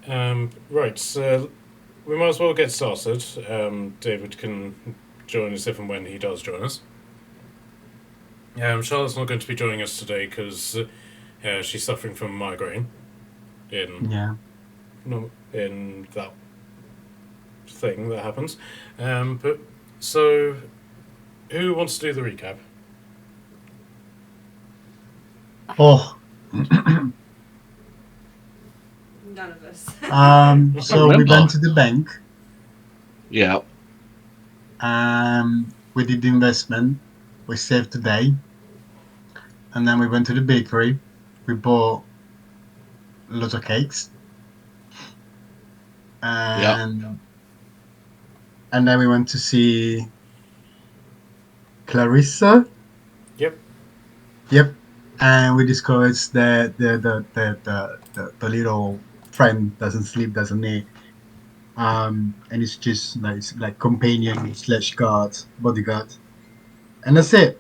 Right, so we might as well get started. David can join us if and when he does join us. Charlotte's not going to be joining us today because she's suffering from migraine in Yeah. no, in that thing that happens. But so, who wants to do the recap? Oh, None of us. I can't so we remember. went to the bank. Yeah. We did the investment. We saved today, and then we went to the bakery. We bought lots of cakes, Yeah. and then we went to see Clarissa. Yep. Yep. And we discovered that the little friend doesn't sleep, doesn't eat. And it's like companion slash guard, bodyguard. And that's it.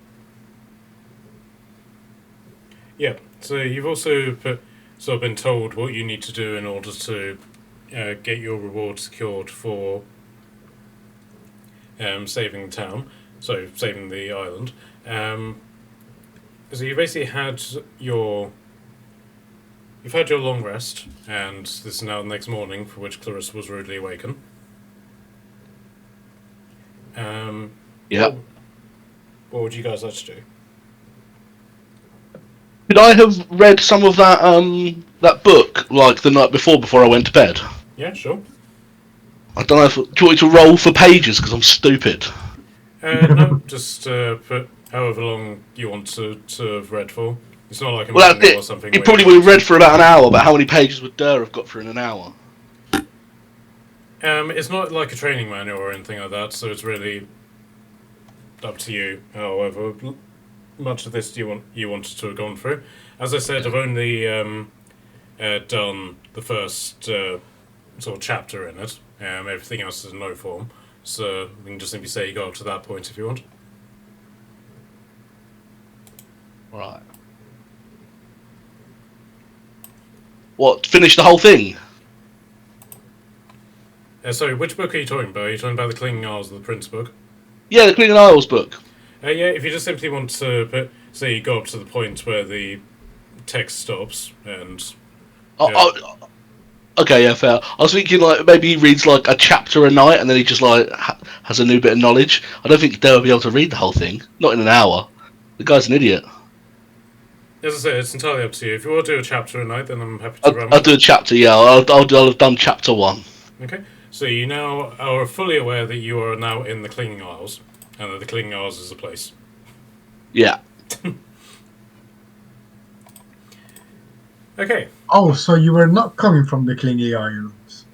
Yeah. So you've also sort of been told what you need to do in order to get your reward secured for saving the town. So saving the island. So you basically you've had your long rest, and this is now the next morning, for which Clarissa was rudely awakened. Yeah. What would you guys like to do? Could I have read some of that book like the night before I went to bed? Yeah, sure. I don't know if do you want me to roll for pages because I'm stupid. No, just put however long you want to have read for. It's not like a Well, that's manual or it. something. It where probably you would have have read for about an hour, but how many pages would Durr have got for in an hour? It's not like a training manual or anything like that, so it's really up to you. However much of this you wanted to have gone through. As I said, I've only done the first sort of chapter in it. Everything else is in no form, so we can just simply say you got up to that point if you want. Right. What? Finish the whole thing? Sorry, which book are you talking about? Are you talking about the Clinging Isles of the Prince book? Yeah, the Clinging Isles book. Yeah, if you just simply want to say you go up to the point where the text stops and Okay, yeah, fair. I was thinking like maybe he reads like a chapter a night and then he just like has a new bit of knowledge. I don't think Dale will be able to read the whole thing. Not in an hour. The guy's an idiot. as I say, it's entirely up to you. If you want to do a chapter a night, then I'm happy to run I'll with do a it. chapter. Yeah, I'll have done chapter 1. Okay, so you now are fully aware that you are now in the Clinging Isles, and that the Clinging Isles is a place. Yeah. Okay. Oh, so you were not coming from the Clingy Islands?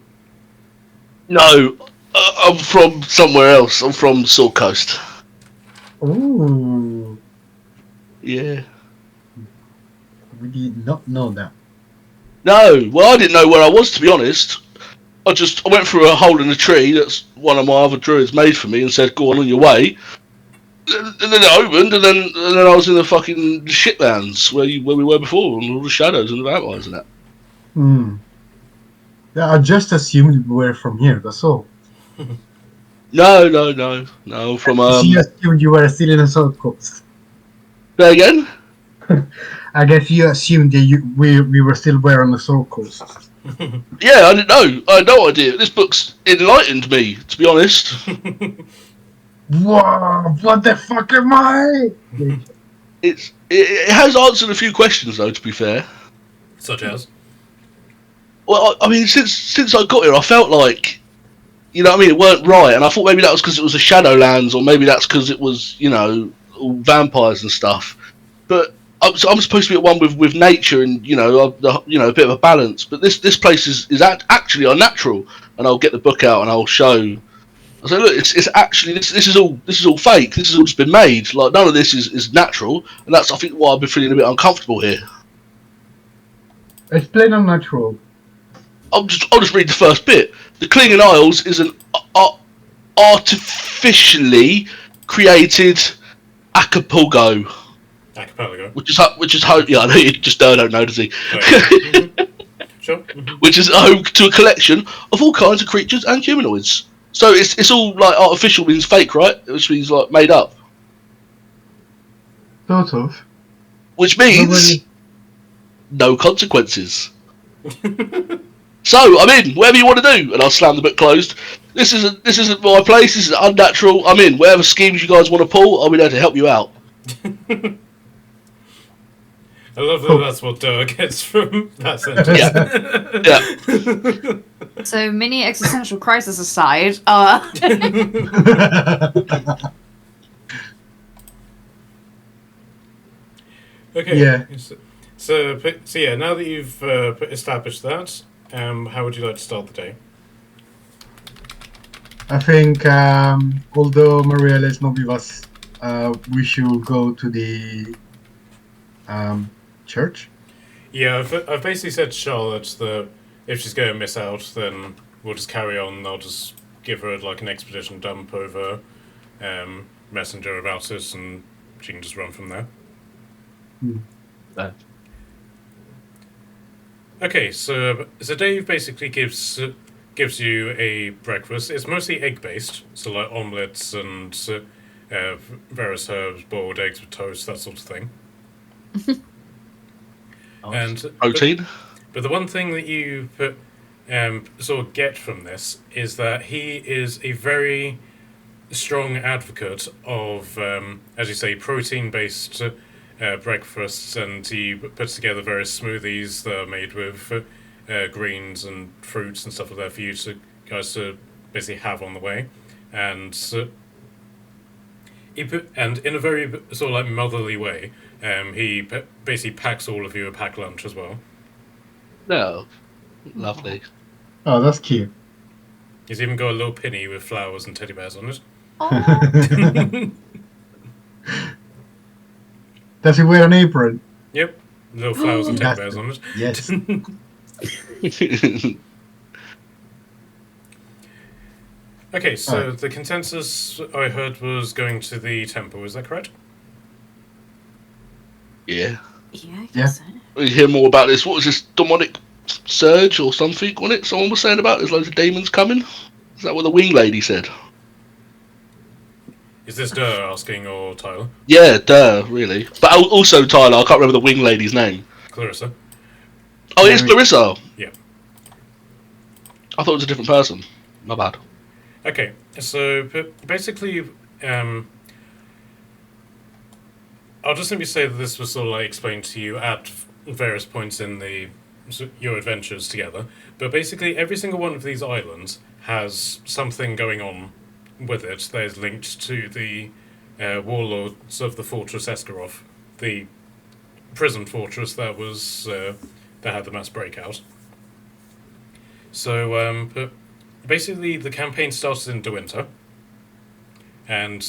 No, I'm from somewhere else. I'm from Sword Coast. Ooh, Yeah. we did not know that. No, well, I didn't know where I was, to be honest. I went through a hole in a tree that's one of my other druids made for me and said, go on your way. And then it opened, and then I was in the fucking shitlands where we were before, and all the shadows and the vampires and that. Hmm. Yeah, I just assumed you were from here, that's all. No. From You assumed you were still in the South Coast. there again. I guess you assumed that we were still on the South Coast. Yeah, I didn't know. I had no idea. This book's enlightened me, to be honest. Whoa, what the fuck am I? It has answered a few questions though. To be fair. Such as? Well, I mean, since I got here, I felt like, you know what I mean, it weren't right, and I thought maybe that was because it was a Shadowlands, or maybe that's because it was, you know, all vampires and stuff. But I'm supposed to be at one with nature and, you know, a bit of a balance. But this place is actually unnatural, and I'll get the book out and I'll show. I say, look, it's actually this is all fake. This has all just been made. Like none of this is natural, and that's I think why I've been feeling a bit uncomfortable here. Explain unnatural. I'll just read the first bit. The Clinging Isles is an artificially created archipelago, Archipelago. which is yeah, I know you just don't know, does he? Oh, yeah. Sure. Mhm. which is home to a collection of all kinds of creatures and humanoids. So it's all like artificial means fake, right? Which means like made up. Sort of. Which But means no consequences. So I'm in. Whatever you want to do, and I'll slam the book closed. This isn't my place. This is unnatural. I'm in. Whatever schemes you guys want to pull, I'll be there to help you out. I love that Cool. that's what Doa gets from that sentence. Yeah. So, mini existential crisis aside, Okay. Yeah. So yeah, now that you've established that, how would you like to start the day? I think, although Maria is not with us, we should go to the church. Yeah, I've basically said to Charlotte that if she's going to miss out, then we'll just carry on. I'll just give her like an expedition dump over Messenger about it, and she can just run from there. Okay, so Dave basically gives you a breakfast. It's mostly egg based, so like omelets and various herbs, boiled eggs with toast, that sort of thing. And Protein. But the one thing that you sort of get from this is that he is a very strong advocate of, as you say, protein-based breakfasts, and he puts together various smoothies that are made with greens and fruits and stuff like that for you guys to basically have on the way, and and in a very sort of like motherly way, he basically packs all of you a packed lunch as well. No. Lovely. Oh, that's cute. He's even got a little pinny with flowers and teddy bears on it. Does he wear an apron? Yep, little flowers and teddy bears Fantastic. on it. Yes. Okay, so Alright. the consensus I heard was going to the temple. Is that correct? Yeah. yeah, I Yeah. guess so. We hear more about this. What was this demonic surge or something? Wasn't it? Someone was saying about there's loads of demons coming. Is that what the wing lady said? Is this Durr asking or Tyler? Yeah, really. But also Tyler. I can't remember the wing lady's name. Clarissa? Oh, it's Yeah, Clarissa. Yeah. I thought it was a different person. My bad. Okay, so basically, I'll just simply say that this was sort of like explained to you at various points in your adventures together. But basically, every single one of these islands has something going on with it that is linked to the warlords of the Fortress Eskarov, the prison fortress that was that had the mass breakout. So, but basically, the campaign started in De Winter, and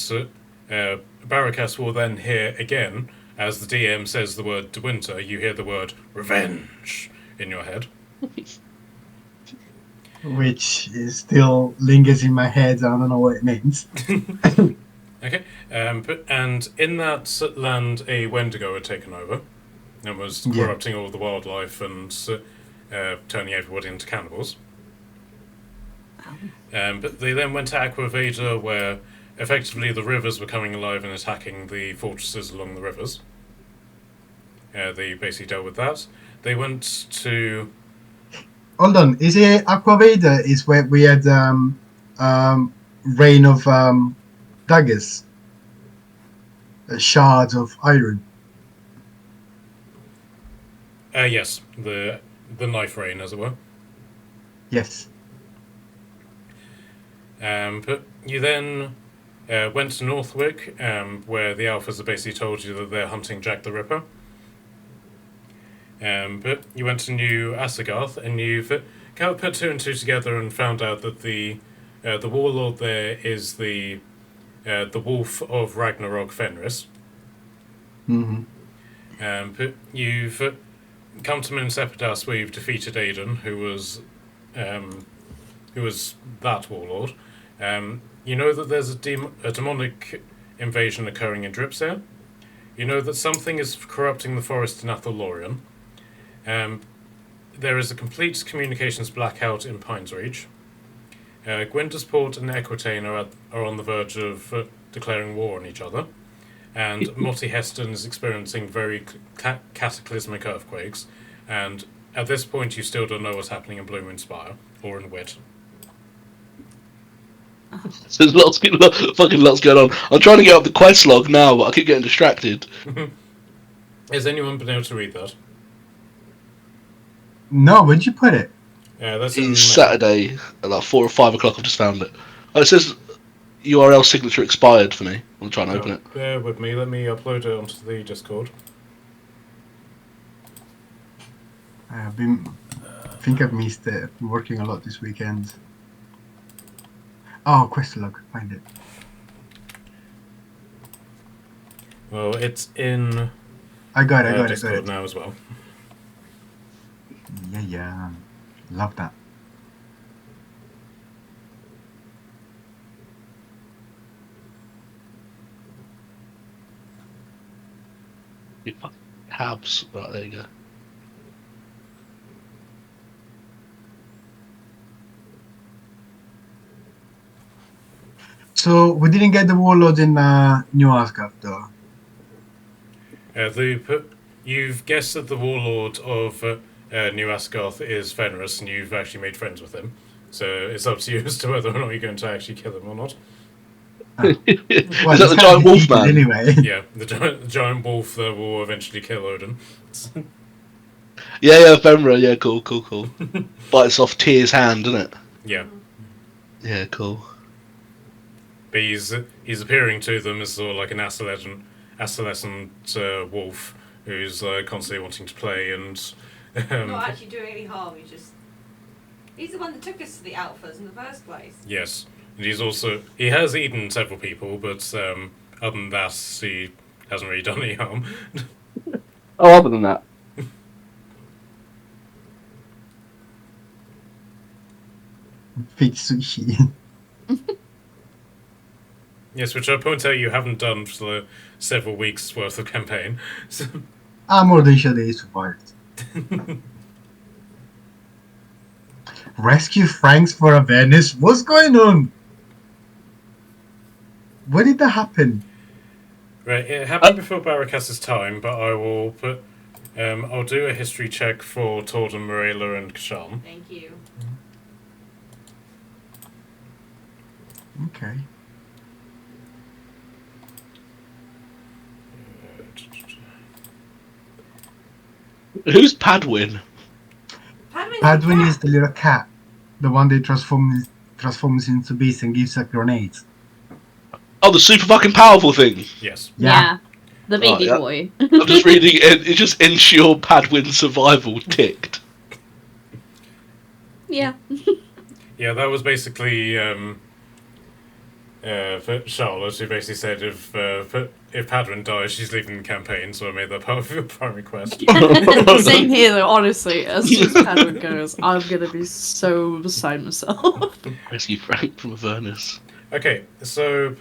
Barakas will then hear again, as the DM says the word De Winter, you hear the word revenge in your head. Which is still lingers in my head. I don't know what it means. Okay, and in that land, a Wendigo had taken over and was Yeah. corrupting all the wildlife and turning everybody into cannibals. But they then went to Aquaveda, where effectively the rivers were coming alive and attacking the fortresses along the rivers. They basically dealt with that. They went to... Hold on. Is it Aquaveda? Is where we had rain of daggers, shards of iron. Yes, the knife rain, as it were. Yes. But you then went to Northwick, where the Alphas have basically told you that they're hunting Jack the Ripper. But you went to New Asagarth, and you've kind of put two and two together and found out that the warlord there is the Wolf of Ragnarok Fenris. Mm-hmm. But you've come to Min Sepidas, where you've defeated Aiden, who was that warlord. You know that there's a demonic invasion occurring in Dripsir. You know that something is corrupting the forest in Athalorian. there is a complete communications blackout in Pines Reach. Gwyndersport and Aquitaine are on the verge of declaring war on each other, and Monty Heston is experiencing very cataclysmic earthquakes, and at this point you still don't know what's happening in Blue Moon Spire or in Wit. There's fucking lots going on. I'm trying to get up the quest log now, but I keep getting distracted. Has anyone been able to read that? No, where'd you put it? Yeah, that's in It's Saturday at like 4 or 5 o'clock. I've just found it. Oh, it says URL signature expired for me. I'm trying to open it. Bear with me. Let me upload it onto the Discord. I think I've missed it. I'm working a lot this weekend. Oh, quest log. Find it. Well, it's in I got it. Discord now as well. Yeah. Love that. You fucking tabs. Right, there you go. So we didn't get the warlord in New Asgard though. You've guessed that the warlord of New Asgarth is Fenris, and you've actually made friends with him. So it's up to you as to whether or not you're going to actually kill him or not. Is that Well, the it's giant wolf defeated man? anyway. Yeah, the giant wolf that will eventually kill Odin. Yeah, Femra. Yeah, cool. Bites off Tyr's hand, doesn't it? Yeah, Yeah, cool. but he's appearing to them as sort of like an adolescent wolf who's constantly wanting to play and. Not actually doing any harm. He's the one that took us to the alphas in the first place. Yes, and he has eaten several people, but other than that, he hasn't really done any harm. Oh, other than that. Big sushi. Yes, which I point out you haven't done for several weeks worth of campaign. So, I'm more than sure they survived. Rescue Franks for Avernus? What's going on? When did that happen? right, it happened before Barracas's time, but I will put. I'll do a history check for Torden, Morella, and Kashan. Thank you. Okay. Who's Padwin? Padwin is the little cat. The one that transforms into beast and gives a grenade. Oh, the super fucking powerful thing. Yes. Yeah. The baby yeah. boy. I'm just reading it. It just ensure Padwin survival ticked. Yeah. Yeah, that was basically for Charlotte, who basically said if Padwin dies, she's leaving the campaign. So I made that part of your primary quest. Same here, though. Honestly, as soon as Padwin goes, I'm gonna be so beside myself. Rescue Frank from Avernus. Okay, so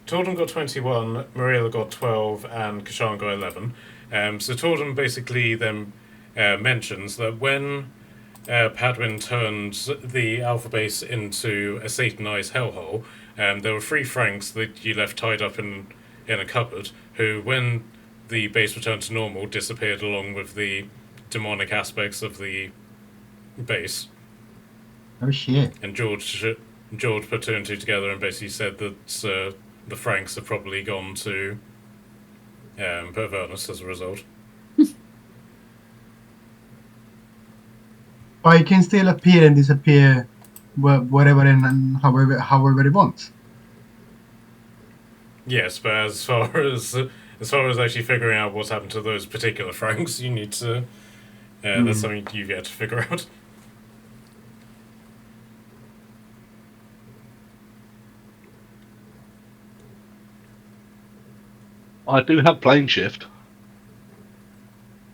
Torden got 21, Morella got 12, and Kashan got 11. So Torden basically then mentions that when Padwin turned the Alpha Base into a Satanized hellhole, there were 3 Franks that you left tied up in a cupboard, who, when the base returned to normal, disappeared along with the demonic aspects of the base. Oh shit. And George put 2 and 2 together and basically said that the Franks have probably gone to Avernus as a result. But he can still appear and disappear whatever and however he wants. Yes, but as far as actually figuring out what's happened to those particular Franks, you need to. That's something you get to figure out. I do have plane shift.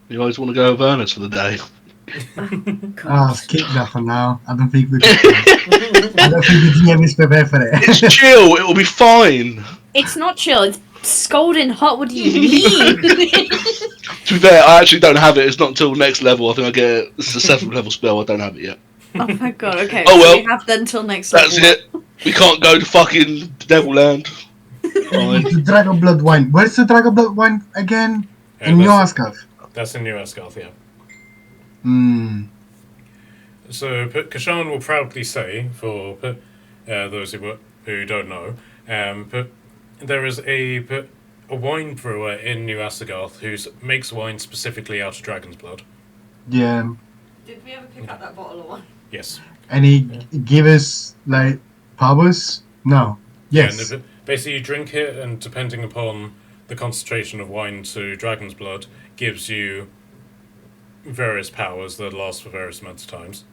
You guys want to go Avernus for the day? Skip that for now. I don't think we can. I don't think the GM is prepared for it. It's chill. It will be fine. It's not chill. It's Scalding hot. What do you mean? To be fair, I actually don't have it. It's not until next level. I think I get it. This is a 7th level spell. I don't have it yet. Oh my god. Okay. Oh, So well. we have then till next. That's level. it. We can't go to fucking Devilland. Fine. The Dragon Blood wine. Where's the Dragon Blood wine again? In New Asgard. That's in New Asgard, yeah. Hmm. So Kashan will proudly say, for those who don't know, there is a wine brewer in New Asgard who makes wine specifically out of dragon's blood. Yeah. Did we ever pick up that bottle of wine? Yes. And he give us like powers? No. Yes. Yeah, and basically you drink it, and depending upon the concentration of wine to dragon's blood, gives you various powers that last for various amounts of times.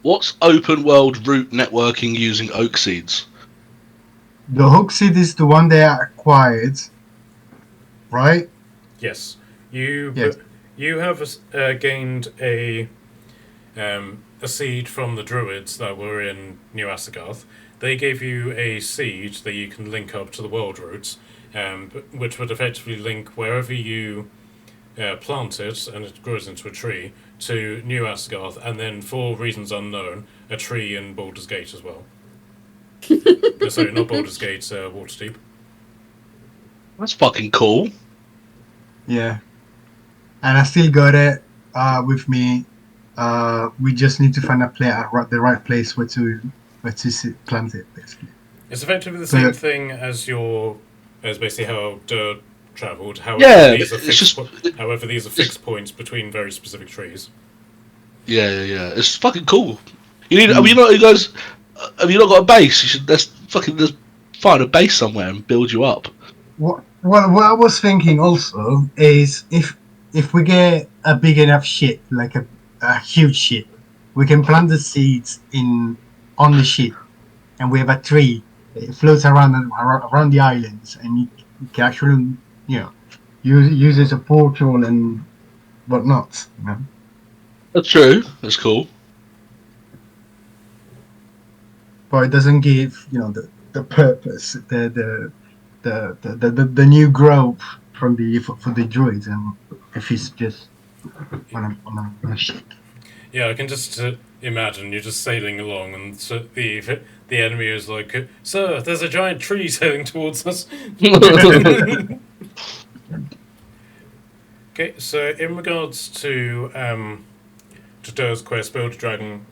What's open world route networking using oak seeds? The hook seed is the one they acquired, right? Yes. You Yes. you have gained a seed from the druids that were in New Asgard. They gave you a seed that you can link up to the world routes, which would effectively link wherever you plant it and it grows into a tree to New Asgard, and then for reasons unknown, a tree in Baldur's Gate as well. Sorry, not Baldur's Gate, Waterdeep. That's fucking cool. Yeah. And I still got it with me. We just need to find the right place where to plant it, basically. It's effectively the So- same thing as basically how Dirt travelled. However, Yeah, these are it's fixed just- however, these are fixed points between very specific trees. Yeah. It's fucking cool. You need. I mean, you guys. Have you not got a base? You should. Just find a base somewhere and build you up. What I was thinking also is if we get a big enough ship, like a huge ship, we can plant the seeds on the ship, and we have a tree. It floats around the islands, and you can actually, use it as a portal and whatnot. You know? That's true. That's cool. But it doesn't give the purpose, the new growth for the druids, and if it's just on a ship. Yeah, I can just imagine you're just sailing along, and so the enemy is like, "Sir, there's a giant tree sailing towards us." Okay, so in regards to Dur's quest, build a dragon,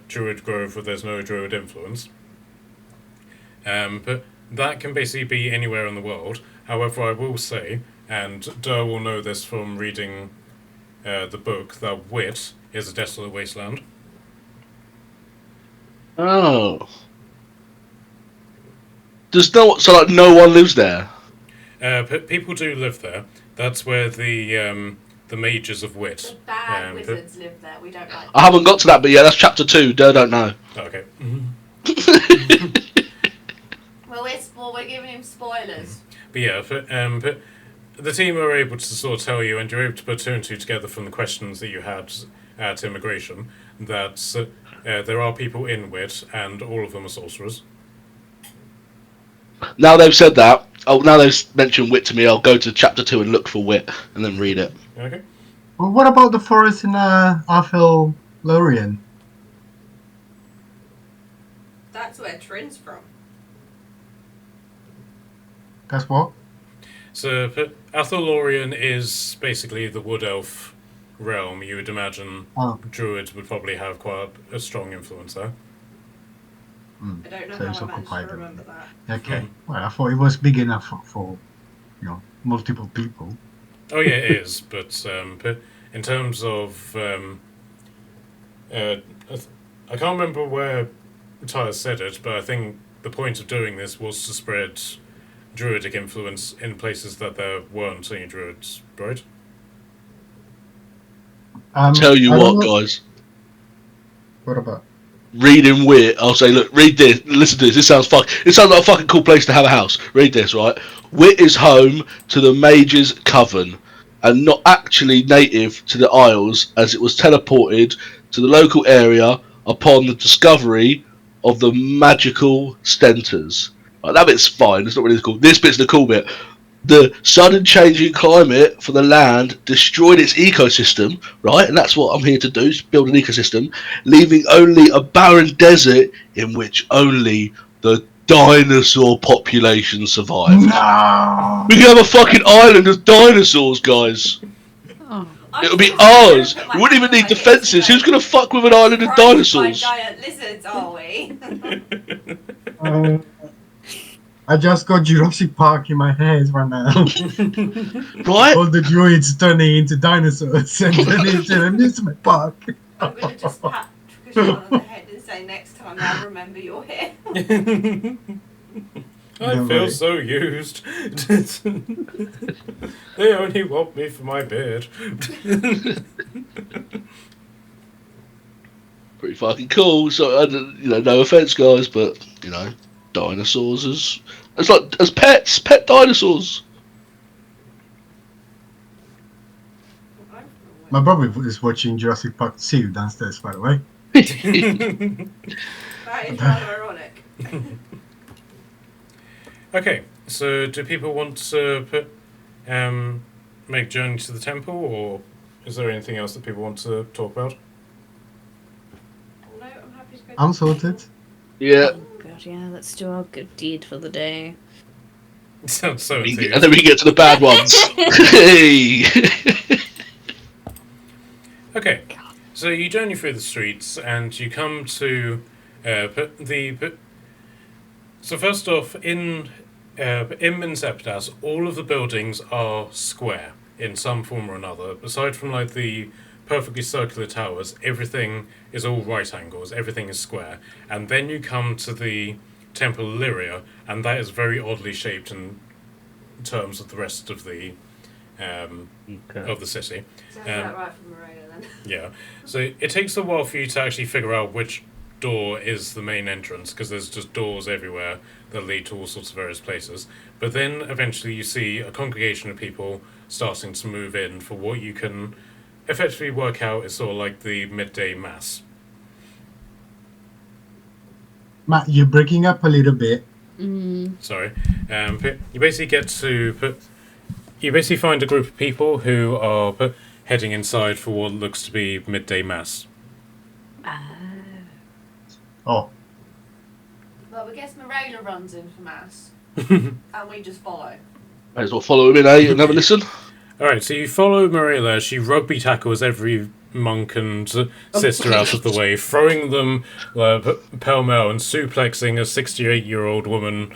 druid grove where there's no druid influence. But that can basically be anywhere in the world. However, I will say, and Dur will know this from reading the book, that Wit is a desolate wasteland. Oh. No one lives there. People do live there. That's where the mages of Wit. The bad Um, wizards live there. We don't like I haven't got to that, but yeah, that's chapter 2. Don't know. Okay. Well, we're giving him spoilers. But yeah, but the team are able to sort of tell you, and you're able to put two and two together from the questions that you had at immigration, that there are people in Wit, and all of them are sorcerers. Now they've said that. Now they've mentioned wit to me. I'll go to chapter 2 and look for wit, and then read it. Okay. Well, what about the forest in Arthel Lorien? That's where Trin's from. That's what? So, Athelorian is basically the wood elf realm. You would imagine druids would probably have quite a strong influence there. I don't know So it's how I managed to occupied. remember that. Okay. Well, I thought it was big enough for multiple people. Oh yeah, it is. But in terms of, I can't remember where Tyler said it, but I think the point of doing this was to spread druidic influence in places that there weren't any druids, right? Tell you I don't what, know- guys. What about? Reading wit, I'll say, look, read this. Listen to this. It sounds like a fucking cool place to have a house. Read this, right? Wit is home to the Mage's Coven, and not actually native to the Isles, as it was teleported to the local area upon the discovery of the magical stentors. Right, that bit's fine. It's not really cool. This bit's the cool bit. The sudden changing climate for the land destroyed its ecosystem, right? And that's what I'm here to do, is build an ecosystem, leaving only a barren desert in which only the dinosaur population survived. No. We can have a fucking island of dinosaurs, guys. Oh. It'll be I'm gonna ours. put my We wouldn't even hand on need my defences. hips Who's and gonna fuck with an island of go, "Surprised by dinosaurs? giant lizards, are we? I just got Jurassic Park in my head right now. Right? All the druids turning into dinosaurs and turning into amusement park. I'm gonna just pat Trisha on the head and say, next time I'll remember you're here. I No feel way. so used. They only want me for my beard. Pretty fucking cool. So, no offense, guys, but dinosaurs as like as pets, pet dinosaurs. My brother is watching Jurassic Park 2 downstairs, by the way. That is rather ironic. Okay, so do people want to make journey to the temple, or is there anything else that people want to talk about? No, I'm happy to go. I'm sorted. Yeah. Oh god, yeah, let's do our good deed for the day. Sounds so And enthused. then we get to the bad ones. Hey. Okay, so you journey through the streets and you come to so first off, in Septas, all of the buildings are square in some form or another. Aside from like the perfectly circular towers, everything is all right angles, everything is square. And then you come to the Temple of Lirria, and that is very oddly shaped in terms of the rest of the of the city. Sounds about right for Morena then. Yeah. So it takes a while for you to actually figure out which door is the main entrance, because there's just doors everywhere that lead to all sorts of various places. But then eventually you see a congregation of people starting to move in for what you can effectively work out is sort of like the midday mass. Matt, you're breaking up a little bit. Sorry. But you basically get to you basically find a group of people who are heading inside for what looks to be midday mass. Oh, Well, we guess Morena runs in for mass. And we just follow. May as well follow him in, and have a listen. Alright, so you follow Marilla. She rugby tackles every monk and sister out of the way, throwing them pell-mell and suplexing a 68-year-old woman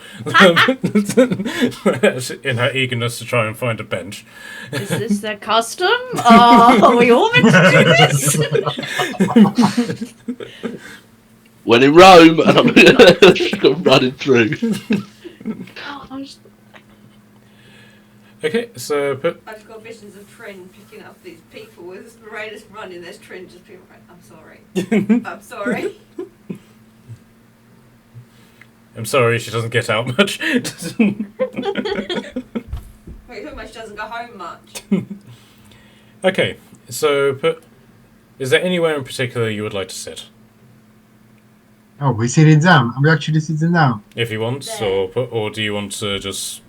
in her eagerness to try and find a bench. Is this their custom? Are we all meant to do this? When in Rome, and I'm running through. Okay, so I've got visions of Trin picking up these people. As Morena's running, there's Trin just being like, I'm sorry. I'm sorry. I'm sorry, she doesn't get out much. Wait, who much doesn't go home much? Okay, so is there anywhere in particular you would like to sit? oh, we're sitting down. Are we actually sitting down? If you want, There. or do you want to just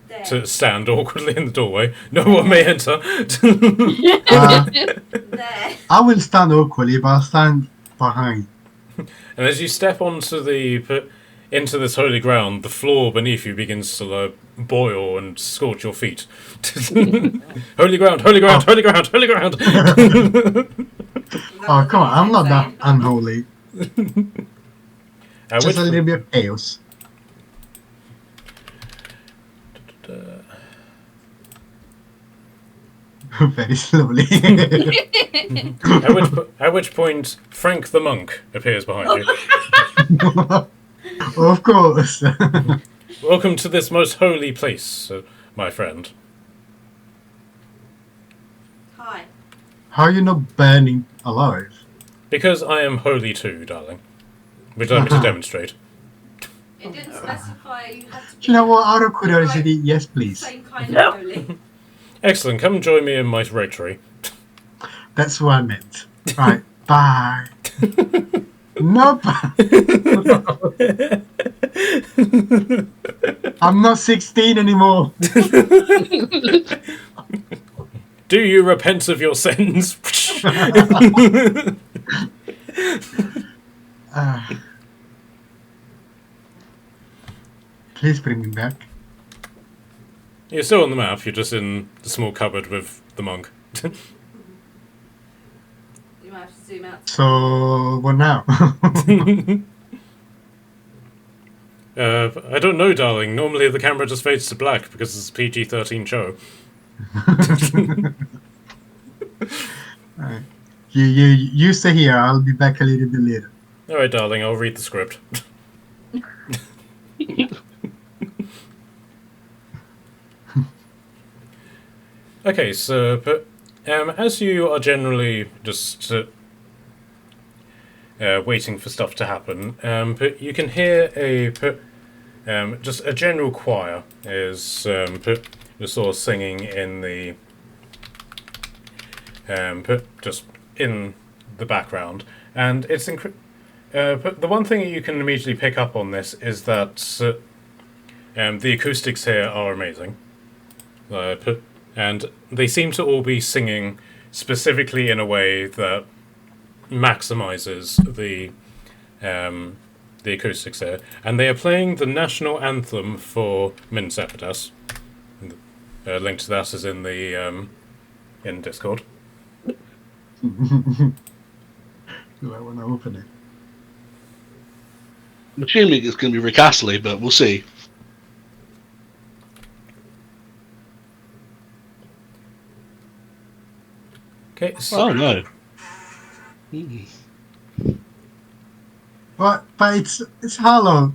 There. to stand awkwardly in the doorway? No one may enter. There. I will stand awkwardly, but I'll stand behind. And as you step onto into this holy ground, the floor beneath you begins to boil and scorch your feet. Holy ground, holy ground, holy ground, holy ground. Oh, come on. I'm not that unholy. At Just which a little bit of chaos. Very slowly. at which point, Frank the monk appears behind you. Of course. Welcome to this most holy place, my friend. Hi. How are you not burning alive? Because I am holy too, darling. Would you like me to demonstrate? It didn't specify you had to be Do you know what? Out of curiosity, yes, please. same kind of holy. Excellent. Come join me in my rectory. That's what I meant. Right. Bye. No, bye. I'm not 16 anymore. Do you repent of your sins? Please bring me back. You're still on the map, you're just in the small cupboard with the monk. You might have to zoom out. So, what now? I don't know, darling. Normally the camera just fades to black because it's a PG-13 show. Alright. You stay here. I'll be back a little bit later. Alright, darling, I'll read the script. Okay, so, but, as you are generally just waiting for stuff to happen, but you can hear just a general choir is just sort of singing in the just in the background, and it's but the one thing that you can immediately pick up on this is that the acoustics here are amazing, and they seem to all be singing specifically in a way that maximizes the acoustics here, and they are playing the national anthem for Minas Epidus. Link to that is in the in Discord. Do I want to open it? I'm assuming it's going to be Rick Astley, but we'll see. Okay. So, Oh no. What? But it's hollow.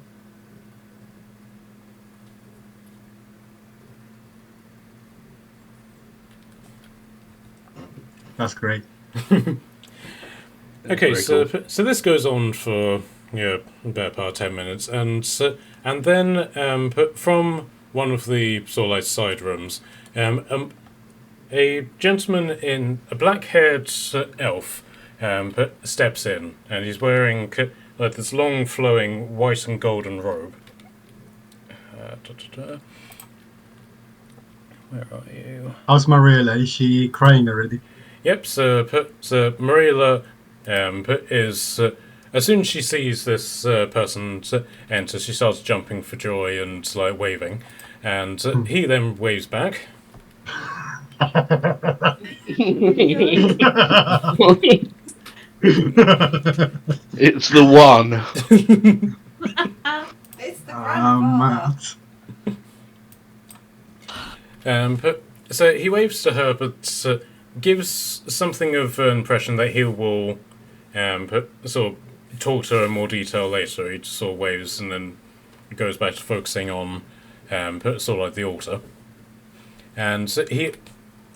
That's great. okay. Very So cool. so this goes on for about part 10 minutes, and then from one of the sort of like side rooms, a gentleman in a black-haired elf steps in, and he's wearing like this long, flowing white and golden robe. Where are you? How's Mariela? Is she crying already? Yep. So Marilla is as soon as she sees this person enter, she starts jumping for joy and like waving, and he then waves back. It's the one. It's the grandfather. So he waves to her, but gives something of an impression that he will sort of talk to her in more detail later. He just sort of waves and then goes back to focusing on sort of like the altar. And he,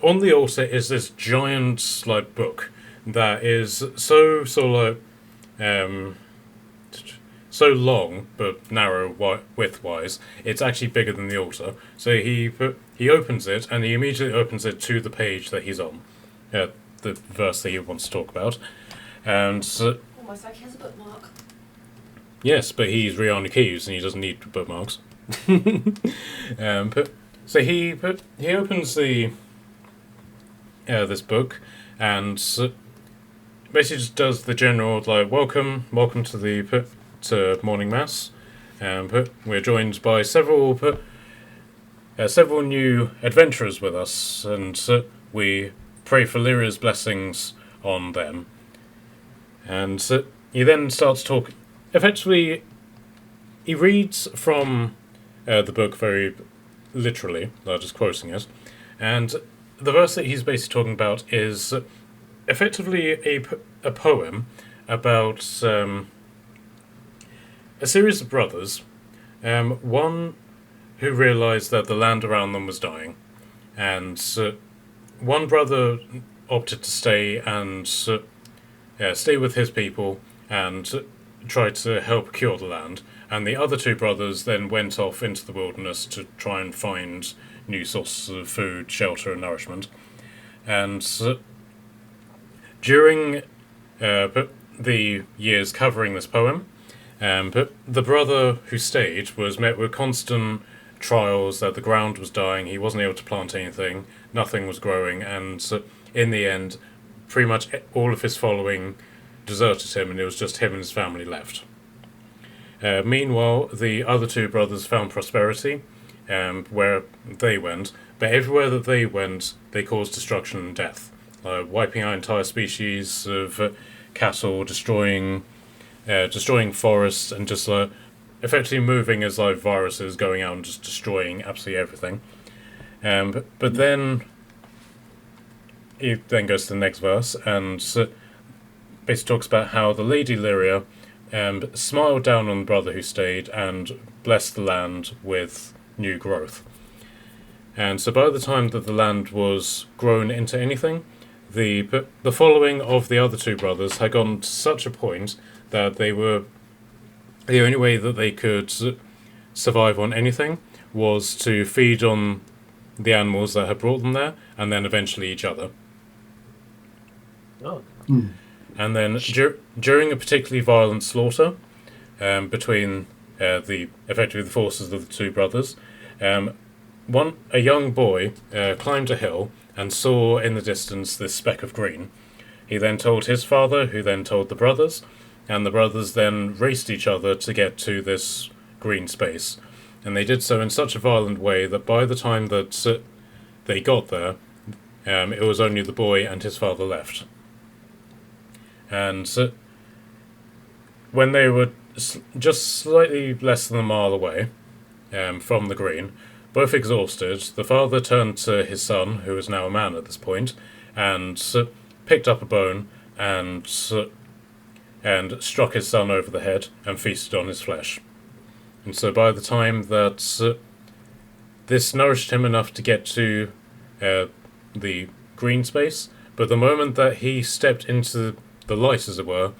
on the altar is this giant like book that is so sort of like so long but narrow width-wise. It's actually bigger than the altar. So he opens it, and he immediately opens it to the page that he's on, the verse that he wants to talk about, and Almost like he has a bookmark. yes, but he's Rihanna Keys and he doesn't need bookmarks. So he opens the this book, and basically just does the general like welcome to the to morning mass. We're joined by several new adventurers with us, and we pray for Lirria's blessings on them. And he then starts talking. Effectively, he reads from the book very literally, just quoting it, and the verse that he's basically talking about is effectively a poem about a series of brothers, one who realized that the land around them was dying, and one brother opted to stay and stay with his people and try to help cure the land, and the other two brothers then went off into the wilderness to try and find new sources of food, shelter, and nourishment. And during the years covering this poem, But the brother who stayed was met with constant trials that the ground was dying, he wasn't able to plant anything, nothing was growing, and in the end, pretty much all of his following deserted him, and it was just him and his family left. Meanwhile, the other two brothers found prosperity where they went, but everywhere that they went, they caused destruction and death, wiping out entire species of cattle, destroying forests, and just effectively moving as viruses, going out and just destroying absolutely everything. But then it then goes to the next verse and basically talks about how the Lady Lirria smiled down on the brother who stayed and blessed the land with new growth. And so by the time that the land was grown into anything, the following of the other two brothers had gotten to such a point that they were the only way that they could survive on anything was to feed on the animals that had brought them there, and then eventually each other. Oh. And then during a particularly violent slaughter between effectively the forces of the two brothers, a young boy climbed a hill and saw in the distance this speck of green. He then told his father, who then told the brothers, and the brothers then raced each other to get to this green space. And they did so in such a violent way that by the time that they got there, it was only the boy and his father left. And when they were just slightly less than a mile away from the green, both exhausted, the father turned to his son, who was now a man at this point, and picked up a bone and struck his son over the head and feasted on his flesh. And so by the time that this nourished him enough to get to the green space, but the moment that he stepped into the light, as it were,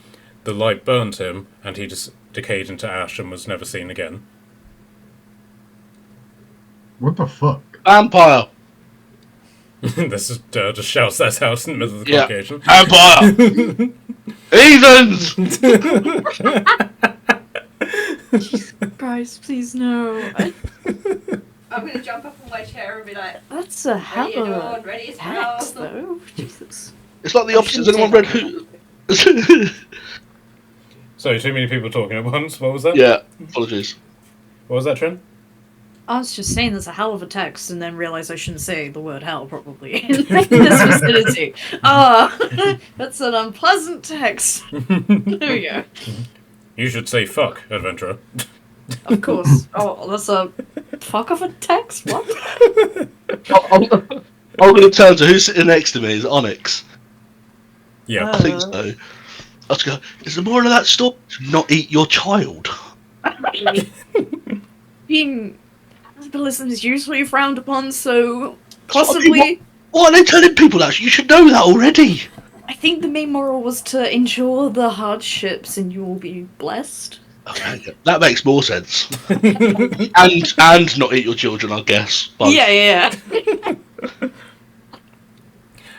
the light burned him, and he just decayed into ash and was never seen again. What the fuck? Vampire. This is just shouts that out in the middle of the Yeah. congregation. Vampire. Heathens. Christ, please no. I'm gonna jump up on my chair and be like, That's a hell ready of to a dawn, ready to text, go. though. Jesus. It's like the opposite. Has anyone read who? Sorry, too many people talking at once. What was that? Yeah. Apologies. What was that, Trent? I was just saying there's a hell of a text and then realised I shouldn't say the word hell, probably, in this vicinity. That's an unpleasant text. There we go. You should say fuck, adventurer. Of course. Oh, that's a fuck of a text? What? I'm going to turn to who's sitting next to me. Is it Onyx? Yeah. I think so. I was going, is the moral of that story to not eat your child? Being cannibalism is usually frowned upon, so possibly. Why are they telling people that? You should know that already. I think the main moral was to endure the hardships and you will be blessed. Okay, that makes more sense. and not eat your children, I guess. Both. Yeah. At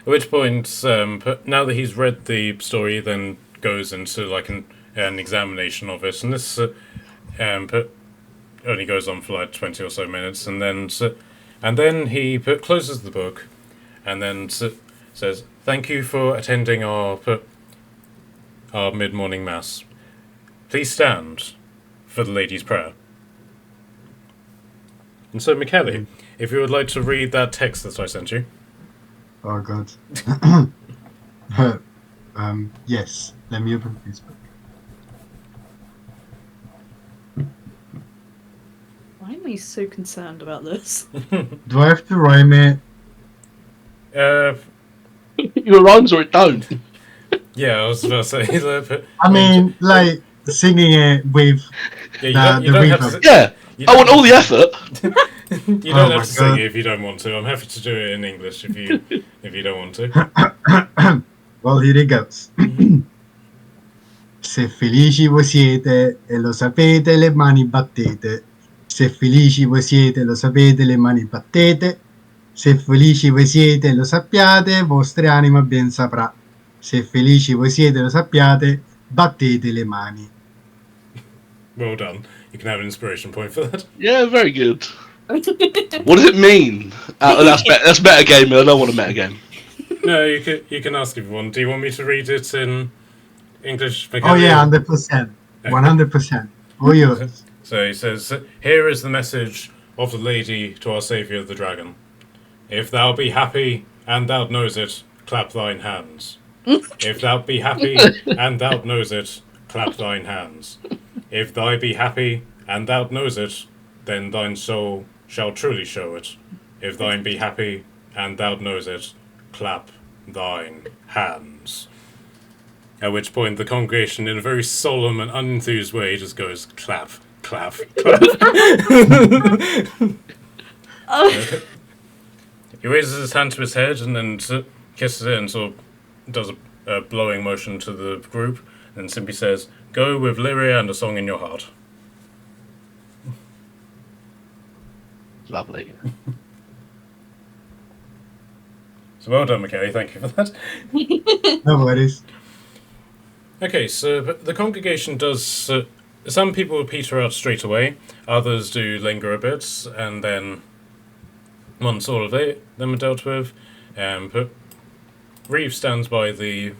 which point, now that he's read the story, he then goes into like an examination of it, and this only goes on for like 20 or so minutes, and then he closes the book, and then says, "Thank you for attending our mid-morning mass. Please stand for the Lady's Prayer." And so, Michele, if you would like to read that text that I sent you. Oh god. Yes. Let me open this book. Why am I so concerned about this? Do I have to rhyme it? Your rhymes or it don't. Yeah, I was about to say. I mean, like singing it with yeah, you the don't have to. reverb. Yeah, You I want don't- all the effort. You Oh don't my have to sing God. it if you don't want to. I'm happy to do it in English if you don't want to. Well, here it goes. Se felici voi siete e lo sapete, le mani battete. Se felici voi siete, lo sapete, le mani battete. Se felici voi siete, lo sappiate, vostre anima ben saprà. Se felici voi siete, lo sappiate, battete le mani. Well done. You can have an inspiration point for that. Yeah, very good. What does it mean? That's metagaming. I don't want a metagame. No, you can ask everyone. Do you want me to read it in English? Oh yeah, 100%, 100%. All yours. So he says, "Here is the message of the lady to our saviour the dragon. If thou be happy, and thou knows it, clap thine hands. If thou be happy, and thou knows it, clap thine hands. If thou be happy, and thou knows it, then thine soul shall truly show it. If thine be happy, and thou knows it, clap thine hands." At which point the congregation, in a very solemn and unenthused way, just goes clap, clap, clap. He raises his hand to his head and then kisses it and sort of does a blowing motion to the group and simply says, "Go with Lirria and a song in your heart." Lovely. So well done, McKay. Thank you for that. No worries. Okay, so but the congregation does. Some people peter out straight away, others do linger a bit, and then once all of them are dealt with, but Reeve stands by the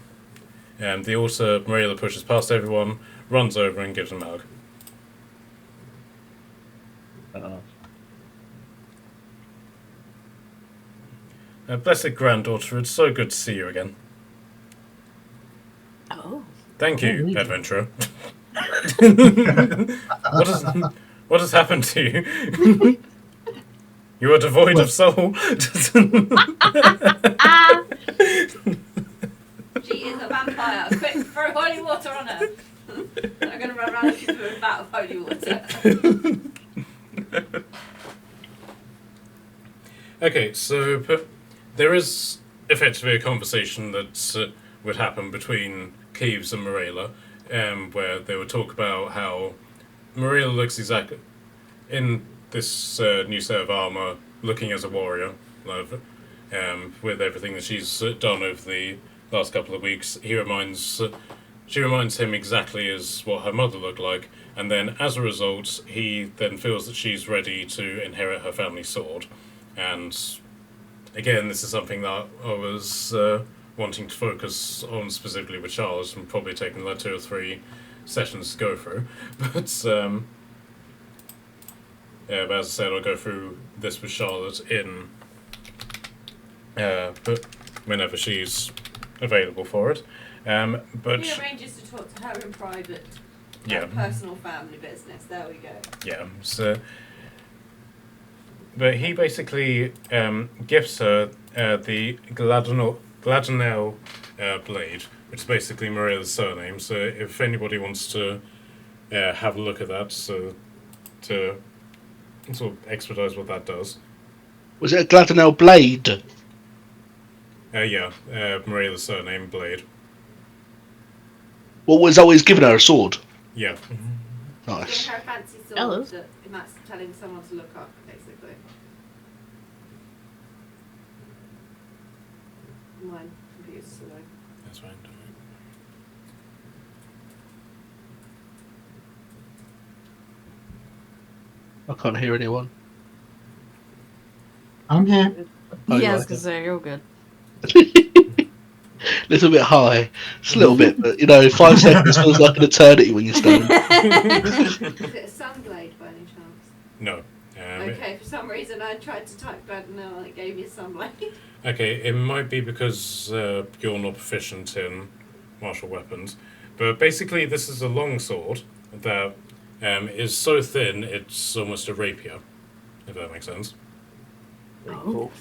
altar. Marilla pushes past everyone, runs over, and gives him a hug. Blessed granddaughter, it's so good to see you again. Oh. Thank you, Oh, adventurer. What has happened to you? You are devoid of soul. She is a vampire. Quick, throw holy water on her. I'm going to run around looking for a vat of holy water. Okay, so there is effectively a conversation that would happen between Keeves and Morella, where they would talk about how Morella looks exactly in this new set of armor, looking as a warrior, with everything that she's done over the last couple of weeks. She reminds him exactly as what her mother looked like, and then as a result, he then feels that she's ready to inherit her family sword. And again, this is something that I was wanting to focus on specifically with Charlotte, and probably taking like 2 or 3 sessions to go through. But but as I said, I'll go through this with Charlotte but whenever she's available for it. But He arranges to talk to her in private. Yeah. Personal family business. There we go. yeah, so. But he basically gifts her the Gladinel blade, which is basically Marilla's surname. So if anybody wants to have a look at that, so to sort of expedite what that does. Was it a Gladinel blade? Marilla's surname, blade. What was always given her a sword? Yeah. Nice. Give her a fancy sword Hello. that Matt's telling someone to look up, basically. Mine computer's slow. That's fine. I can't hear anyone. I'm here. Oh, yeah, I yeah. was gonna say, you're good. Little bit high, just a little bit, but 5 seconds feels like an eternity when you're stoned. Is it a sunblade by any chance? No. Okay, for some reason I tried to type Gladinel and it gave me a sunblade. Okay, it might be because you're not proficient in martial weapons, but basically this is a long sword that is so thin it's almost a rapier, if that makes sense. Oh.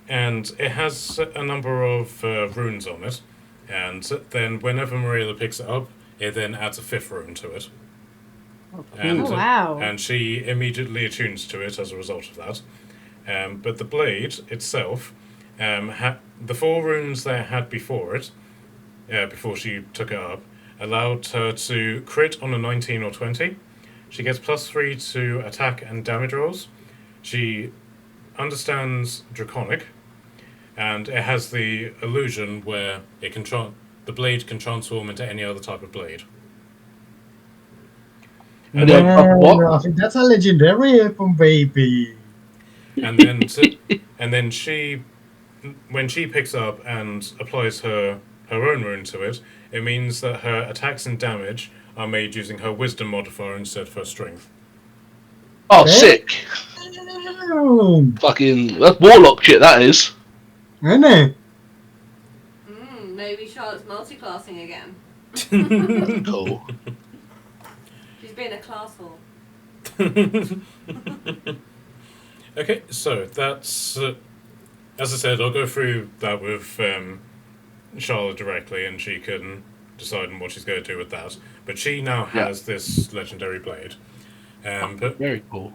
And it has a number of runes on it, and then whenever Marilla picks it up, it then adds a 5th rune to it. And, Oh, wow. and she immediately attunes to it as a result of that. But the blade itself, the 4 runes that it had before it, before she took it up, allowed her to crit on a 19 or 20. She gets +3 to attack and damage rolls. She understands Draconic, and it has the illusion where it can the blade can transform into any other type of blade. And Yeah, then, what? I think that's a legendary weapon, baby. and then, and then she, when she picks up and applies her own rune to it, it means that her attacks and damage are made using her wisdom modifier instead of her strength. Oh, Eh? sick. Damn. Fucking, that's warlock shit, that is. Isn't it? Maybe Charlotte's multi-classing again. Cool. She's being a class whore. Okay, so that's as I said. I'll go through that with Charlotte directly, and she can decide on what she's going to do with that. But she now has this legendary blade, Very cool.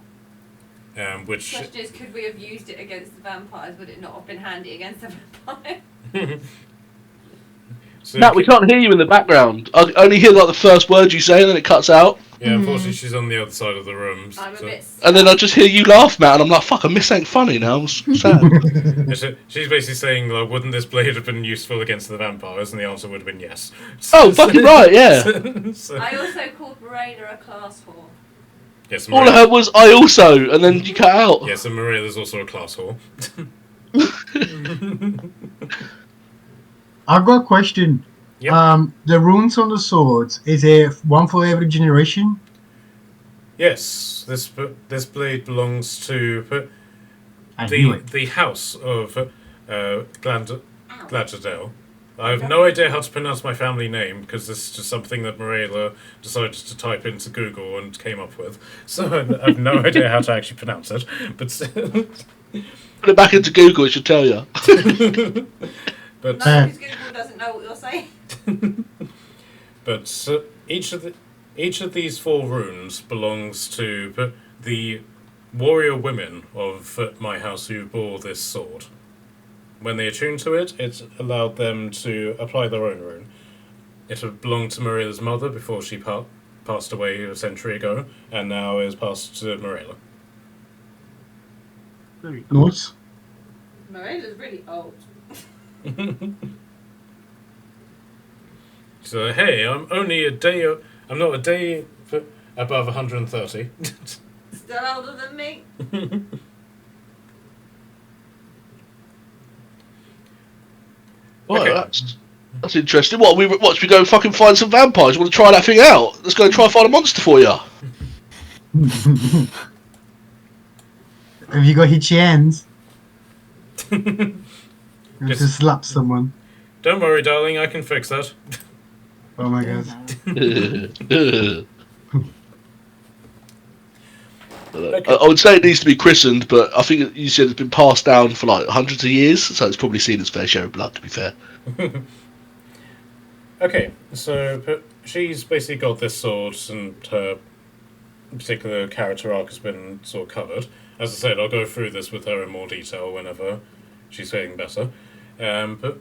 which The question is, could we have used it against the vampires? Would it not have been handy against the vampire? so Matt, we can't hear you in the background. I only hear like the first word you say, and then it cuts out. Yeah, unfortunately, she's on the other side of the room. I'm a so- bit. And then I just hear you laugh, Matt, and I'm like, fuck, I miss ain't funny now. I'm sad. She's basically saying, like, wouldn't this blade have been useful against the vampires? And the answer would have been yes. Oh, fucking right, yeah. So- I also called Morena a class whore. yes, All I heard was I also, and then you cut out. yes, and Marilla's also a class whore. I've got a question. Yep. The runes on the swords, is it one for every generation? Yes, this blade belongs to I knew it. the house of Gladadale. I have no idea how to pronounce my family name because this is just something that Marilla decided to type into Google and came up with. So I have no idea how to actually pronounce it. But Put it back into Google, it should tell you. but No, because Google doesn't know what you're saying. but each of these four runes belongs to the warrior women of my house who bore this sword. When they attuned to it, it allowed them to apply their own rune. It had belonged to Marilla's mother before she passed away a century ago, and now is passed to Marilla. Nice. Morena's really old. So hey, I'm not a day above 130. Still older than me. Well, Okay. that's interesting. What, should we go fucking find some vampires? You want to try that thing out? Let's go try and find a monster for you. Have you got hitchy hands? Yes. Just slap someone. Don't worry, darling, I can fix that. Oh my god. I would say it needs to be christened, but I think you said it's been passed down for like hundreds of years, so it's probably seen its fair share of blood, to be fair. Okay, so she's basically got this sword, and her particular character arc has been sort of covered. As I said, I'll go through this with her in more detail whenever she's feeling better. But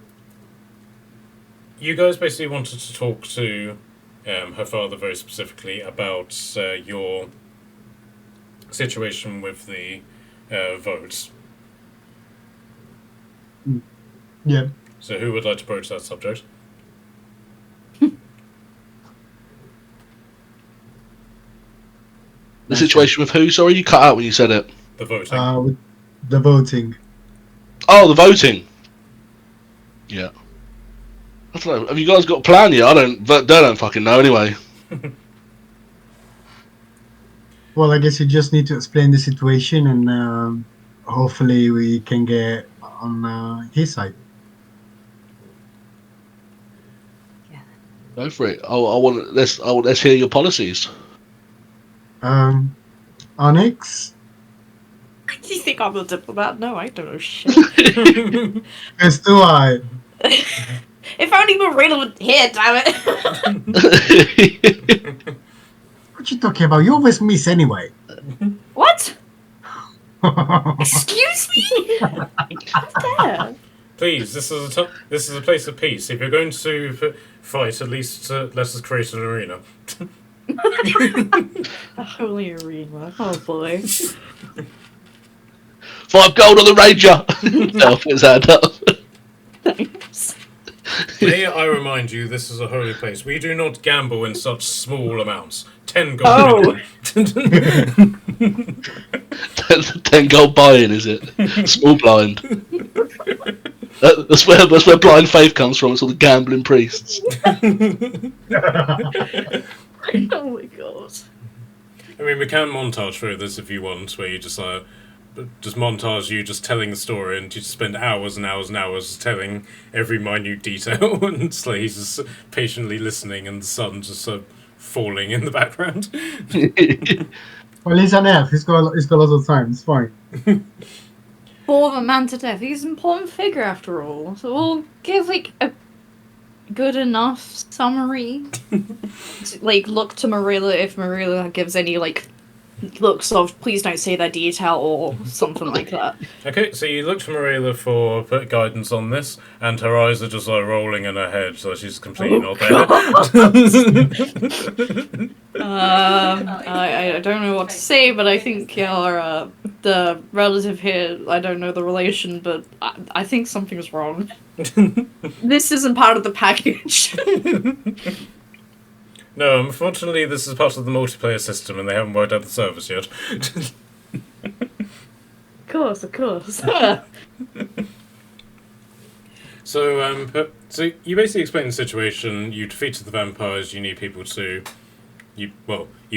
you guys basically wanted to talk to her father very specifically about your situation with the votes. Yeah. So who would like to broach that subject? The situation with who? Sorry, you cut out when you said it. The voting. With the voting. Oh, the voting. Yeah. I don't know. Have you guys got a plan yet? They don't fucking know anyway. Well, I guess you just need to explain the situation, and hopefully we can get on his side. Go for it. Let's hear your policies. Onyx, Do you think I'm a diplomat? No, I don't know shit. as do I. If only Marina would hear, damn it. What you talking about? You always miss anyway. What? Excuse me? There. Please, this is a place of peace. If you're going to fight, at least let us create an arena. A holy arena. Oh boy. 5 gold on the Ranger. No, it's that up. Thanks. May I remind you, this is a holy place. We do not gamble in such small amounts. 10 gold Oh. minimum. 10 gold buy-in, is it? Small blind. That's where blind faith comes from. It's all the gambling priests. Oh my god. I mean, we can montage through this if you want, where you just montage you just telling the story, and you just spend hours and hours and hours telling every minute detail, and it's like he's just patiently listening, and the sun just falling in the background. Well, he's an elf. He's got lots of time. It's fine. Bore the man to death. He's an important figure after all. So we'll give like a good enough summary. Like look to Marilla if Marilla gives any like looks of please don't say that detail or something like that. Okay, so you look to Marilla for guidance on this, and her eyes are just like rolling in her head, so she's completely not there. I don't know what to say, but I think our the relative here, I don't know the relation, but I think something's wrong. This isn't part of the package. No, unfortunately, this is part of the multiplayer system, and they haven't worked out the service yet. Of course. So you basically explain the situation. You defeated the vampires. You need people to, you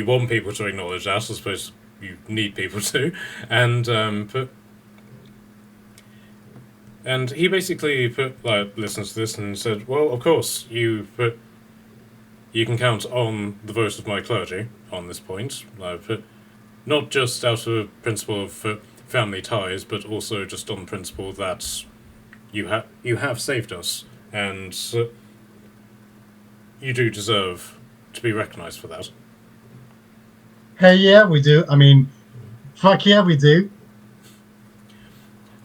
want people to acknowledge that. I suppose you need people to, and he basically listens to this and said, "Well, of course you can count on the vote of my clergy on this point, not just out of principle of family ties, but also just on the principle that you have saved us, and you do deserve to be recognised for that." Hey, yeah, we do. I mean, fuck yeah, we do.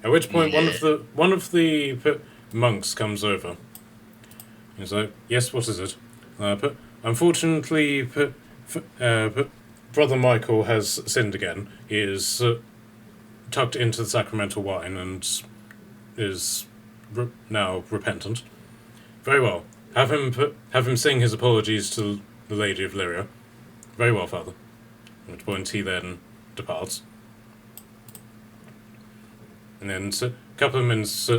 At which point, one of the monks comes over. He's like, "Yes, what is it?" Unfortunately, Brother Michael has sinned again. He is tucked into the sacramental wine and is now repentant. Very well. Have him sing his apologies to the Lady of Lirria. Very well, Father. At which point he then departs. And then a couple of minutes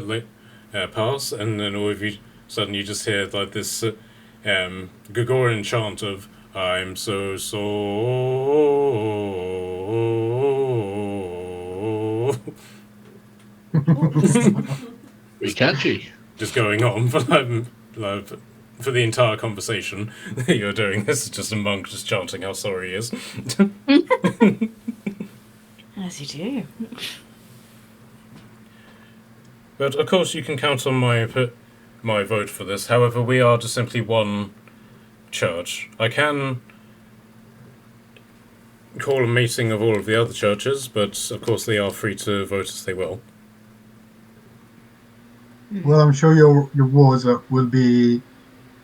pass, and then all of you suddenly you just hear like this Gregorian chant of "I'm so Pretty catchy. just going on for for the entire conversation that you're doing. This is just a monk just chanting how sorry he is. As you do. But of course, you can count on my vote for this. However, we are just simply one church. I can call a meeting of all of the other churches, but of course they are free to vote as they will. Well, I'm sure your words will be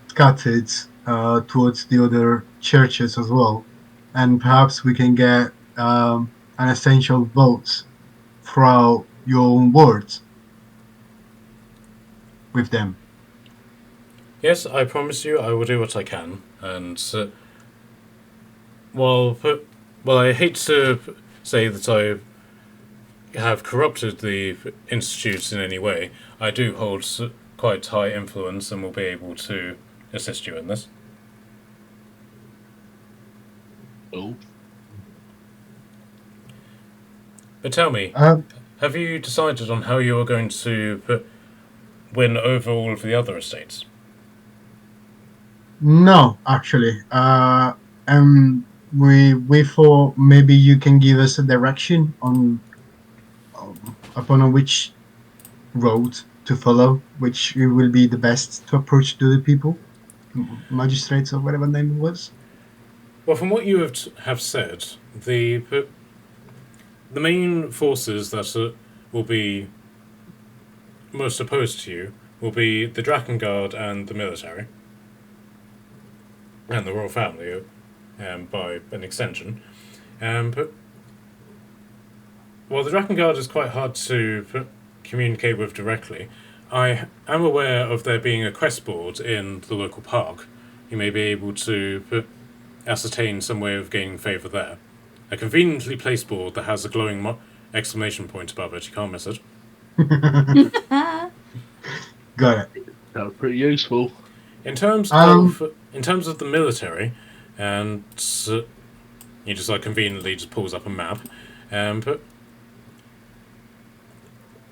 scattered towards the other churches as well, and perhaps we can get an essential vote throughout your own words with them. Yes, I promise you I will do what I can. And while I hate to say that I have corrupted the institutes in any way, I do hold quite high influence and will be able to assist you in this. Oh. But tell me, have you decided on how you are going to win over all of the other estates? No, actually. We thought maybe you can give us a direction upon which road to follow, which will be the best to approach to the people, magistrates or whatever the name was. Well, from what you have said, the main forces that will be most opposed to you will be the Draken Guard and the military, and the royal family, by an extension. But while the Draken Guard is quite hard to communicate with directly, I am aware of there being a quest board in the local park. You may be able to ascertain some way of gaining favour there. A conveniently placed board that has a glowing exclamation point above it. You can't miss it. Got it. That was pretty useful. In terms Um, of the military, and he just like conveniently just pulls up a map, but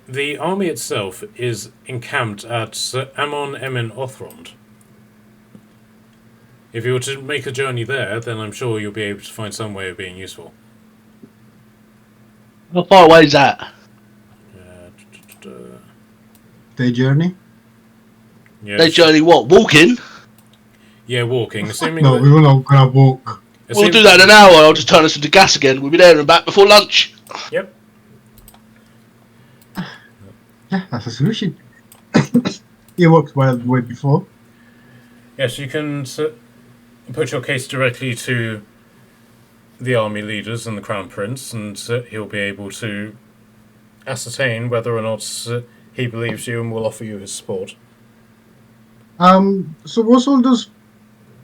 the army itself is encamped at Amon Emin Othrond. If you were to make a journey there, then I'm sure you'll be able to find some way of being useful. How far away is that? the journey? Yeah, They journey what? Walking? yeah, walking. Assuming No, that, we will not gonna walk. We'll do that in an hour. I'll just turn us into gas again. We'll be there and back before lunch. Yep. Yeah, that's a solution. It worked well the way before. Yes, you can put your case directly to the army leaders and the Crown Prince, and he'll be able to ascertain whether or not he believes you and will offer you his support. So what's all those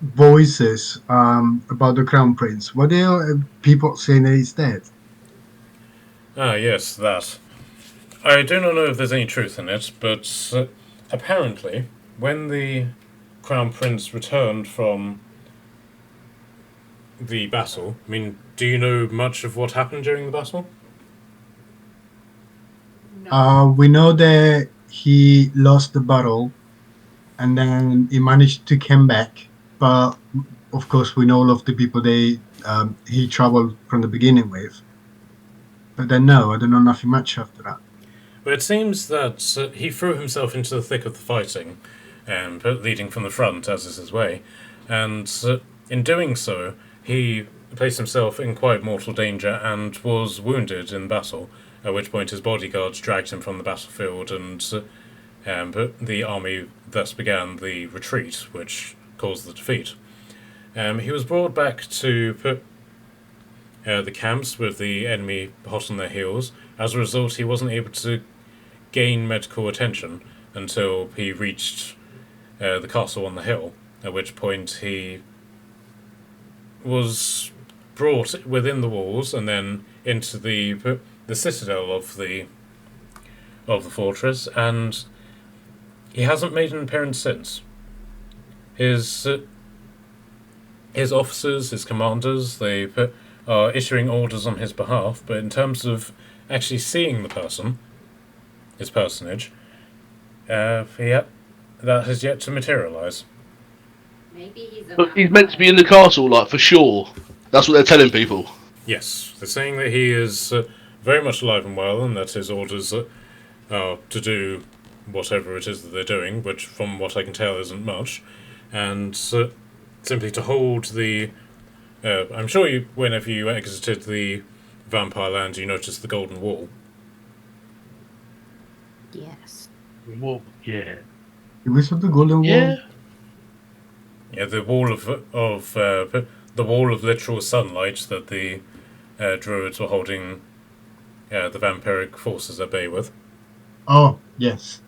voices about the Crown Prince? Were there people saying that he's dead? Ah, yes, that. I do not know if there's any truth in it, but apparently, when the Crown Prince returned from the battle, I mean, do you know much of what happened during the battle? No. We know that he lost the battle, and then he managed to come back. But of course, we know all of the people he traveled from the beginning with. But then no, I don't know nothing much after that. But it seems that he threw himself into the thick of the fighting, leading from the front, as is his way, and in doing so, he placed himself in quite mortal danger and was wounded in battle, at which point his bodyguards dragged him from the battlefield, and the army thus began the retreat, which caused the defeat. He was brought back to the camps with the enemy hot on their heels. As a result, he wasn't able to gain medical attention until he reached the castle on the hill, at which point he was brought within the walls and then into the citadel of the fortress, and he hasn't made an appearance since. His officers, his commanders, they are issuing orders on his behalf, but in terms of actually seeing the person, his personage, that has yet to materialise. Maybe he's a But he's meant to be in the castle, like, for sure. That's what they're telling people. Yes, they're saying that he is very much alive and well, and that his orders are to do whatever it is that they're doing, which, from what I can tell, isn't much, and simply to hold the... I'm sure whenever you exited the vampire land, you noticed the Golden Wall. Yes. Well, yeah. It was of the Golden Yeah. Wall. Yeah, the wall the wall of literal sunlight that the druids were holding the vampiric forces at bay with. Oh, yes.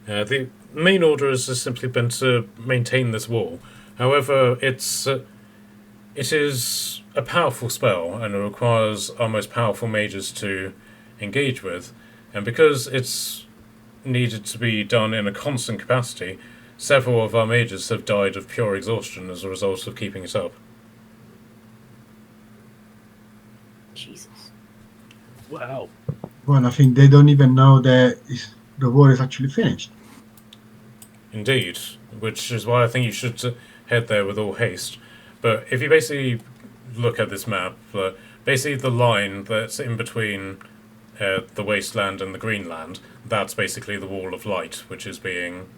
The main order has just simply been to maintain this wall. However, it is a powerful spell, and it requires our most powerful mages to engage with. And because it's needed to be done in a constant capacity, several of our mages have died of pure exhaustion as a result of keeping it up. Jesus. Wow. Well, I think they don't even know that the war is actually finished. Indeed, which is why I think you should head there with all haste. But if you basically look at this map, basically the line that's in between the wasteland and the greenland, that's basically the wall of light, which is being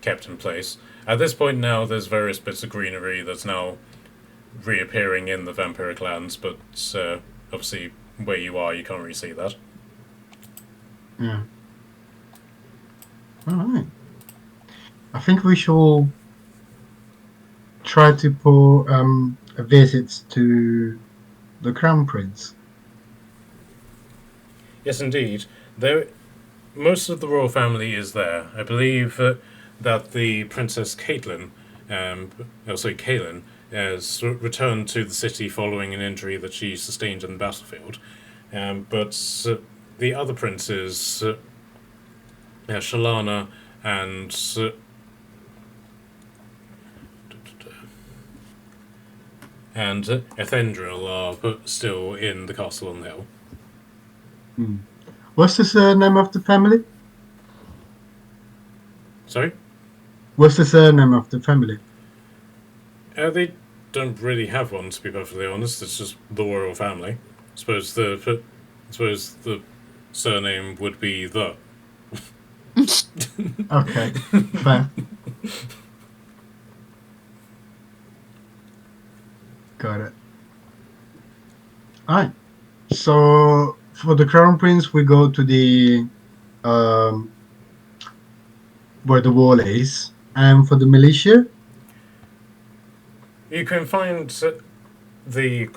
kept in place. At this point now, there's various bits of greenery that's now reappearing in the vampiric lands, but obviously where you are, you can't really see that. Yeah. All right. I think we should try to put a visit to the Crown Prince. Yes, indeed. There, most of the royal family is there. I believe that the Princess Caitlin, Kaelin, has returned to the city following an injury that she sustained in the battlefield. But the other princes, Shalana and Ethendril are still in the castle on the hill. What's the surname of the family? Sorry? What's the surname of the family? They don't really have one, to be perfectly honest. It's just the royal family. I suppose the surname would be the. Okay, fair. Got it. Alright. So for the Crown Prince, we go to the where the wall is, and for the militia, You can find the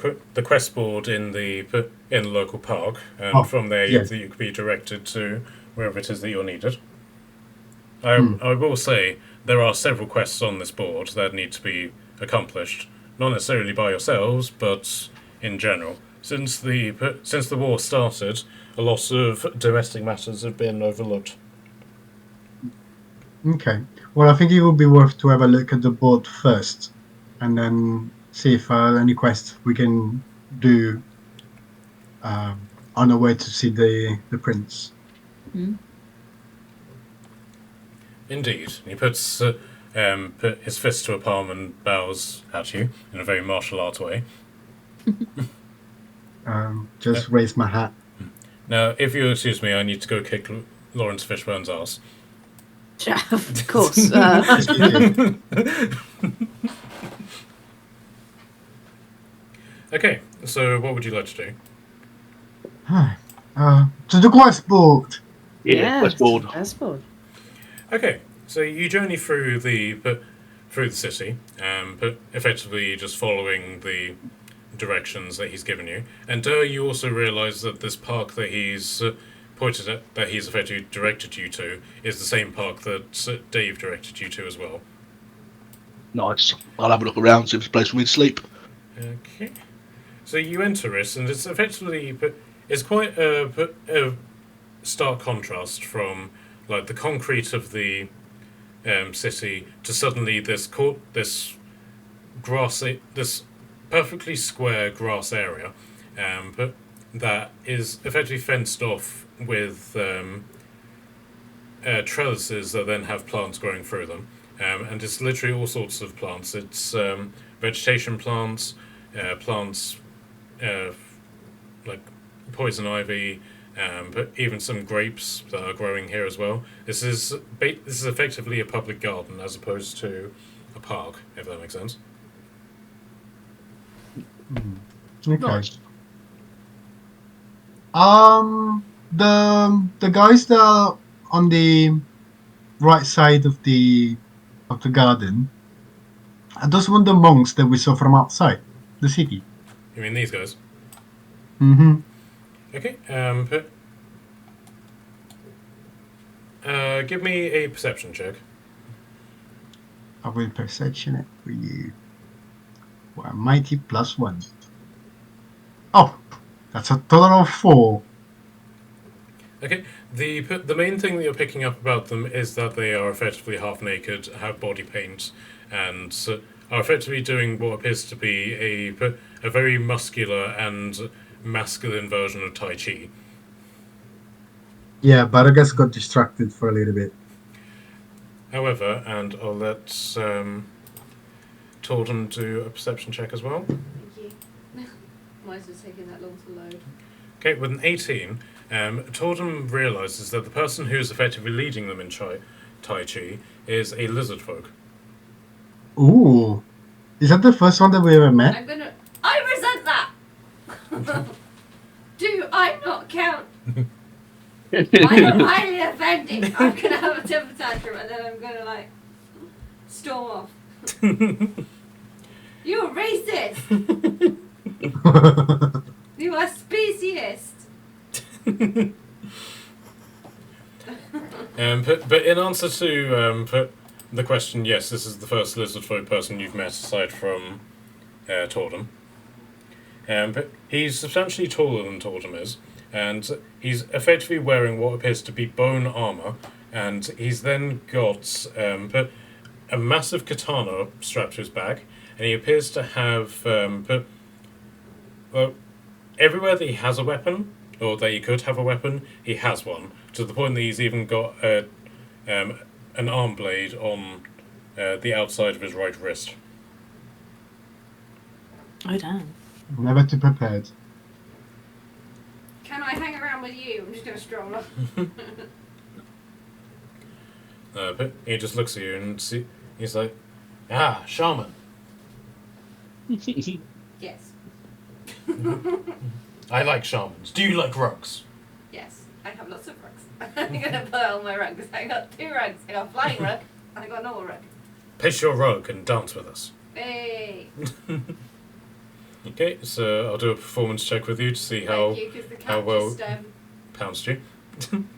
quest board in the local park, and from there yes. you could be directed to wherever it is that you're needed. I will say there are several quests on this board that need to be accomplished, not necessarily by yourselves, but in general. Since the war started, a lot of domestic matters have been overlooked. Okay. Well, I think it would be worth to have a look at the board first, and then see if any quests we can do on our way to see the prince. Indeed. He puts his fist to a palm and bows at you in a very martial art way. Just raise my hat. Now, if you'll excuse me, I need to go kick Lawrence Fishburne's ass. Yeah, of course. Okay, so what would you like to do? To the quest board. Yeah, quest board. Quest board. Okay, so you journey through the city, but effectively just following the directions that he's given you. And you also realise that this park that he's pointed at, that he's effectively directed you to, is the same park that Dave directed you to as well. Nice. I'll have a look around, see if it's a place for me to sleep. Okay. So you enter it, and it's effectively, it's quite a stark contrast from like the concrete of the city to suddenly this perfectly square grass area, but that is effectively fenced off with trellises that then have plants growing through them, and it's literally all sorts of plants. It's vegetation plants, plants like poison ivy, but even some grapes that are growing here as well. This is effectively a public garden as opposed to a park, if that makes sense. Okay. Nice. The guys that are on the right side of the garden, are those one of the monks that we saw from outside the city? You mean these guys? Mm-hmm. Okay. Give me a perception check. I will perception it for you. Well, mighty +1. Oh, that's a total of 4. Okay. The main thing that you're picking up about them is that they are effectively half naked, have body paint, and are effectively doing what appears to be a very muscular and masculine version of Tai Chi. Yeah, but I guess got distracted for a little bit. However, and I'll let Torden do a perception check as well. Thank you. Why is it taking that long to load? Okay, with an 18, Torden realises that the person who's effectively leading them in Tai Chi is a lizard folk. Ooh, is that the first one that we ever met? I resent that! Do I not count? I am highly offended. I'm gonna have a temper tantrum and then I'm gonna storm off. You're racist! You are speciesist! But in answer to the question, yes, this is the first lizard folk person you've met aside from Tordum. But he's substantially taller than Tordum is, and he's effectively wearing what appears to be bone armor, and he's then got a massive katana strapped to his back, and he appears to have well, everywhere that he has a weapon, or that he could have a weapon, he has one, to the point that he's even got an arm blade on the outside of his right wrist. Oh damn. Never too prepared. Can I hang around with you? I'm just going to stroll off. But he just looks at you and he's like, "Ah, shaman. Yes. I like shamans. Do you like rugs?" Yes. I have lots of rugs. I'm going to put on my rugs. I got 2 rugs. I got a flying rug and I got a normal rug. Pitch your rug and dance with us. Hey. Okay, so I'll do a performance check with you to see Thank you, 'cause the cat how well just, pounced you.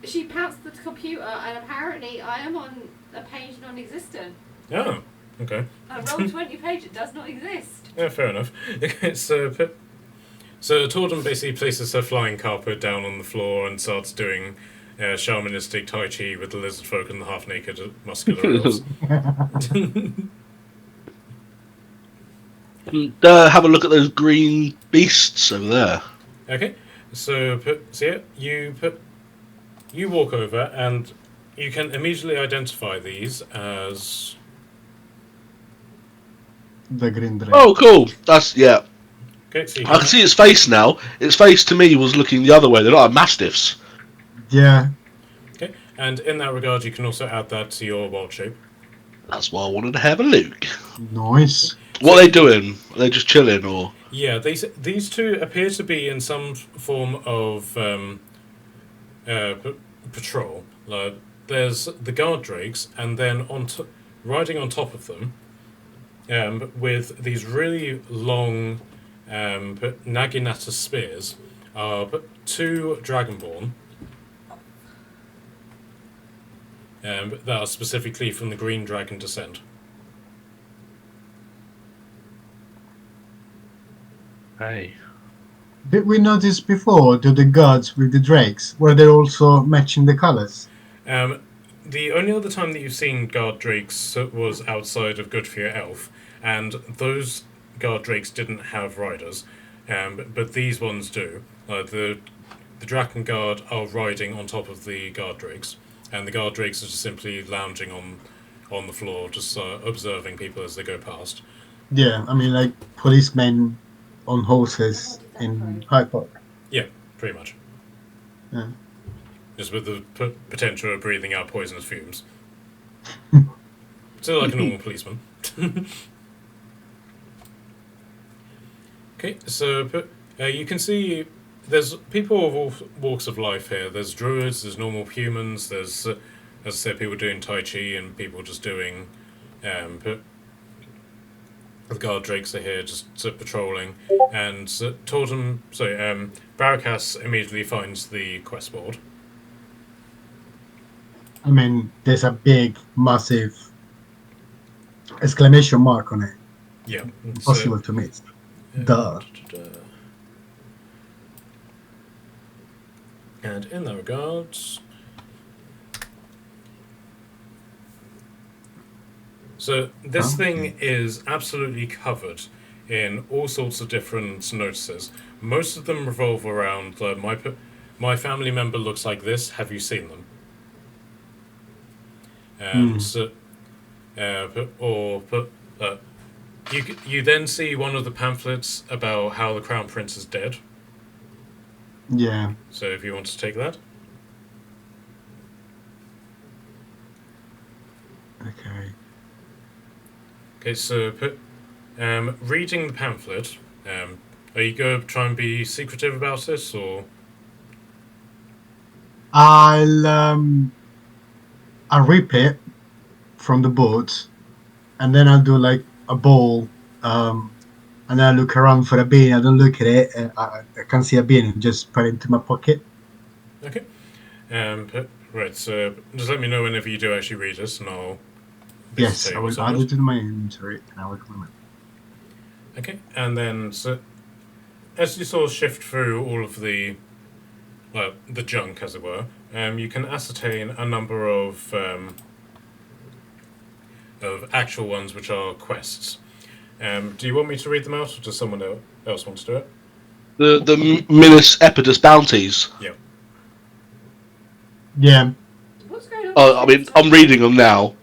she pounced the computer and apparently I am on a page non-existent. Oh, okay. A Roll20 page that does not exist. Yeah, fair enough. Okay, so Tordum basically places her flying carpet down on the floor and starts doing shamanistic tai chi with the lizard folk and the half-naked muscular elves. Have a look at those green beasts over there. Okay, so you walk over and you can immediately identify these as The green dragon. Oh, cool. That's, yeah. okay. So you I can see its face now. Its face to me was looking the other way. They're like mastiffs. Yeah. okay, and in that regard, you can also add that to your wild shape. That's why I wanted to have a look. Nice. What are they doing? Are they just chilling, or? Yeah, these two appear to be in some form of patrol. There's the guard drakes, and then riding on top of them, with these really long Naginata spears, are 2 dragonborn. That are specifically from the Green Dragon descent. Hey. Did we notice before the guards with the drakes? Were they also matching the colors? The only other time that you've seen guard drakes was outside of Good for Your Elf, and those guard drakes didn't have riders, but these ones do. The Draken Guard are riding on top of the guard drakes, and the guard drakes are just simply lounging on the floor, just observing people as they go past. Yeah, I mean like policemen on horses in Hyde Park. Yeah, pretty much. Yeah. Just with the potential of breathing out poisonous fumes. So like a normal policeman. Okay, so you can see there's people of all walks of life here. There's druids, there's normal humans, there's, as I said, people doing Tai Chi and people just doing... the guard drakes are here just patrolling. And Barakas immediately finds the quest board. I mean, there's a big, massive exclamation mark on it. Yeah. Impossible to miss. Duh. And in that regards... So this thing is absolutely covered in all sorts of different notices. Most of them revolve around my family member looks like this. Have you seen them? And you then see one of the pamphlets about how the Crown Prince is dead. Yeah. So if you want to take that. Okay. Okay, so reading the pamphlet, are you going to try and be secretive about this, or? I'll rip it from the boat, and then I'll do like a ball, and then I look around for a bean. I don't look at it. I can't see a bean, and just put it into my pocket. Okay. Right, so just let me know whenever you do actually read it, and I'll Yes, tell I you will what's add on it to my inventory, and I will remember. Okay, and then so as you sort of shift through all of the junk, as it were, you can ascertain a number of actual ones which are quests. Do you want me to read them out, or does someone else want to do it? The Minas Epidus bounties. Yeah. Yeah. What's going on? I mean, I'm reading them now.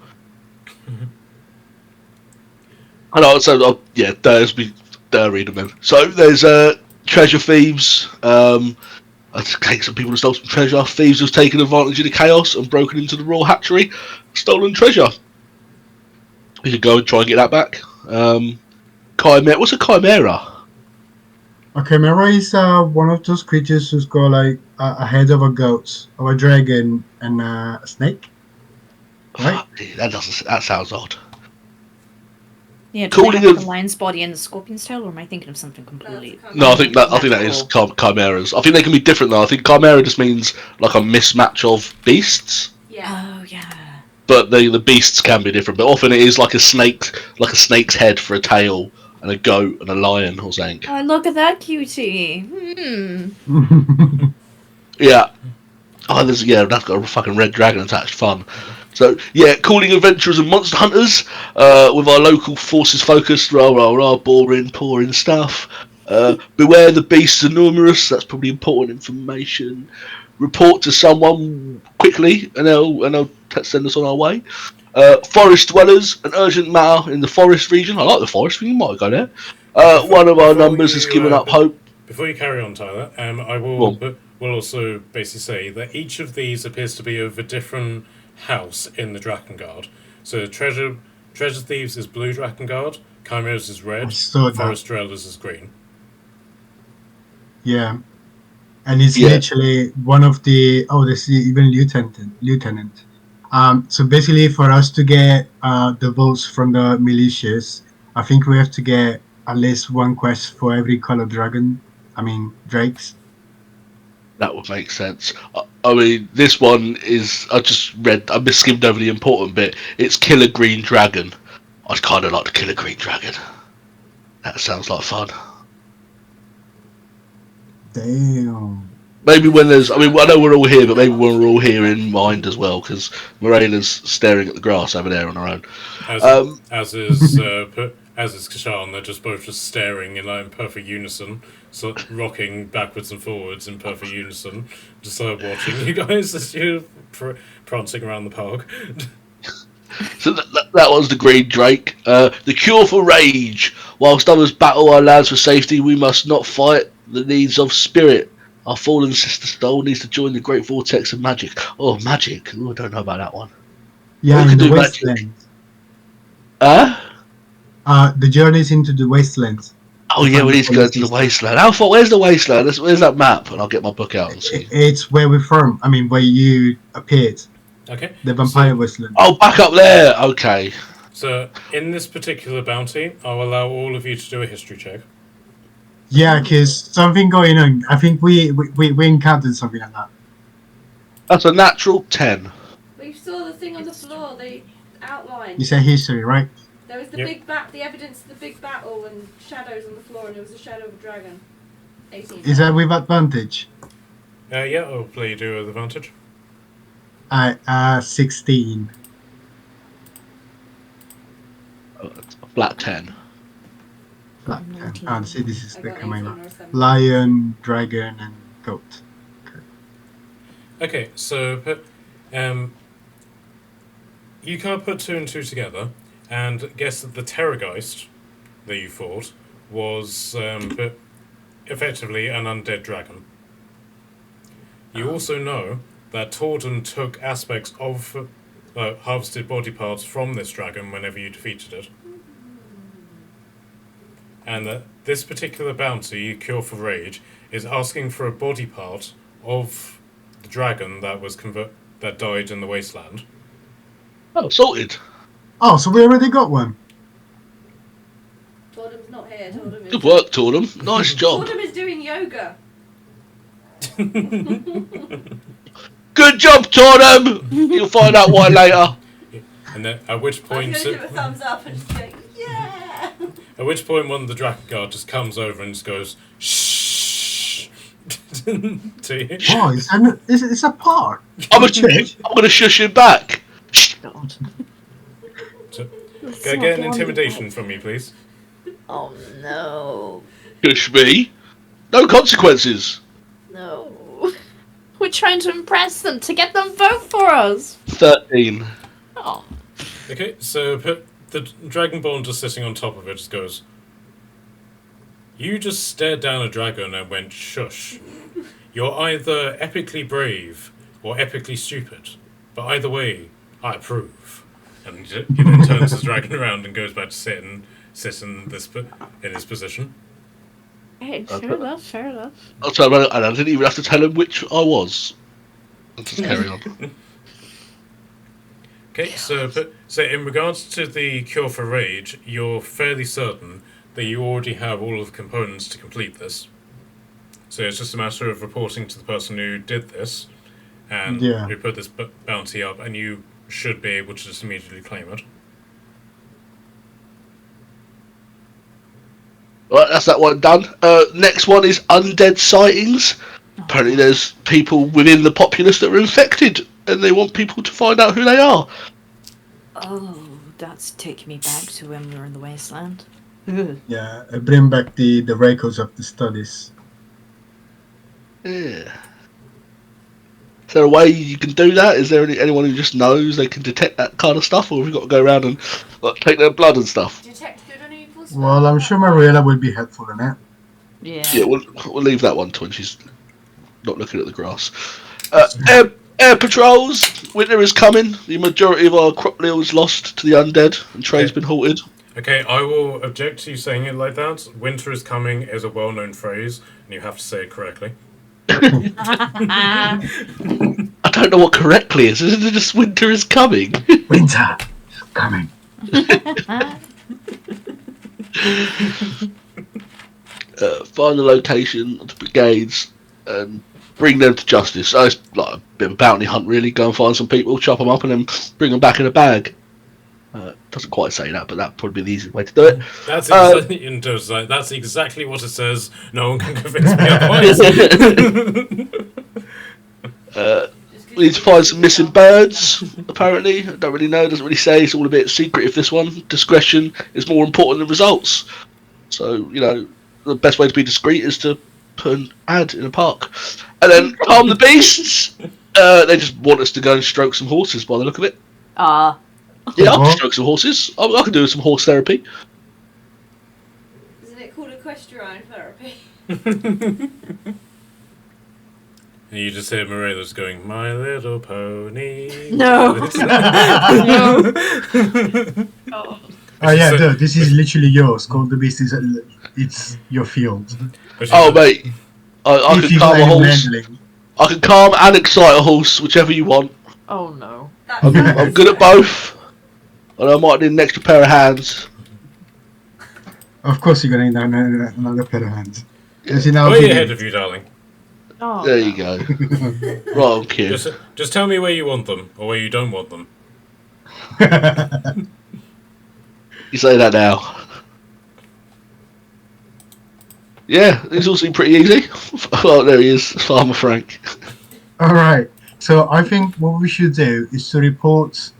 I know, so yeah, there's me. Read them then. So there's treasure thieves. I take some people to steal some treasure. Thieves have taken advantage of the chaos and broken into the royal hatchery, stolen treasure. We could go and try and get that back. Chimera. What's a chimera? A chimera is one of those creatures who's got like a head of a goat, or a dragon, and a snake. Right? That sounds odd. Yeah, do Calling they have like of- a lion's body and the scorpion's tail, or am I thinking of something completely? No, I think that is chimeras. I think they can be different though. I think chimera just means like a mismatch of beasts. Yeah. Oh yeah. But the beasts can be different. But often it is like a snake's head for a tail, and a goat and a lion or something. Oh, look at that cutie. Hmm. Yeah. Oh, that's got a fucking red dragon attached. Fun. So yeah, calling adventurers and monster hunters with our local forces focused. Rah, boring stuff. Beware the beasts are numerous. That's probably important information. Report to someone quickly, and they'll send us on our way. Forest dwellers, an urgent matter in the forest region. I like the forest. We might go there. One of our numbers has given up hope. Before you carry on, Tyler, I Well, will also basically say that each of these appears to be of a different house in the Draken Guard. So treasure thieves is blue Draken Guard, chimeras is red, I saw that. forest dwellers is green. Yeah. And it's Yeah. literally one of the there's even lieutenant. So basically, for us to get the votes from the militias, I think we have to get at least one quest for every color dragon. I mean drakes. that would make sense. I mean, this one is. I skimmed over the important bit. It's kill a green dragon. I'd kind of like to kill a green dragon. That sounds like fun. Damn. Maybe when there's. I mean, I know we're all here, but maybe when we're all here in mind as well, because Morena's staring at the grass over there on her own. As is Kashan, they're just both just staring in perfect unison, so rocking backwards and forwards in perfect unison, just watching you guys as you're prancing around the park. So that was the Green Drake. The cure for rage. Whilst others battle our lands for safety, we must not fight the needs of spirit. Our fallen sister Stole needs to join the great vortex of magic. Oh, magic. Ooh, I don't know about that one. Yeah, We in could the do magic. wasteland. The journeys into the wasteland. Oh yeah, we need to go to the wasteland. How far? Where's the wasteland? Where's that map? And I'll get my book out and see. It's where we're from. I mean, where you appeared. Okay. The vampire wasteland. Oh, back up there. Okay. So in this particular bounty, I'll allow all of you to do a history check. Yeah, because something going on. I think we encountered something like that. That's a natural 10. We saw the thing on the floor, the outline. You said history, right? There was the Yep. the evidence of the big battle and shadows on the floor, and there was a shadow of a dragon. 18. Is that with advantage? Yeah, I'll play you do with advantage. 16. It's a flat 10. See, this is I the got 18 chimera. or 17. Lion, dragon, and goat. Okay, so you can't put two and two together and guess that the Terrorgeist that you fought was effectively an undead dragon. You also know that Torden took aspects of harvested body parts from this dragon whenever you defeated it. And that this particular bounty, Cure for Rage, is asking for a body part of the dragon that was that died in the wasteland. Oh, sorted. Oh, so we already got one. Tordem's not here. Tordem is. Good work, Tordem. Nice job. Tordem is doing yoga. Good Good job, Tornum! You'll find out why later. And then at which I'm point, gonna give a thumbs up and just go, yeah. at which point, one of the Draken Guard just comes over and just goes shh to you. Oh, it's a park. I'm gonna shush him back. God. So, Let's get not an go on intimidation the from me, please. Oh no. Shush me. No consequences. No. We're trying to impress them to get them vote for us. 13. Oh. Okay, so the Dragonborn just sitting on top of it just goes, you just stared down a dragon and went shush. You're either epically brave or epically stupid, but either way, I approve. And he then turns his dragon around and goes back to sit in his position. Hey, fair enough, fair enough. I'll tell him, and I didn't even have to tell him which I was. I'll just carry on. Okay, so in regards to the cure for rage, you're fairly certain that you already have all of the components to complete this. So it's just a matter of reporting to the person who did this and who put this bounty up, and you should be able to just immediately claim it. Right, that's that one done. Next one is undead sightings. Apparently there's people within the populace that are infected, and they want people to find out who they are. Oh, that's taking me back to when we were in the wasteland. Yeah, bring back the records of the studies. Yeah. Is there a way you can do that? Is there anyone who just knows they can detect that kind of stuff, or have we got to go around and take their blood and stuff? Detect good and evil. Well, I'm sure Mariella will be helpful in it. Yeah, we'll leave that one to when she's not looking at the grass. Air patrols. Winter is coming. The majority of our crop meal is lost to the undead, and trade's been halted. Okay, I will object to you saying it like that. Winter is coming is a well-known phrase, and you have to say it correctly. I don't know what correctly is. Isn't it just winter is coming? Winter coming. Find the location of the brigades and bring them to justice. So it's like a bit of a bounty hunt, really. Go and find some people, chop them up, and then bring them back in a bag. Doesn't quite say that, but that'd probably be the easiest way to do it. That's exactly, that's exactly what it says. No one can convince me otherwise. We need to find some missing birds, apparently. I don't really know, doesn't really say. It's all a bit secretive, this one. Discretion is more important than results. So, the best way to be discreet is to put an ad in a park. And then calm the beasts. They just want us to go and stroke some horses by the look of it. Yeah, I can stroke some horses. I can do some horse therapy. Isn't it called equestrian therapy? And you just hear Morella's going, My Little Pony. No. No. Oh yeah, dude, this is literally yours. Call the beast it's your field. Oh mate, I can calm a horse. I can calm and excite a horse, whichever you want. Oh no. I'm good at both. And I might need an extra pair of hands. Of course, you're gonna need another pair of hands. Way ahead of you, darling. Oh, there you go. Right on cue. Just tell me where you want them, or where you don't want them. You say that now. Yeah, these all seem pretty easy. Oh, there he is, Farmer Frank. Alright, so I think what we should do is to report,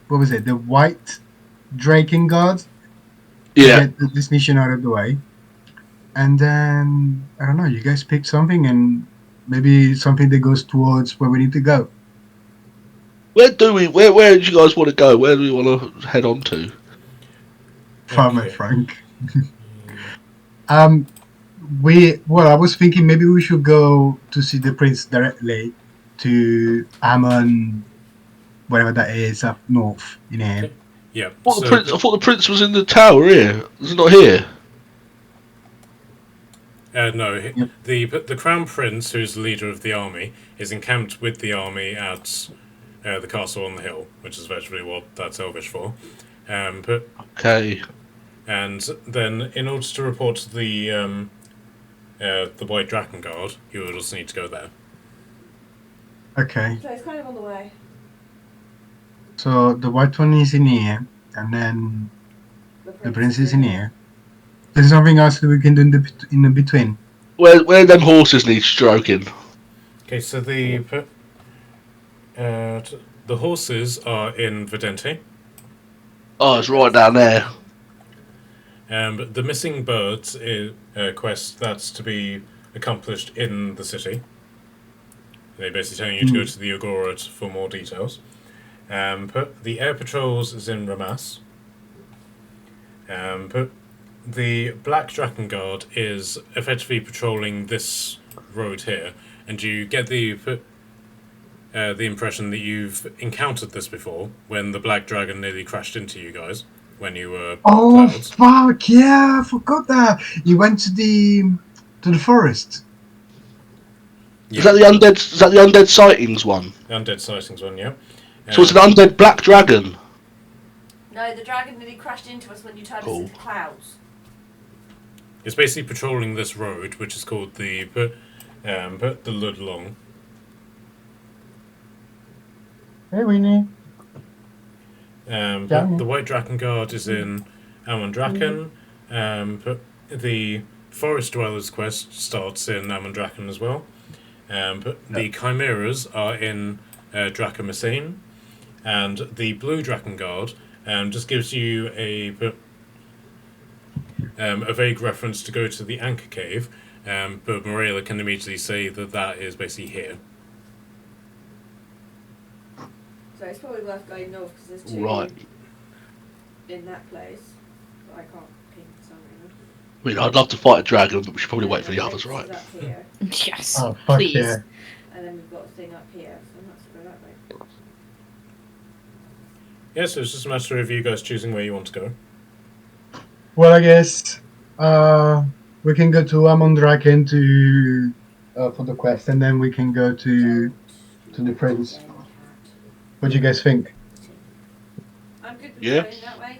what was it, the white Draken Guard? Yeah. Get this mission out of the way. And then, I don't know, you guys pick something and maybe something that goes towards where we need to go. Where do you guys want to go? Where do we want to head on to? Farmer Frank. I was thinking maybe we should go to see the prince directly to Ammon, whatever that is, up north in here. Yeah. I thought the prince was in the tower here. Is he not here? No, Yep. the crown prince, who's the leader of the army, is encamped with the army at the castle on the hill, which is virtually what that's Elvish for. Okay. And then, in order to report to the White Draken Guard, you would also need to go there. Okay. So it's kind of on the way. So the white one is in here, and then the prince is in here. There's nothing else that we can do in the between. Where them horses need stroking? Okay, so the horses are in Vedente. Oh, it's right down there. But the missing birds is a quest that's to be accomplished in the city. They're basically telling you to go to the Agora for more details. But the air patrols is in Ramas. But the Black Draken Guard is effectively patrolling this road here, and you get the impression that you've encountered this before when the Black Dragon nearly crashed into you guys when you were Oh clouds. fuck! Yeah, I forgot that. You went to the forest. Yeah. Is that the undead sightings one? Undead Sightings one, yeah. So it's an undead black dragon. No, the dragon nearly crashed into us when you turned us into clouds. It's basically patrolling this road, which is called the Ludlong. Hey, Winnie. But the White Draken Guard is in Amon Draken. But the Forest Dwellers quest starts in Amon Draken as well. But the Chimeras are in Dracomasane. And the Blue Draken Guard just gives you a vague reference to go to the Anchor Cave. But Morella can immediately say that is basically here. So it's probably worth going north because there's two in that place. But I can't ping for some reason. I mean, I'd love to fight a dragon, but we should probably wait for the others, right? Up here, Yes. Oh fuck please. yeah! and then we've got a thing up here, so let's go that way. Yeah, so it's just a matter of you guys choosing where you want to go. Well, I guess we can go to Amon Draken to for the quest, and then we can go to the prince. What do you guys think? I'm good with Yeah. going that way.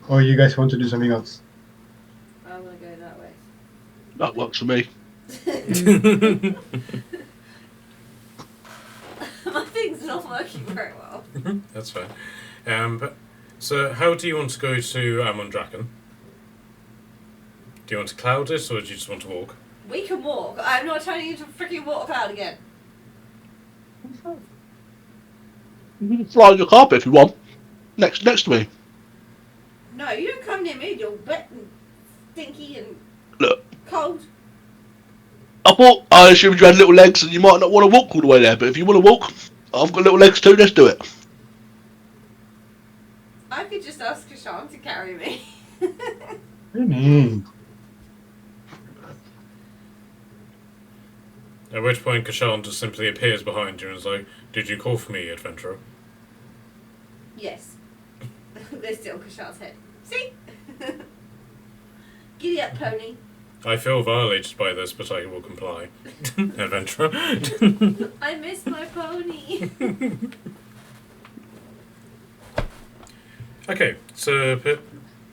Or you guys want to do something else? I want to go that way. That works for me. My thing's not working very well. That's fine. So how do you want to go to Amon Draken? Do you want to cloud it, or do you just want to walk? We can walk. I'm not turning you to freaking water cloud again. You can fly on your carpet if you want. Next to me. No, you don't come near me. You're wet and stinky and Look, cold. I assumed you had little legs and you might not want to walk all the way there, but if you want to walk, I've got little legs too, let's do it. I could just ask Kashan to carry me. Really? At which point Kashan just simply appears behind you and is like, "Did you call for me, adventurer?" Yes. There's still Kashan's head. See? Giddy up, pony. I feel violated by this, but I will comply. Adventurer. I miss my pony. Okay, so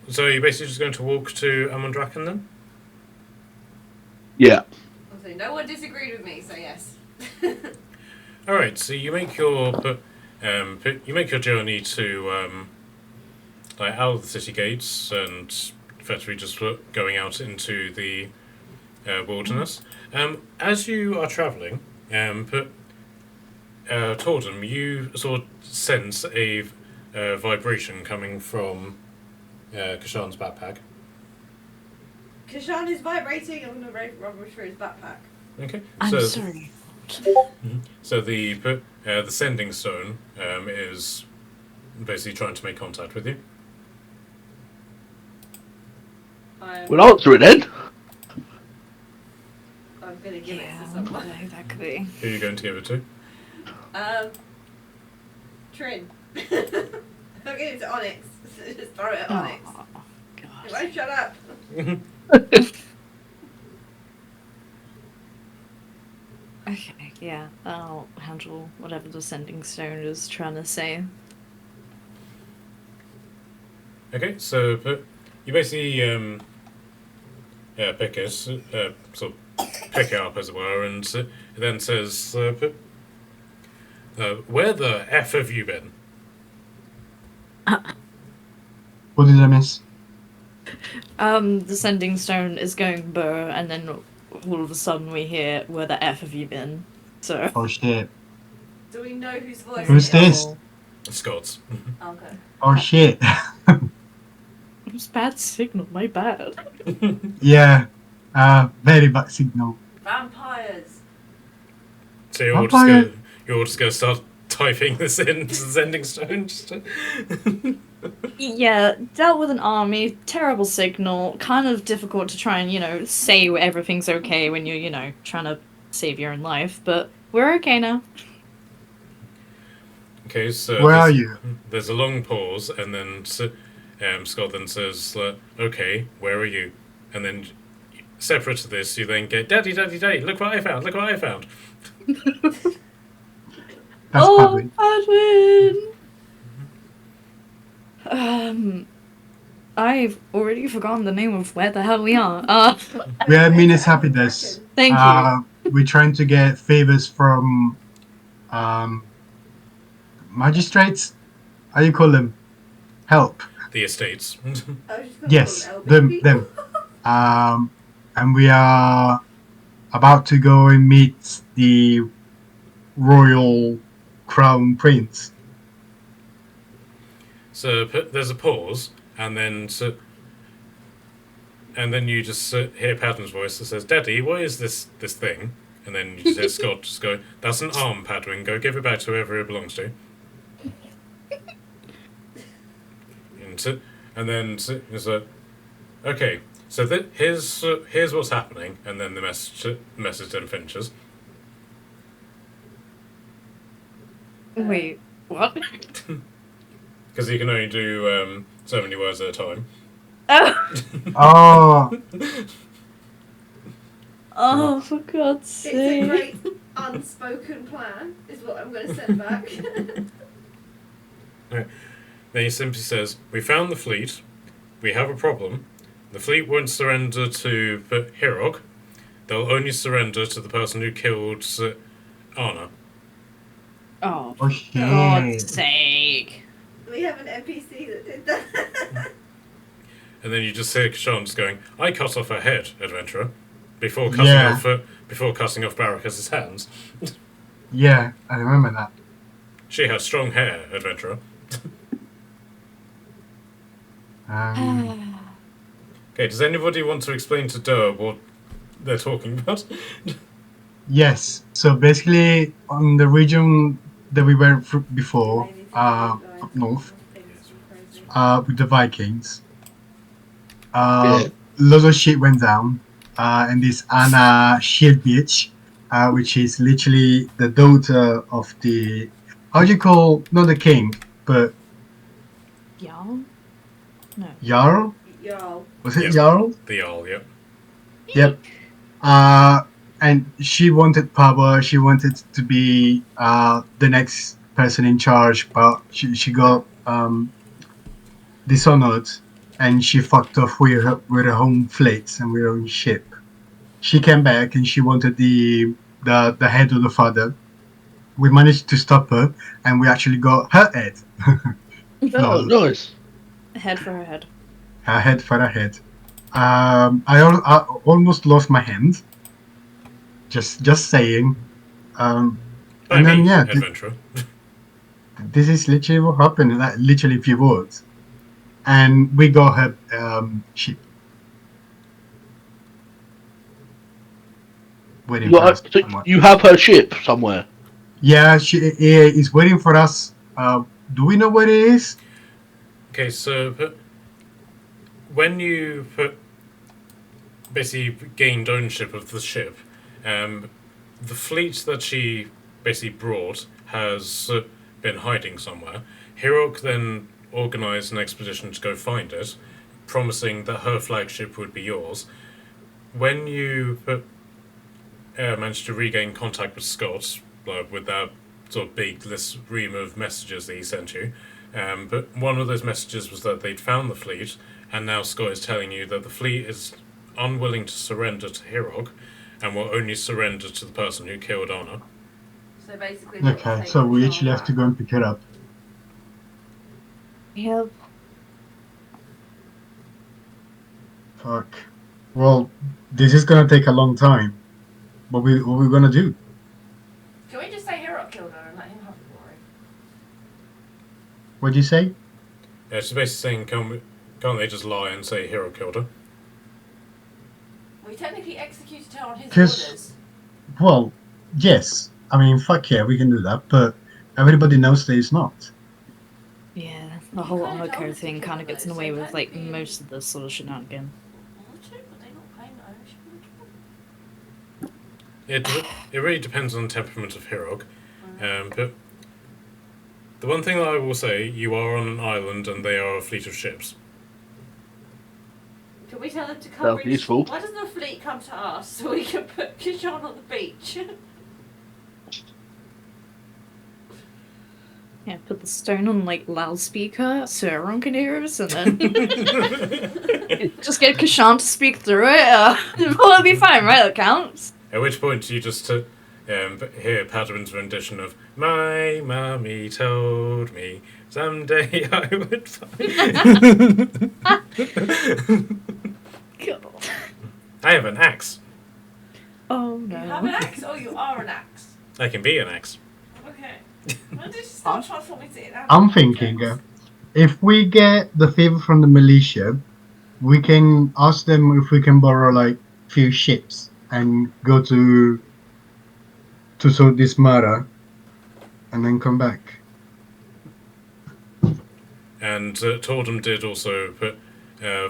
you're basically just going to walk to Amon Draken then? Yeah. Also, no one disagreed with me, so yes. All right, so you make your journey to like out of the city gates and effectively just going out into the wilderness. As you are travelling, Tordum, you sort of sense a vibration coming from Kashan's backpack. Kashan is vibrating. I'm going to rubber through his backpack. Okay, I'm so sorry. so the sending stone is basically trying to make contact with you. We'll answer it then. I'm going to give it Yeah, to someone. that could be. Who are you going to give it to? Trin. I'm giving it to Onyx. Just throw it at Onyx. Oh, It God. won't shut up. Okay, yeah, I'll handle whatever the sending stone is trying to say. Okay, so you basically pick it, sort of pick it up as it were, and He then says, "Where the f have you been?" What did I miss? The sending stone is going burr, and then all of a sudden we hear, "Where the f have you been?" So. Oh shit. Do we know whose voice Who's it is? this? Scots. Okay. Oh shit. It was bad signal, my bad. Yeah. Very bad signal. Vampires. So you're all just gonna start typing this in to the sending stone. Yeah, dealt with an army, terrible signal, kind of difficult to try and, say everything's okay when you're, trying to save your own life, but we're okay now. Okay, so Where are you? There's a long pause, and then Scott then says, "Okay, where are you?" And then, separate to this, you then get, "Daddy, Daddy, Daddy! Look what I found! Look what I found!" That's Padwin. Padwin! I've already forgotten the name of where the hell we are. We are Minas Happiness. Thank you. We're trying to get favors from magistrates. How do you call them? Help. The estates. I was just gonna Yes, call them elderly them. people. And we are about to go and meet the royal crown prince. So there's a pause, and then you just hear Padwin's voice that says, "Daddy, what is this thing?" And then you just hear Scott just go, "That's an arm, Padwin. Go give it back to whoever it belongs to." And then it's like, "Okay, so here's what's happening," and then the message then finishes. Wait, what? Because you can only do so many words at a time. Oh! Oh, Oh, for God's It's a sake. great unspoken plan, is what I'm going to send back. Then he simply says, "We found the fleet. We have a problem. The fleet won't surrender to Hirok. They'll only surrender to the person who killed Anna." Oh, oh for shit. God's sake. We have an NPC that did that. And then you just hear Kashan just going, "I cut off her head, adventurer," before Yeah. cutting off Barracus' hands. Yeah, I remember that. She has strong hair, adventurer. Okay, does anybody want to explain to Durr what they're talking about? Yes. So basically, on the region that we went through before, up north, with the Vikings, Yeah. lots of shit went down, and this Anna Shield bitch, which is literally the daughter of the, how do you call, not the king, but Y'all? No. Jarl? Y'all. Was it Yep. Jarl? The Jarl, yep. Yep. And she wanted power. She wanted to be the next person in charge, but she got dishonored, and she fucked off with her own fleets and with her own ship. She came back and she wanted the head of the father. We managed to stop her, and we actually got her head. Oh, nice. Head for her head. Her head for her head. I almost lost my hand. Just saying. And then yeah, adventurer. this is literally what happened. Like, literally a few words, and we got her ship. Waiting for us So somewhere. you have her ship somewhere. Yeah, she is waiting for us. Do we know where it is? Okay, so when you basically gained ownership of the ship, the fleet that she basically brought has been hiding somewhere. Hirok then organised an expedition to go find it, promising that her flagship would be yours. When you managed to regain contact with Scott, with that sort of big ream of messages that he sent you, but one of those messages was that they'd found the fleet, and now Scott is telling you that the fleet is unwilling to surrender to Hirok, and will only surrender to the person who killed Anna. So basically, we've got to Okay, take so we control actually of have to that. go and pick it up. Yep. Fuck. Well, this is gonna take a long time. What we gonna do? Can we just say Hero killed her and let him have the glory? What'd you say? Yeah, she's basically saying, can't they just lie and say Hero killed her? We technically executed her on his 'Cause- orders. Well, yes. I mean, fuck yeah, we can do that, but everybody knows that it's not. Yeah, the You whole kinda told Omako us to thing kill kind of them, gets in though, the way so with like technically- most of this sort of shenanigan. But they not claim ownership of the kill. It really depends on the temperament of Hero. But the one thing that I will say, you are on an island and they are a fleet of ships. Can we tell them to come That'll bring... be useful. Why doesn't the fleet come to us so we can put Kishan on the beach? Yeah, put the stone on like loudspeaker so everyone can hear us, and then just get Kashan to speak through it. It'll be fine, right? That counts. At which point you just hear Padawan's rendition of "My mummy told me someday I would find." God. I have an axe. Oh You have no. an axe or you are an axe? I can be an axe. Okay. When did you start transforming it in I'm thinking, if we get the favor from the militia, we can ask them if we can borrow like few ships and go to sort this matter, and then come back. And Tordum did also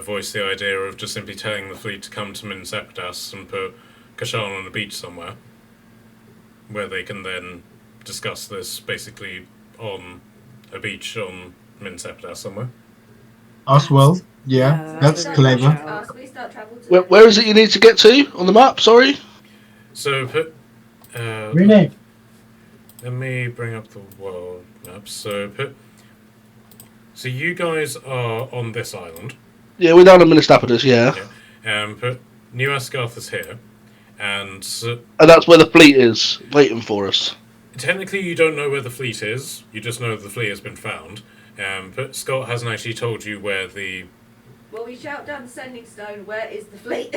voice the idea of just simply telling the fleet to come to Min Septas and put Kashan on a beach somewhere, where they can then discuss this basically on a beach on Min Septas somewhere. As well, yeah, Yeah, that's that's clever. Us, we start travel to Where is it you need to get to on the map? Sorry. So Renee, let me bring up the world map. So you guys are on this island. Yeah, we're down in Ministapolis, yeah. But New Asgarth is here, and And that's where the fleet is, waiting for us. technically you don't know where the fleet is. You just know the fleet has been found. But Scott hasn't actually told you where the. Well, we shout down the sending stone, where is the fleet?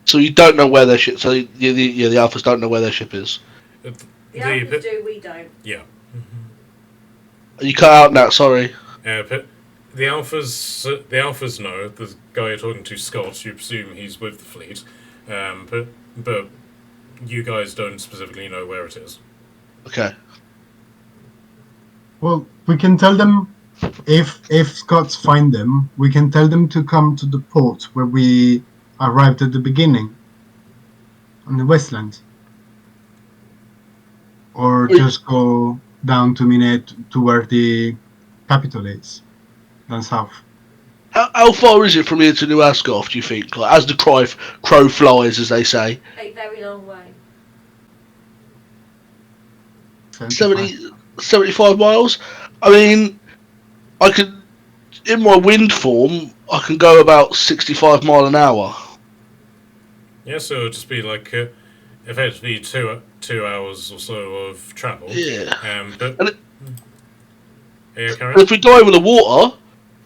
So you don't know where their ship. So the Alphas don't know where their ship is. The Alphas do, we don't. Yeah. You cut out now. Sorry. But the Alphas know. The guy you're talking to, Scott, you presume he's with the fleet. But you guys don't specifically know where it is. Okay. well, we can tell them if Scots find them, we can tell them to come to the port where we arrived at the beginning, on the Westland, or just go down to Minet to where the capital is, down south. How far is it from here to New Asgarth, do you think? Like, as the crow flies, as they say. A very long way. 75. 75 miles? I mean, I could, in my wind form, I can go about 65 mile an hour. Yeah, so it'll just be like effectively 2 hours or so of travel. Yeah. But And yeah, carry And if we go over the water,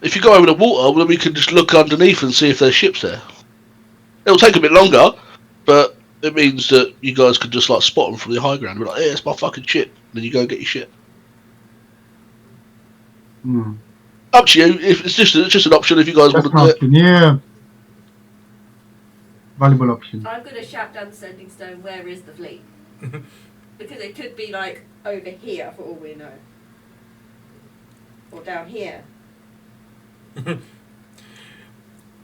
then we can just look underneath and see if there's ships there. It'll take a bit longer, but it means that you guys could just like spot them from the high ground. Be like, "Hey, it's my fucking ship." Then you go get your ship. Hmm. Up to you. If it's just an option if you guys That's want to an do it. option, yeah. Valuable option. I'm going to shout down the sending stone, where is the fleet? Because it could be like over here for all we know. Or down here. Can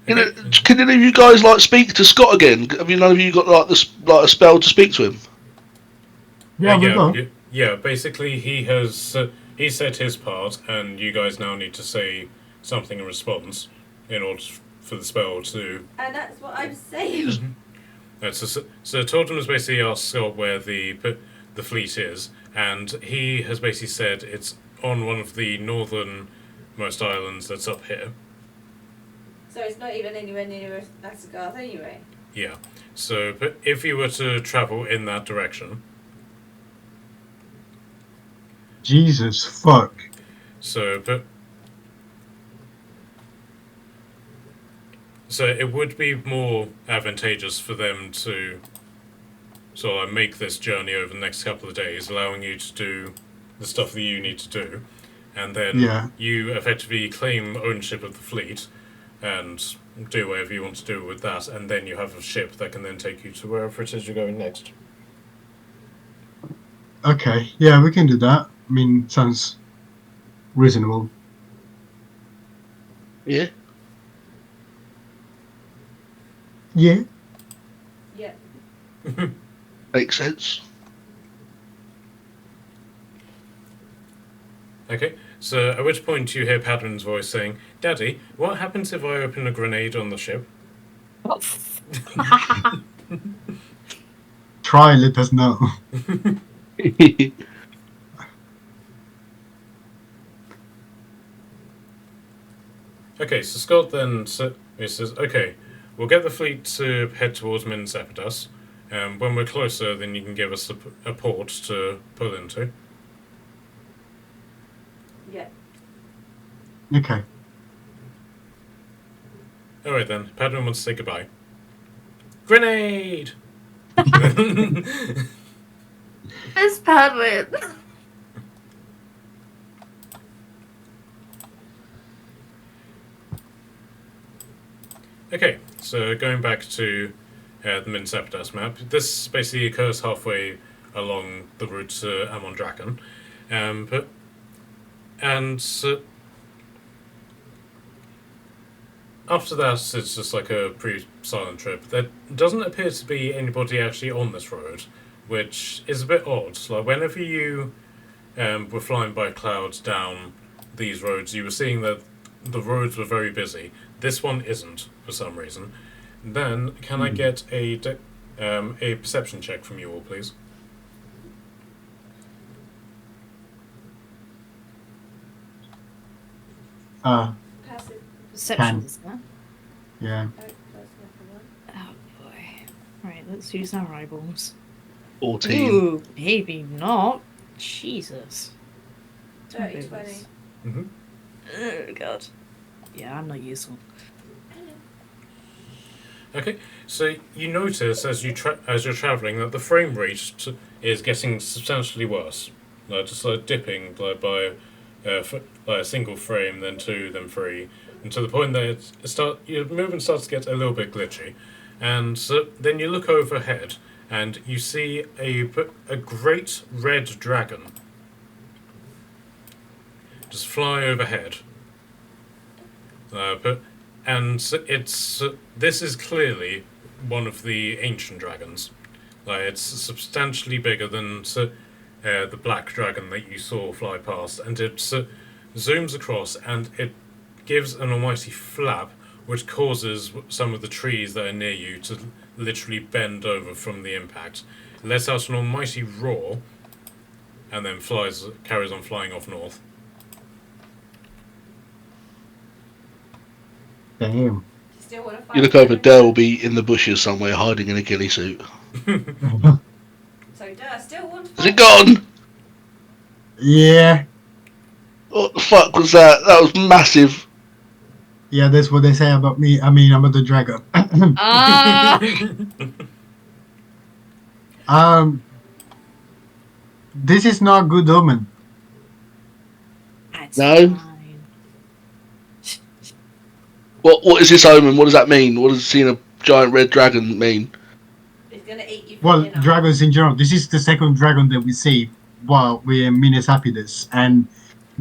any of you guys like speak to Scott again? Have you none of you got like a spell to speak to him? Yeah, we go. Yeah, basically he has he said his part, and you guys now need to say something in response in order for the spell to. And that's what I'm saying. So Torton has basically asked Scott where the fleet is, and he has basically said it's on one of the northernmost islands that's up here. So it's not even anywhere near Asgarth anyway. Yeah. So, but if you were to travel in that direction, Jesus fuck. so it would be more advantageous for them to sort of make this journey over the next couple of days, allowing you to do the stuff that you need to do, and then Yeah. you effectively claim ownership of the fleet and do whatever you want to do with that, and then you have a ship that can then take you to wherever it is you're going next. Okay. Yeah, we can do that. I mean, sounds reasonable. Yeah. Yeah. Yeah. Makes sense. Okay, so at which point you hear Padman's voice saying, "Daddy, what happens if I open a grenade on the ship?" Try, let us know. Okay, so Scott then he says, "Okay, we'll get the fleet to head towards Min Sepidas. When we're closer, then you can give us a port to pull into." Yeah. Okay. Alright then, Padman wants to say goodbye. Grenade! Miss Padman. Okay, so going back to the Min Sepidas map, this basically occurs halfway along the route to Amon Draken. After that, it's just like a pretty silent trip. There doesn't appear to be anybody actually on this road, which is a bit odd. Like, whenever you were flying by clouds down these roads, you were seeing that the roads were very busy. This one isn't, for some reason. Then, can I get a perception check from you all, please? Passive. Perception, isn't it? Yeah. Oh, that's not the one. Oh boy. Right, let's use our eyeballs. 14. Ooh, maybe not. Jesus. 30, 20. Mm-hmm. Oh god. Yeah, I'm not useful. Okay, so you notice as you're traveling that the frame rate is getting substantially worse, like just like dipping like by a single frame, then two, then three, and to the point that your movement starts to get a little bit glitchy, and so then you look overhead and you see a great red dragon just fly overhead, and this is clearly one of the ancient dragons. Like, it's substantially bigger than the black dragon that you saw fly past, and it zooms across and it gives an almighty flap, which causes some of the trees that are near you to literally bend over from the impact. It lets out an almighty roar, and then carries on flying off north. Damn. Still want to fight. You look over, Dell will be in the bushes somewhere hiding in a ghillie suit. So, do I still want to Is fight? it gone? Yeah. What the fuck was that? That was massive. Yeah, that's what they say about me. I mean, about the dragon. Ah! This is not good omen. That's No. fine. What is this omen? What does that mean? What does seeing a giant red dragon mean? It's gonna eat you. Well, you know. dragons in general. This is the second dragon that we see while we're in Minas Apidus, and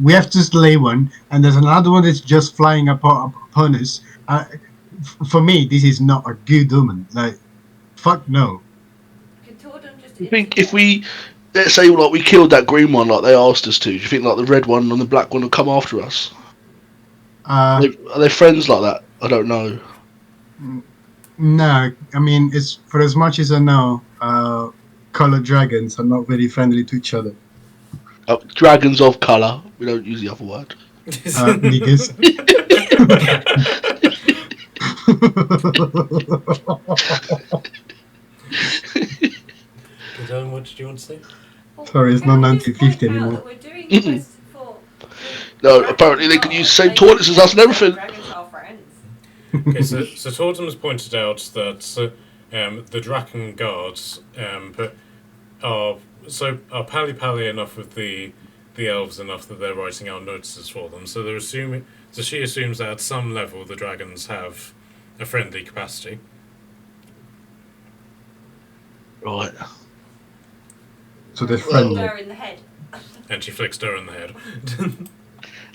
we have to slay one, and there's another one that's just flying upon us. For me, this is not a good omen. Like, fuck no. Can Tordon just You think if we, let's say, like we killed that green one like they asked us to, do you think like the red one and the black one will come after us? Are they friends like that? I don't know. No, I mean, it's for as much as I know, colored dragons are not very friendly to each other. Dragons of colour. We don't use the other word. Niggas. Dylan, what did you want to say? Sorry, it's Can not I just 1950 point out anymore. that we're doing a quest for No, Draken apparently they could use the Guard. same toilets as us and everything. Dragons are friends. Okay, so Torten has pointed out that the Draken Guards are pally enough with the elves enough that they're writing out notices for them. So they're assuming. So she assumes that at some level the dragons have a friendly capacity. Right. So they're Or friendly. her in the head. And she flicks her in the head.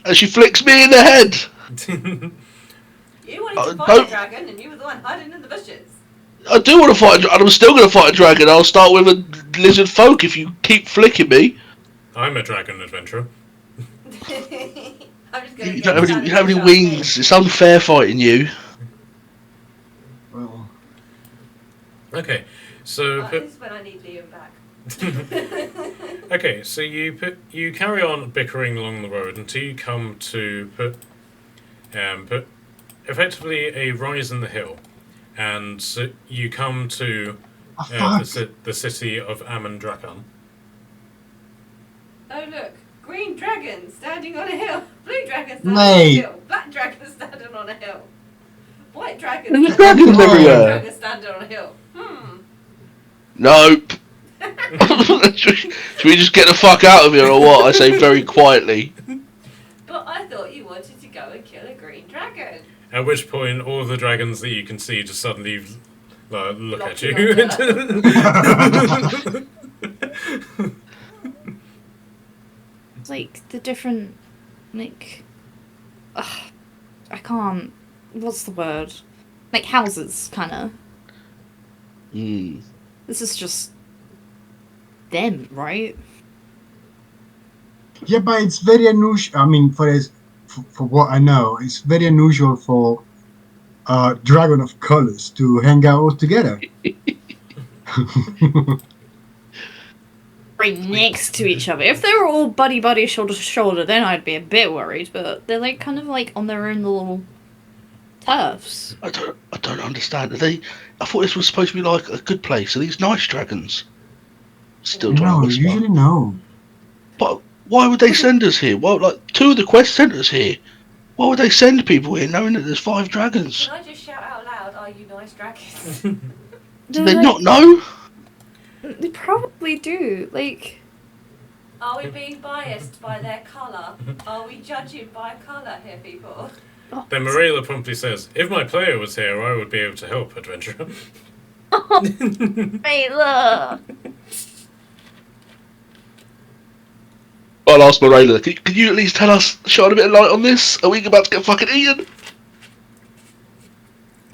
And she flicks me in the head. You wanted to fight don't- a dragon, and you were the one hiding in the bushes. I do want to fight, and I'm still going to fight a dragon. I'll start with a lizard folk if you keep flicking me. I'm a dragon adventurer. I'm just gonna You get don't have any wings. It's unfair fighting you. Well, Okay, so This is when I need Liam back. okay, so you carry on bickering along the road until you come to put effectively a rise in the hill, and so you come to fuck. the city of Amandrakan. Oh look, green dragon standing on a hill, blue dragon standing on Mate. a hill, black dragon standing on a hill, white dragon There's standing dragons on a hill, everywhere. dragon standing on a hill. Nope. Should we just get the fuck out of here or what? I say very quietly. But I thought you wanted to go and kill a green dragon. At which point, all the dragons that you can see just suddenly look at you. Locking It's like the different, like, I can't. What's the word? Like houses, kind of. Hmm. This is just them, right? Yeah, but it's very unusual. I mean, for what I know, it's very unusual for dragon of colors to hang out all together. Right next to each other. If they were all buddy shoulder to shoulder, then I'd be a bit worried. But they're like kind of like on their own little turfs. I don't understand. Are they? I thought this was supposed to be like a good place. Are these nice dragons? Still trying No, to whisper. usually no. But why would they send us here? Well, like 2 of the quests sent us here. Why would they send people here knowing that there's 5 dragons? Can I just shout out loud, are you nice dragons? Do they not know? They probably do. Like, Are we being biased by their colour? Are we judging by colour here, people? Then Marilla promptly says, "If my player was here, I would be able to help, adventurer." Ayla. I'll ask Morella. Can you at least tell us, shine a bit of light on this? Are we about to get fucking eaten?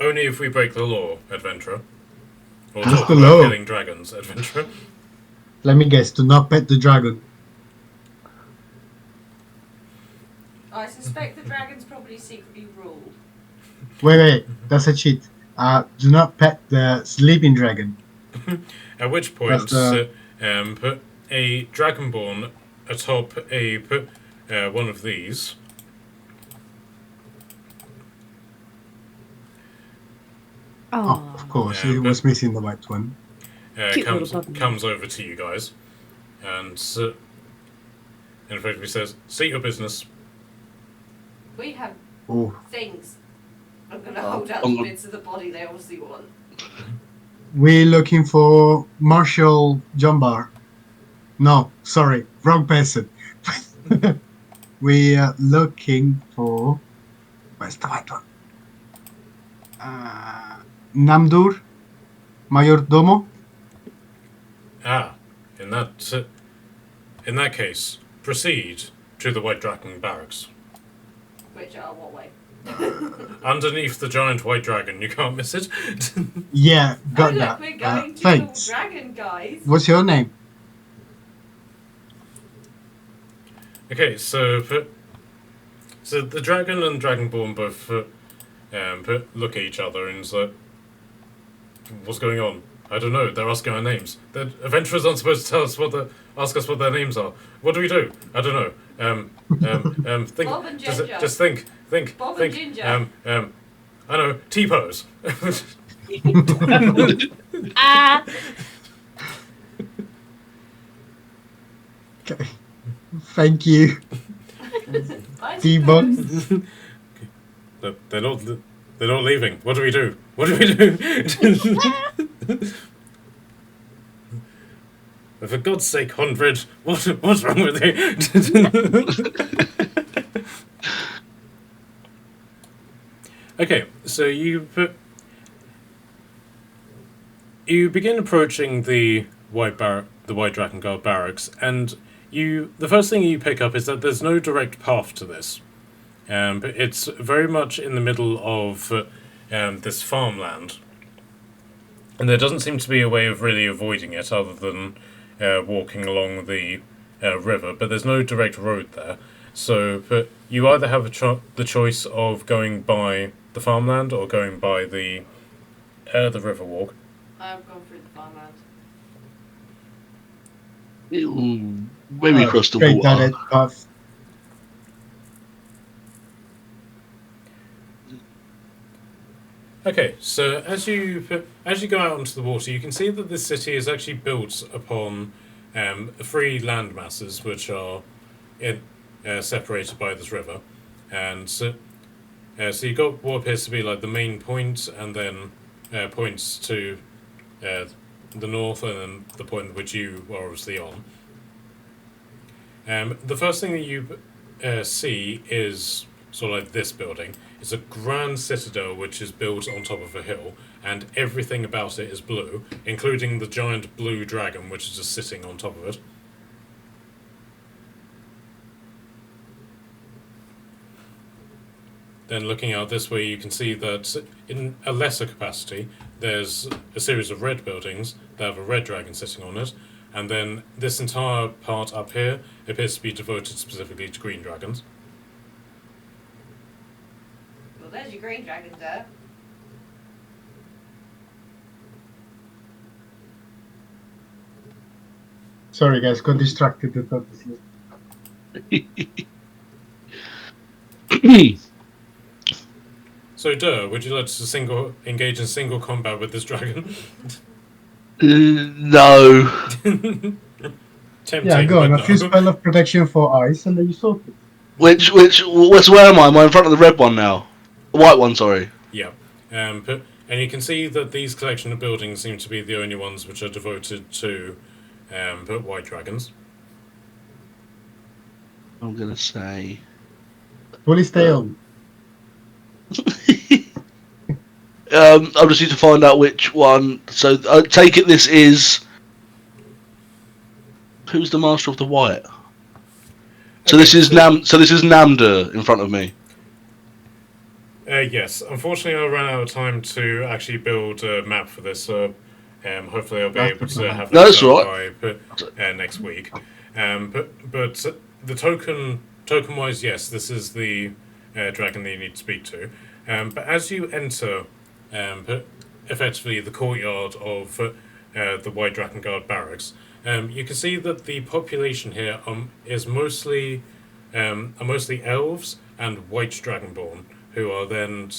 Only if we break the law, adventurer. Or What's talk the about law? killing dragons, adventurer. Let me guess. Do not pet the dragon. I suspect the dragons probably secretly rule. Wait. That's a cheat. Do not pet the sleeping dragon. At which point, That's put a dragonborn atop one of these. Oh, of course. Yeah, It was missing the right one. Cute little puppy. Comes over to you guys, and effectively says, "State your business." We have Oh, things. I'm going to hold out the bits of the body they obviously want. we're looking for Marshal Jumbar. No, sorry, wrong person. We are looking for. Where's the right one? Namdur, Mayordomo. In that case, proceed to the White Dragon barracks. Which are what way? Underneath the giant white dragon, you can't miss it. Yeah, got Oh, look, that. we're going to Thanks. kill dragon, guys. What's your name? Okay, so the dragon and dragonborn both look at each other and say, "What's going on? I don't know. They're asking our names. The adventurers aren't supposed to tell us ask us what their names are. What do we do? I don't know. Think. Bob and Ginger. Just think. Bob think. and Ginger. I know, T-pose. Ah. Okay. Thank you, I T-Bone. suppose. They're not leaving. What do we do? What do we do? For God's sake, Honfrid, what's wrong with you? Okay, so you begin approaching the White Draken Guard barracks, and the first thing you pick up is that there's no direct path to this. But it's very much in the middle of this farmland, and there doesn't seem to be a way of really avoiding it other than walking along the river. But there's no direct road there, so but you either have the choice of going by the farmland or going by the river walk. I've gone through the farmland. Maybe across the Straight down water. that path. Okay, so as you go out onto the water, you can see that this city is actually built upon three land masses, which are separated by this river, and so you've got what appears to be like the main point, and then points to the north, and then the point which you are obviously on. The first thing that you see is sort of like this building. It's a grand citadel which is built on top of a hill, and everything about it is blue, including the giant blue dragon which is just sitting on top of it. Then looking out this way, you can see that in a lesser capacity, there's a series of red buildings that have a red dragon sitting on it, and then this entire part up here appears to be devoted specifically to green dragons. Well, there's your green dragon there. Sorry, guys, got distracted to talk to you. So, Durr, would you like to engage in single combat with this dragon? No. Tempting, Yeah, go on. but A few no. spell of protection for ice, and then you sort it. Where am I? Am I in front of the red one now? The white one, sorry. Yeah. And you can see that these collection of buildings seem to be the only ones which are devoted to white dragons. I'm gonna say. Bully's tail. I just need to find out which one. So I take it this is. Who's the master of the white? So Okay, this is Namda in front of me. Yes. Unfortunately, I ran out of time to actually build a map for this, so hopefully I'll be able to have No, that that's done all by next week. But the token-wise, yes, this is the dragon that you need to speak to. But as you enter, effectively the courtyard of the White Draken Guard barracks, you can see that the population here is mostly elves and white dragonborn, who are then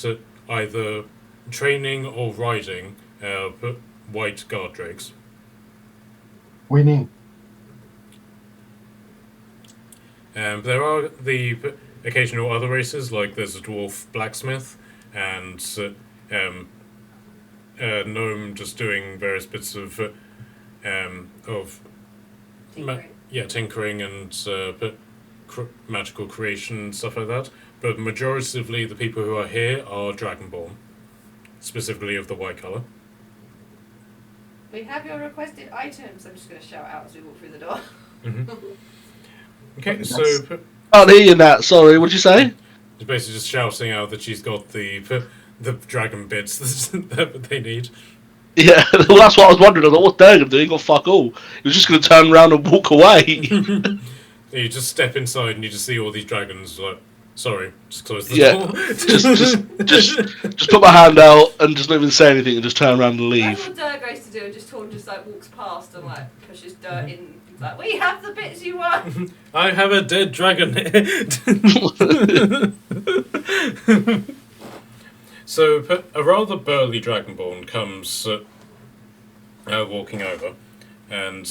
either training or riding white guard drakes. Winning. There are the occasional other races, like there's a dwarf blacksmith and a gnome just doing various bits of tinkering and magical creation and stuff like that. But majoritively, the people who are here are dragonborn, specifically of the white colour. We have your requested items. I'm just going to shout out as we walk through the door. Okay, so Can't hear you, Nat. Sorry, what'd you say? it's basically just shouting out that she's got the dragon bits that they need. Yeah, well, that's what I was wondering. I was like, what's Durgan doing? Got fuck all. He was just going to turn around and walk away. You just step inside and you just see all these dragons. Like, sorry, just close the door. just put my hand out and just not even say anything and just turn around and That's leave. what Dirk goes to do, and just Torn just like walks past and like pushes dirt in. He's like, we have the bits you want. I have a dead dragon. So a rather burly dragonborn comes walking over, and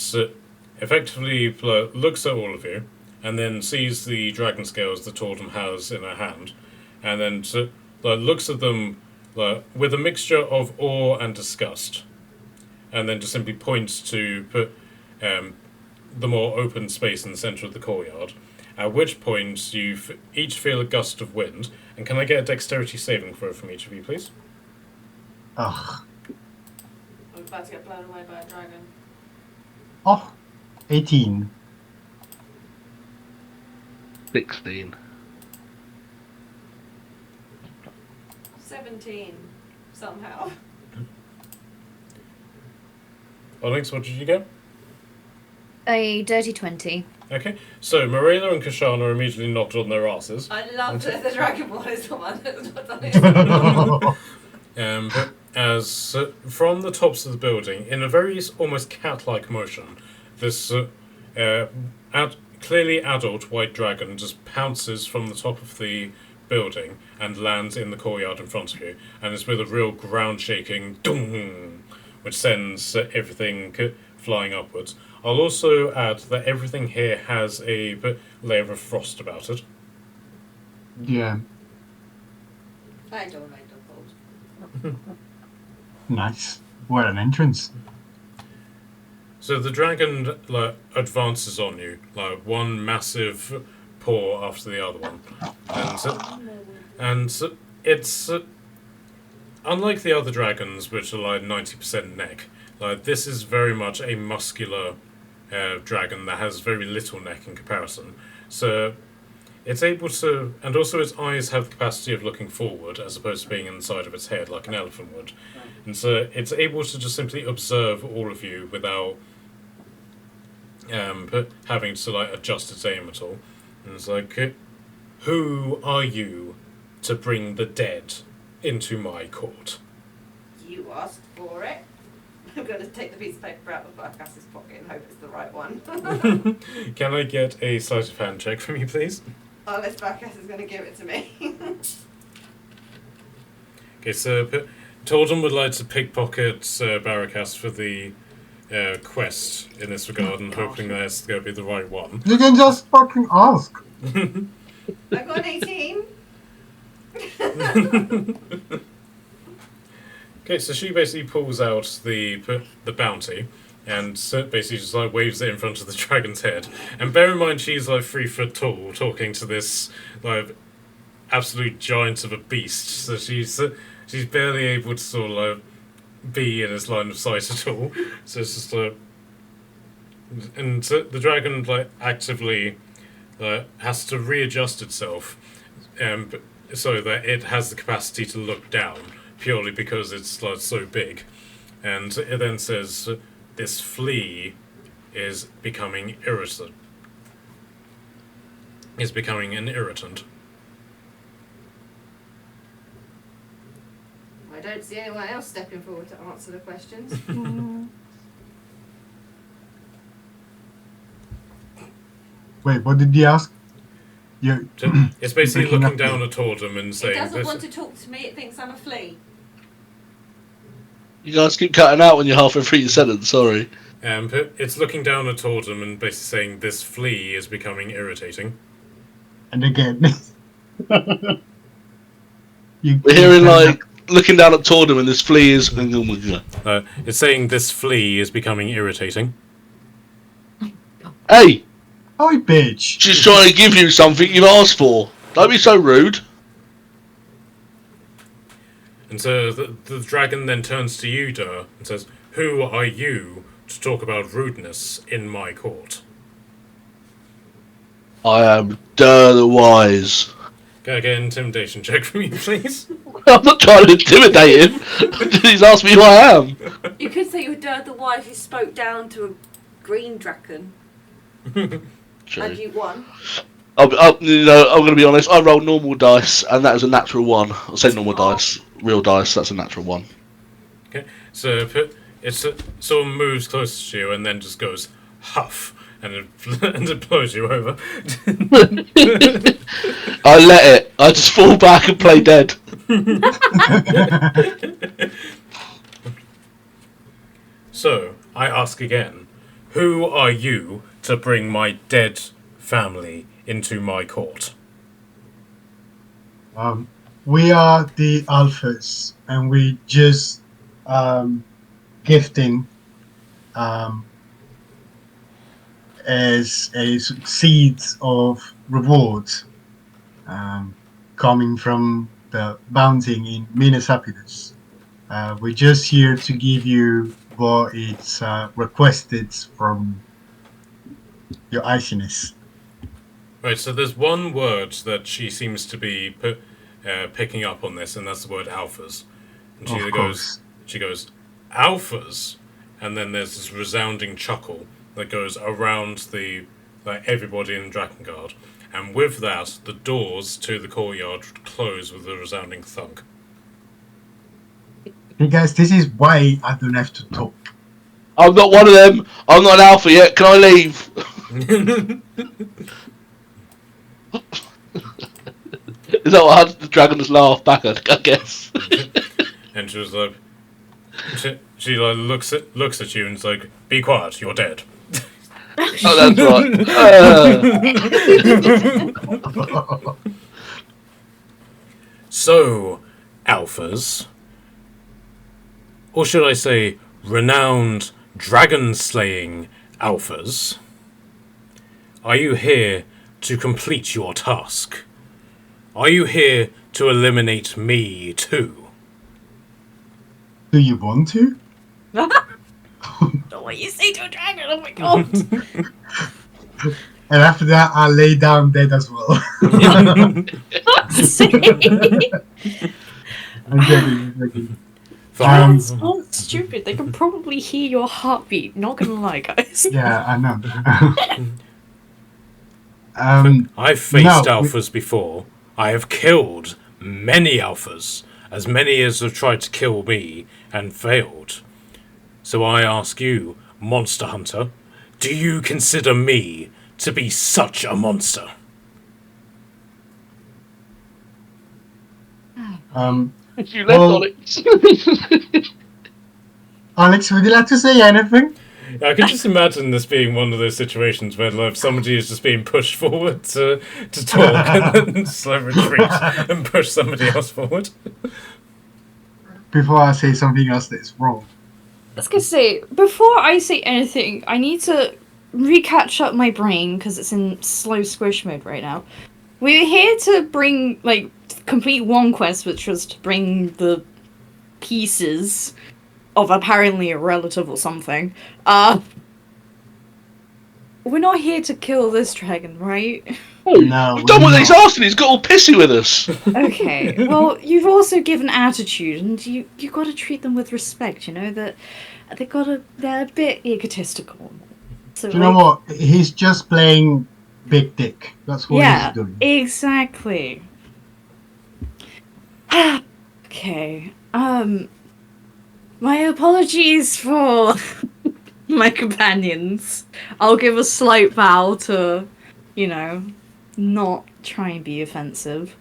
effectively looks at all of you, and then sees the dragon scales that Tordum has in her hand, and then looks at them with a mixture of awe and disgust, and then just simply points to the more open space in the centre of the courtyard. At which point you each feel a gust of wind, and can I get a dexterity saving throw from each of you, please? Ugh. I'm about to get blown away by a dragon. Oh, 18. 16. 17, somehow. Onyx, what did you get? A dirty 20. Okay, so Marilla and Kashana are immediately knocked on their asses. I love that the dragonborn is the one that's not done it. But as from the tops of the building, in a very almost cat-like motion, this clearly adult white dragon just pounces from the top of the building and lands in the courtyard in front of you, and it's with a real ground-shaking dong, which sends everything flying upwards. I'll also add that everything here has a layer of frost about it. Yeah, I don't like the cold. nice. What an entrance. So the dragon advances on you, like one massive paw after the other one, and it's unlike the other dragons, which are like 90% neck. Like this is very much a muscular dragon that has very little neck in comparison. So it's able to, and also its eyes have the capacity of looking forward as opposed to being inside of its head like an elephant would. And so it's able to just simply observe all of you without having to like adjust its aim at all. And it's like, who are you to bring the dead into my court? You asked for it. I'm going to take the piece of paper out of Barcass's pocket and hope it's the right one. Can I get a sleight of hand check from you, please? Unless Barcass is going to give it to me. Okay, so Tordum would like to pickpocket Baracas for the quest in this regard, and hoping that it's going to be the right one. You can just fucking ask. I got an 18. Okay, so she basically pulls out the bounty and basically just like waves it in front of the dragon's head. And bear in mind, she's like 3 foot tall, talking to this like absolute giant of a beast. So she's barely able to sort of like be in his line of sight at all. So it's just like, and the dragon like actively has to readjust itself, so that it has the capacity to look down. Purely because it's like so big, and it then says, "This flea is becoming irritant. Is becoming an irritant." I don't see anyone else stepping forward to answer the questions. Wait, what did he ask? You. So it's basically Breaking looking up down at Tordum and It saying, doesn't this, want to talk to me, it thinks I'm a flea. You guys keep cutting out when you're halfway through your sentence, sorry. it's looking down at Tordum and basically saying, "This flea is becoming irritating." And again. We're hearing like looking down at Tordum and this flea is. It's saying, "This flea is becoming irritating." Hey, Oh, bitch. she's trying to give you something you've asked for. Don't be so rude. And so the dragon then turns to you, Dur, and says, "Who are you to talk about rudeness in my court?" I am Dur the Wise. Can I get an intimidation check from you, please? I'm not trying to intimidate him. He's asked me who I am. You could say you were Dad the wife who spoke down to a green dragon. True. And you won. I'm going to be honest. I rolled normal dice, and that is a natural 1. I'll say normal dice, real dice. That's a natural 1. Okay, so it sort of moves closer to you and then just goes huff, and it blows you over. I let it. I just fall back and play dead. So, I ask again, who are you to bring my dead family into my court? We are the alphas, and we just gifting um, as seeds of rewards coming from the bounty in Minas Apidus. We're just here to give you what it's requested from your iciness. Right, so there's one word that she seems to be picking up on this, and that's the word alphas. And Of course. she goes, alphas, and then there's this resounding chuckle that goes around everybody in Draken Guard, and with that, the doors to the courtyard close with a resounding thunk. Hey guys, this is why I don't have to talk. I'm not one of them. I'm not an alpha yet. Can I leave? Is that what had the dragon just laugh back? I guess. And she was like, she like looks at you and is like, "Be quiet, you're dead." Oh, that's right. So, alphas, or should I say, renowned dragon-slaying alphas, are you here to complete your task? Are you here to eliminate me too? Do you want to? What you say to a dragon? Oh my god! And after that, I lay down dead as well. I'm joking. Dragons aren't stupid. They can probably hear your heartbeat. Not gonna lie, guys. Yeah, I know. I've faced alphas before. I have killed many alphas, as many as have tried to kill me and failed. So I ask you, Monster Hunter, do you consider me to be such a monster? You left on it. Alex, would you like to say anything? I can just imagine this being one of those situations where like, somebody is just being pushed forward to talk and then slow retreat and push somebody else forward. Before I say something else that's wrong. I was gonna say, before I say anything, I need to recatch up my brain because it's in slow squish mode right now. We're here to bring, complete one quest, which was to bring the pieces of apparently a relative or something. We're not here to kill this dragon, right? No, We've done what he's asking. He's got all pissy with us. Okay. Well, you've also given attitude, and you got to treat them with respect. You know that they're a bit egotistical. So, Do you know what? He's just playing big dick. That's what he's doing. Exactly. Okay. My apologies for my companions. I'll give a slight bow to, not try and be offensive.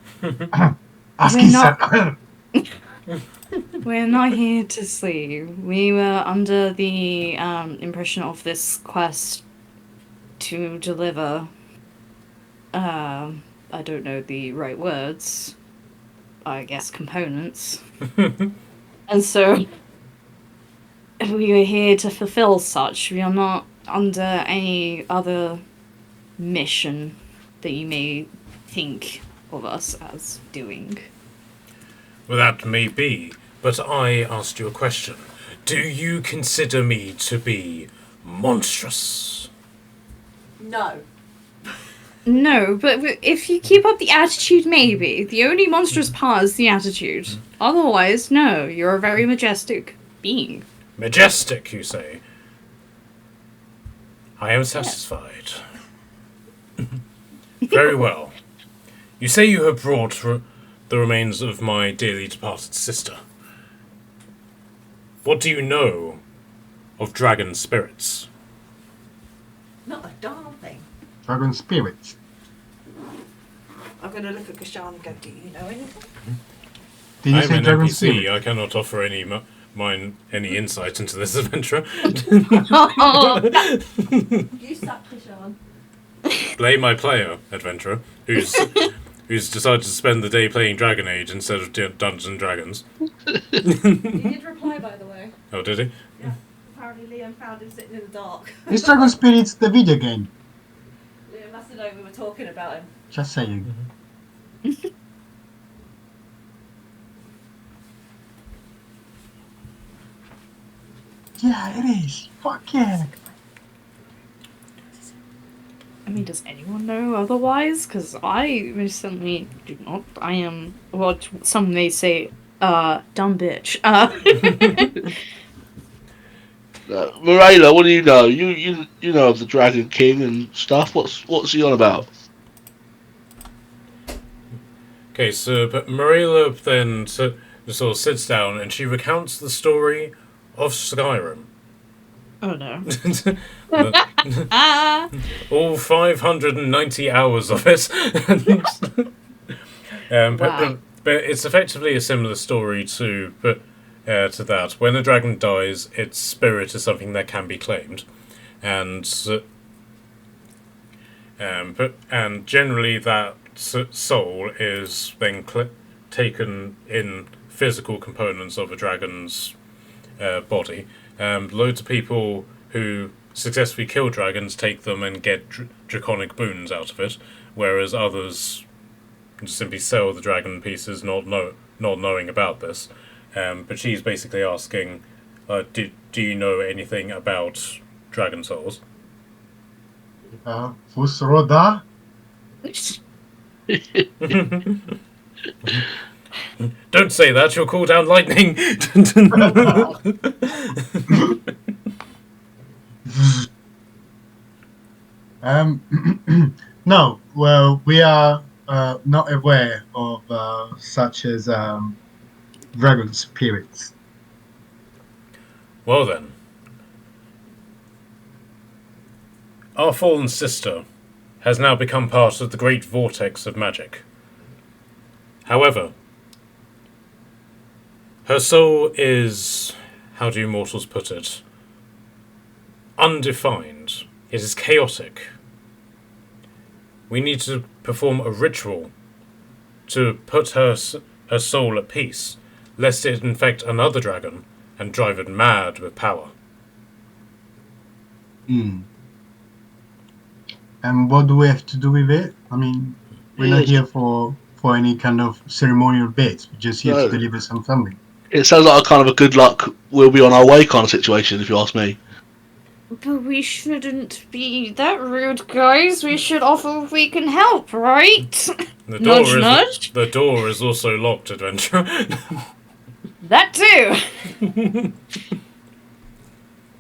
We're not here to sleep. We were under the impression of this quest to deliver. I don't know the right words. I guess components. And so we were here to fulfill such. We are not under any other mission that you may think of us as doing. Well, that may be, but I asked you a question. Do you consider me to be monstrous? No. No, but if you keep up the attitude, maybe. The only monstrous part is the attitude. Otherwise, no, you're a very majestic being. Majestic, you say? I am satisfied. Very well. You say you have brought the remains of my dearly departed sister. What do you know of dragon spirits? Not a darn thing. Dragon spirits. I'm going to look at Kashan and go, do you know anything? Did you I'm say an dragon NPC. spirit? I cannot offer any insight into this adventure. Oh, You suck, Krishan. Blame my player, adventurer, who's decided to spend the day playing Dragon Age instead of Dungeons and Dragons. He did reply, by the way. Oh, did he? Yeah. Apparently Liam found him sitting in the dark. Is Dragon Spirits the video game? Liam must have known we were talking about him. Just saying. Yeah, it is. Fuck yeah. I mean, does anyone know otherwise? Because I recently do not. I am what some may say, dumb bitch. Morella, what do you know? You know of the Dragon King and stuff. What's he on about? Okay, so but Marilla then sort of sits down and she recounts the story of Skyrim. Oh no. All 590 hours of it. Wow. But it's effectively a similar story to that. When a dragon dies, its spirit is something that can be claimed, and generally that soul is then taken in physical components of a dragon's body. Loads of people who successfully kill dragons take them and get draconic boons out of it, whereas others just simply sell the dragon pieces, not knowing about this. But she's basically asking, do you know anything about dragon souls? Fusroda? Don't say that, you'll call down lightning! No, well, we are not aware of such as dragon spirits. Well then. Our fallen sister has now become part of the great vortex of magic. However, her soul is, how do you mortals put it, undefined. It is chaotic. We need to perform a ritual to put her soul at peace, lest it infect another dragon and drive it mad with power. Hmm. And what do we have to do with it? I mean, we're not here for any kind of ceremonial bits. We're just here to deliver some family. It sounds like a kind of a good luck, we'll be on our way kind of situation, if you ask me. But we shouldn't be that rude, guys. We should offer if we can help, right? The Nudge, door nudge. The door is also locked, adventurer. That too.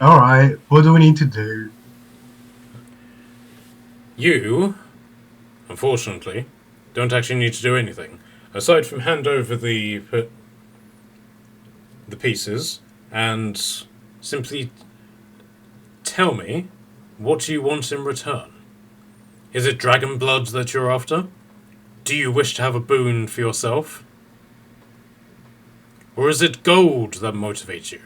All right, what do we need to do? You, unfortunately, don't actually need to do anything aside from hand over the pieces and simply tell me what you want in return. Is it dragon blood that you're after? Do you wish to have a boon for yourself? Or is it gold that motivates you?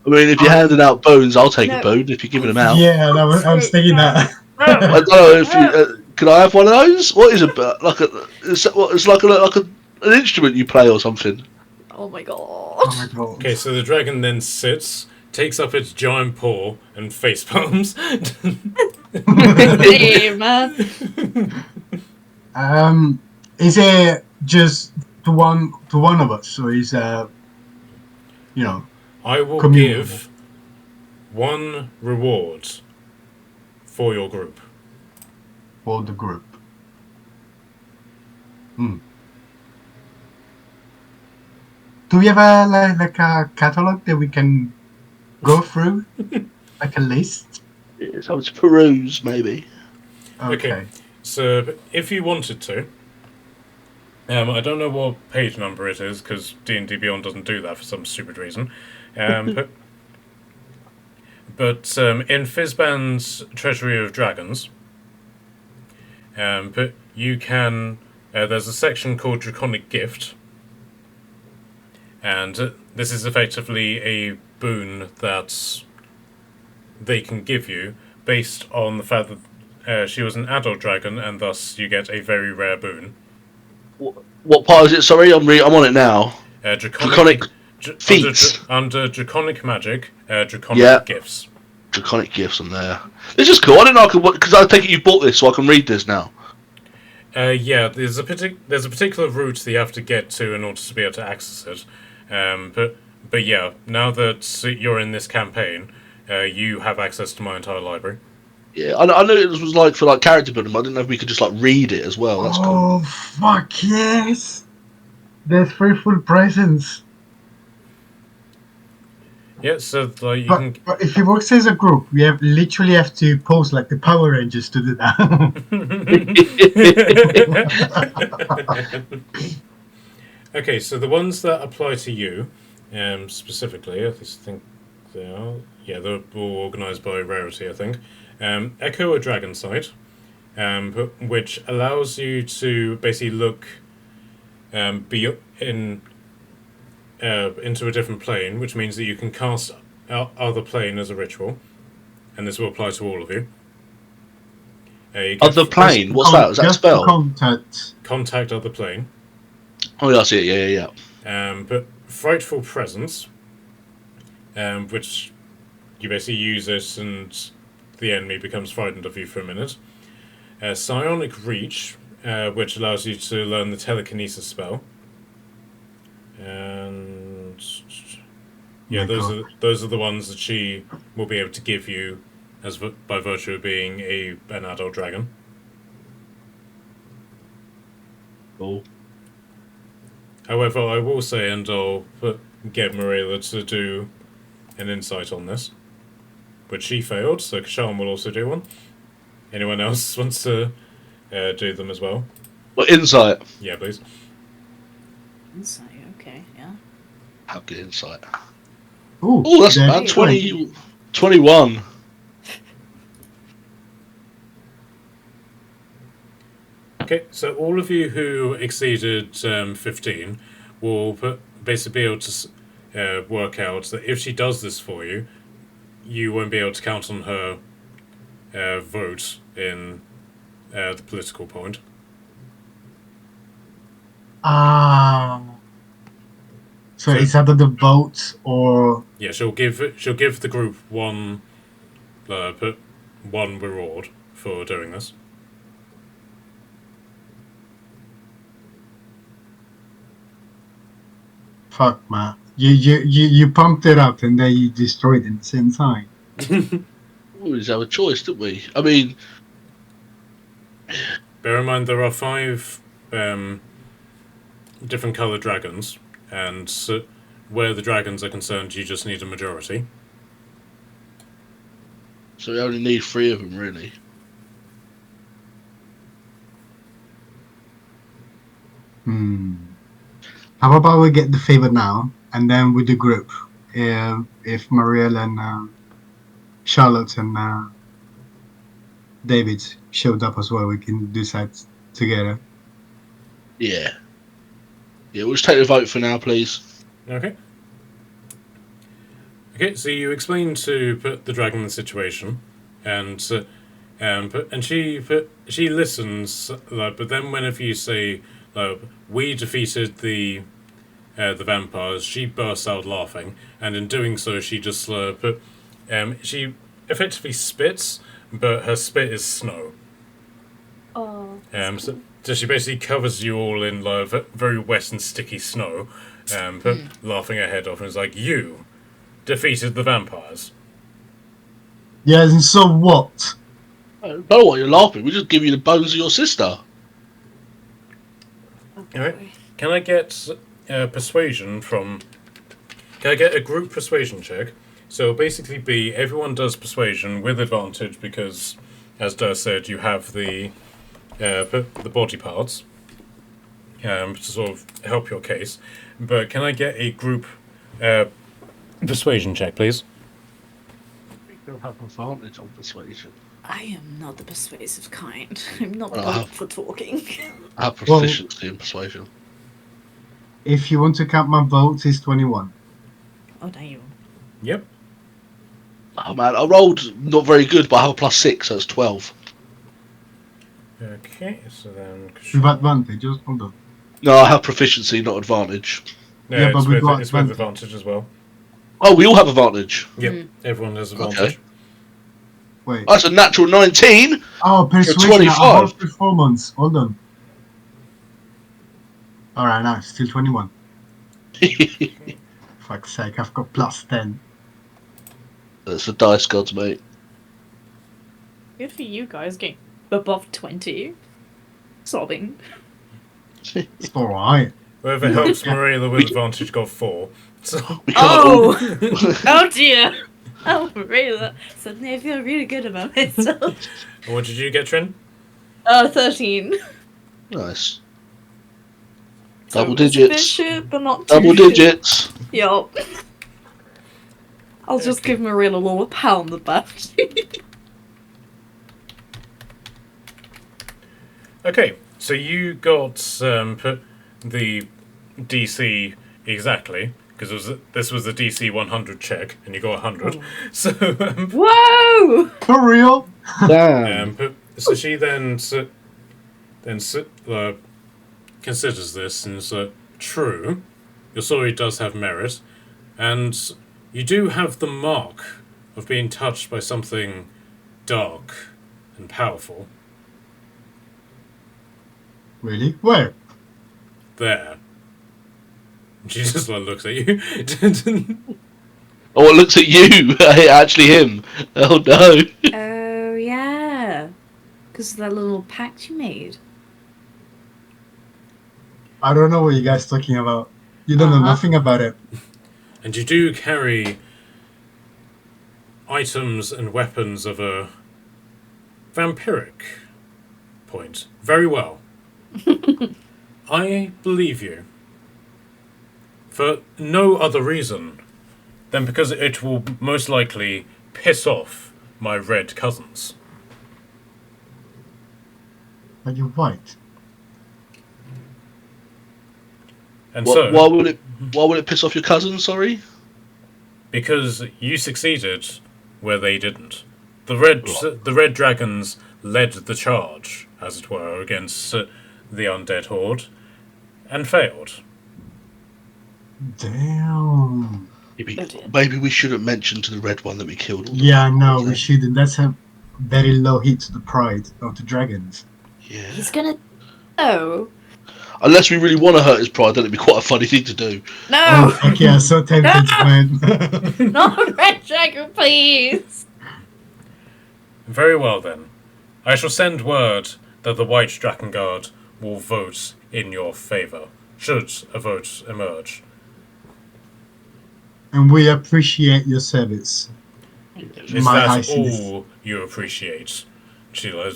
I mean, if you're handing out boons, I'll take a boon if you're giving them out. Yeah, I was thinking that. I don't know if you can I have one of those? What is it? Like it's like an instrument you play or something. Oh my god. Oh my god. Okay, so the dragon then sits, takes up its giant paw, and face palms. Hey, man. Is it just to one of us, or is you know? I will Communal. give one reward for your group. For the group. Hmm. Do we have like a catalog that we can go through, like a list? So it's peruse, maybe. Okay. So, if you wanted to, I don't know what page number it is because D&D Beyond doesn't do that for some stupid reason. But in Fizban's Treasury of Dragons, But you can. There's a section called Draconic Gift, and this is effectively a boon that they can give you based on the fact that she was an adult dragon, and thus you get a very rare boon. What part is it? Sorry, I'm on it now. Draconic feats under Draconic Magic. Draconic Gifts. Draconic Gifts on there. This is cool. I didn't know I could, because I take it you bought this, so I can read this now. Yeah, there's a particular route that you have to get to in order to be able to access it. But yeah, now that you're in this campaign, you have access to my entire library. Yeah, I knew it was like for like character building, but I didn't know if we could just like read it as well. That's cool. Oh fuck yes! There's 3 full presents. Yeah, so like you But if it works as a group, we literally have to pose like the Power Rangers to do that. Okay, so the ones that apply to you, specifically, I just think they are. Yeah, they're all organised by rarity, I think. Echo a Dragon Sight, which allows you to basically look into a different plane, which means that you can cast other plane as a ritual, and this will apply to all of you. Other plane? What's that? Is that a spell? Contact other plane. Oh yeah, I see it. Yeah. But Frightful Presence, which you basically use it and the enemy becomes frightened of you for a minute. Psionic Reach, which allows you to learn the telekinesis spell. And yeah, those are the ones that she will be able to give you by virtue of being an adult dragon. Cool. However, I will say, and I'll get Marilla to do an insight on this, which she failed, so Kashan will also do one. Anyone else wants to do them as well? Well, insight. Yeah, please. Insight, okay, yeah. Have good insight. Oh, that's bad. 21. Okay, so all of you who exceeded 15 will basically be able to work out that if she does this for you, you won't be able to count on her vote in the political point. So it's either the votes or yeah, she'll give the group one reward for doing this. fuck, man. You pumped it up and then you destroyed it at the same time. We just have a choice, didn't we? I mean, bear in mind there are 5 different coloured dragons, and where the dragons are concerned, you just need a majority. So we only need 3 of them, really. How about we get the favor now, and then with the group, if Marielle and Charlotte and David showed up as well, we can decide together. Yeah. Yeah, we'll just take the vote for now, please. Okay. Okay, so you explain to the dragon the situation, and she listens, but then whenever you say, we defeated the vampires, she bursts out laughing, and in doing so, she just she effectively spits, but her spit is snow. Oh. So she basically covers you all in very wet and sticky snow, laughing her head off, and is like, "You defeated the vampires." Yes, and so what? I don't know why you're laughing. We just give you the bones of your sister. All right. Can I get persuasion from? Can I get a group persuasion check? So it'll basically be everyone does persuasion with advantage because, as Durr said, you have the body parts to sort of help your case. But can I get a group persuasion check, please? We don't have advantage on persuasion. I am not the persuasive kind. I'm not Well, built for talking. I have proficiency in persuasion. If you want to count my votes, it's 21. Oh, damn. Yep. Oh man, I rolled not very good, but I have a +6, so it's 12. Okay, so then... With advantage, just hold on. No, I have proficiency, not advantage. No, Yeah, but it's we with, got it's with advantage. advantage as well. Oh, we all have advantage. Yep, everyone has advantage. Wait. That's a natural 19. Oh, persuasion. 25. I have performance. Hold on. Alright, now it's still 21. Fuck's sake, I've got +10. That's the dice gods, mate. Good for you guys getting above 20. Sobbing. It's alright. Whoever helps Marilla with advantage got 4. So We can't all... Oh! Oh dear! Oh, really? Suddenly I feel really good about myself. what did you get, Trin? 13. Nice. So Double it's a digits. bishop, but not too Double shit. digits. Yup. I'll just give Marilla a little pat on the back. Okay, so you got put the DC exactly, because this was a DC 100 check, and you got 100. Oh. So, Whoa! For real? Damn. so she then considers this and is true. Your story does have merit, and you do have the mark of being touched by something dark and powerful. Really? Where? There. She just looks at you. Oh, it looks at you. Actually, him. Oh no. Oh, yeah. Because of that little pact you made. I don't know what you guys talking about. You don't know nothing about it. And you do carry items and weapons of a vampiric point. Very well. I believe you. For no other reason than because it will most likely piss off my red cousins. Are you white? And so, Why would it piss off your cousin? Sorry. because you succeeded where they didn't. The red dragons led the charge, as it were, against the undead horde, and failed. Damn. Maybe we shouldn't mention to the red one that we killed all the Yeah, no, people, we shouldn't. That's a very low hit to the pride of the dragons. Yeah. He's gonna... Oh. Unless we really want to hurt his pride, then it'd be quite a funny thing to do. Oh, No! fuck yeah, so tempted, man. Not Red Dragon, please! Very well then. I shall send word that the White Draken Guard will vote in your favour, should a vote emerge. And we appreciate your service. Is My that Highness. all you appreciate? Sheila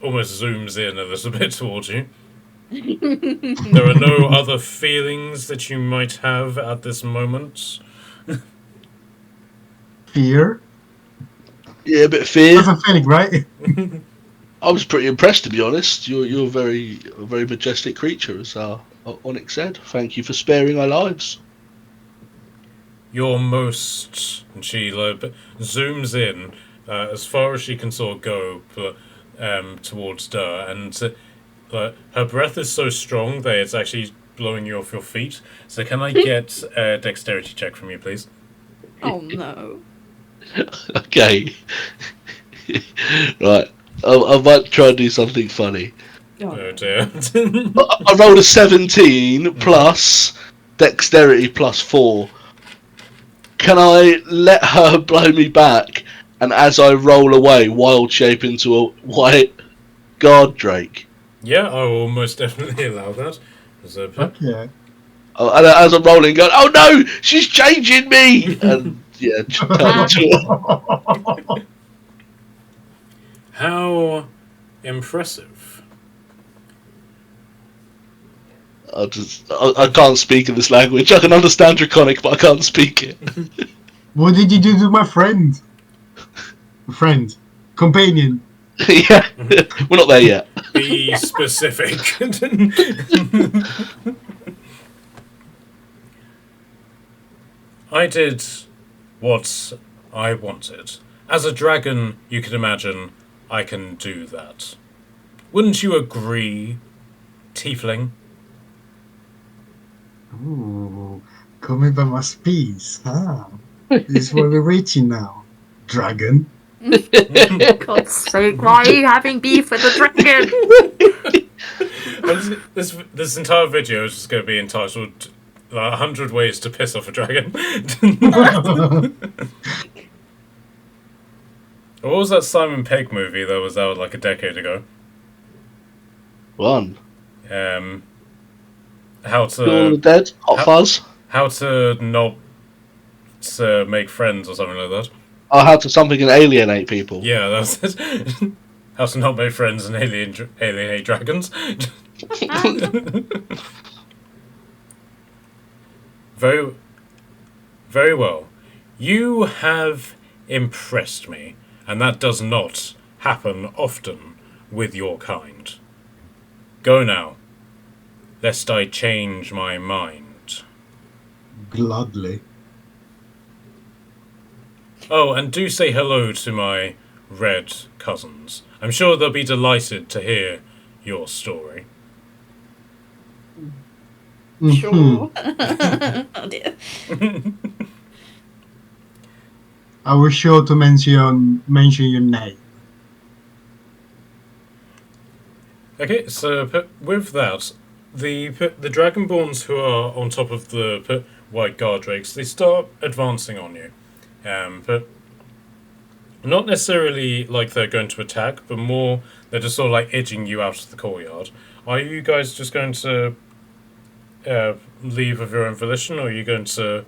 almost zooms in a little bit towards you. There are no other feelings that you might have at this moment? Fear? Yeah, a bit of fear. That's a feeling, right? I was pretty impressed, to be honest. You're a very majestic creature, as Onyx said. Thank you for sparing our lives. Your most... And she zooms in as far as she can sort of go towards Durr, and her breath is so strong that it's actually blowing you off your feet. So can I get a dexterity check from you, please? Oh no. Okay. Right. I might try and do something funny. Oh dear. I rolled a 17 plus dexterity plus 4. Can I let her blow me back, and as I roll away, wild shape into a white guard drake? Yeah, I will most definitely allow that. Fuck yeah. And as I'm rolling, going, oh no, she's changing me! And yeah, turn into How impressive. I can't speak in this language. I can understand Draconic, but I can't speak it. What did you do to my friend? Friend. companion. Yeah, we're not there yet. Be specific. I did what I wanted. As a dragon, you can imagine I can do that. Wouldn't you agree, tiefling? Ooh, call me by my speeds. This is where we're reaching now. Dragon. God's sake, why are you having beef with the dragon? This entire video is just going to be entitled 100 Ways to Piss Off a Dragon. What was that Simon Pegg movie that was out like a decade ago? One. How Dawn of the to Dead. Hot Fuzz. how to not make friends or something like that. Oh, how to something and alienate people. Yeah, that's it. How to not make friends and alienate dragons. Very, very well. You have impressed me, and that does not happen often with your kind. Go now, lest I change my mind. Gladly. Oh, and do say hello to my red cousins. I'm sure they'll be delighted to hear your story. Sure. Oh dear. I was sure to mention your name. Okay, so with that, the Dragonborns who are on top of the white guard drakes, they start advancing on you. But not necessarily like they're going to attack, but more they're just sort of like edging you out of the courtyard. Are you guys just going to leave of your own volition, or are you going to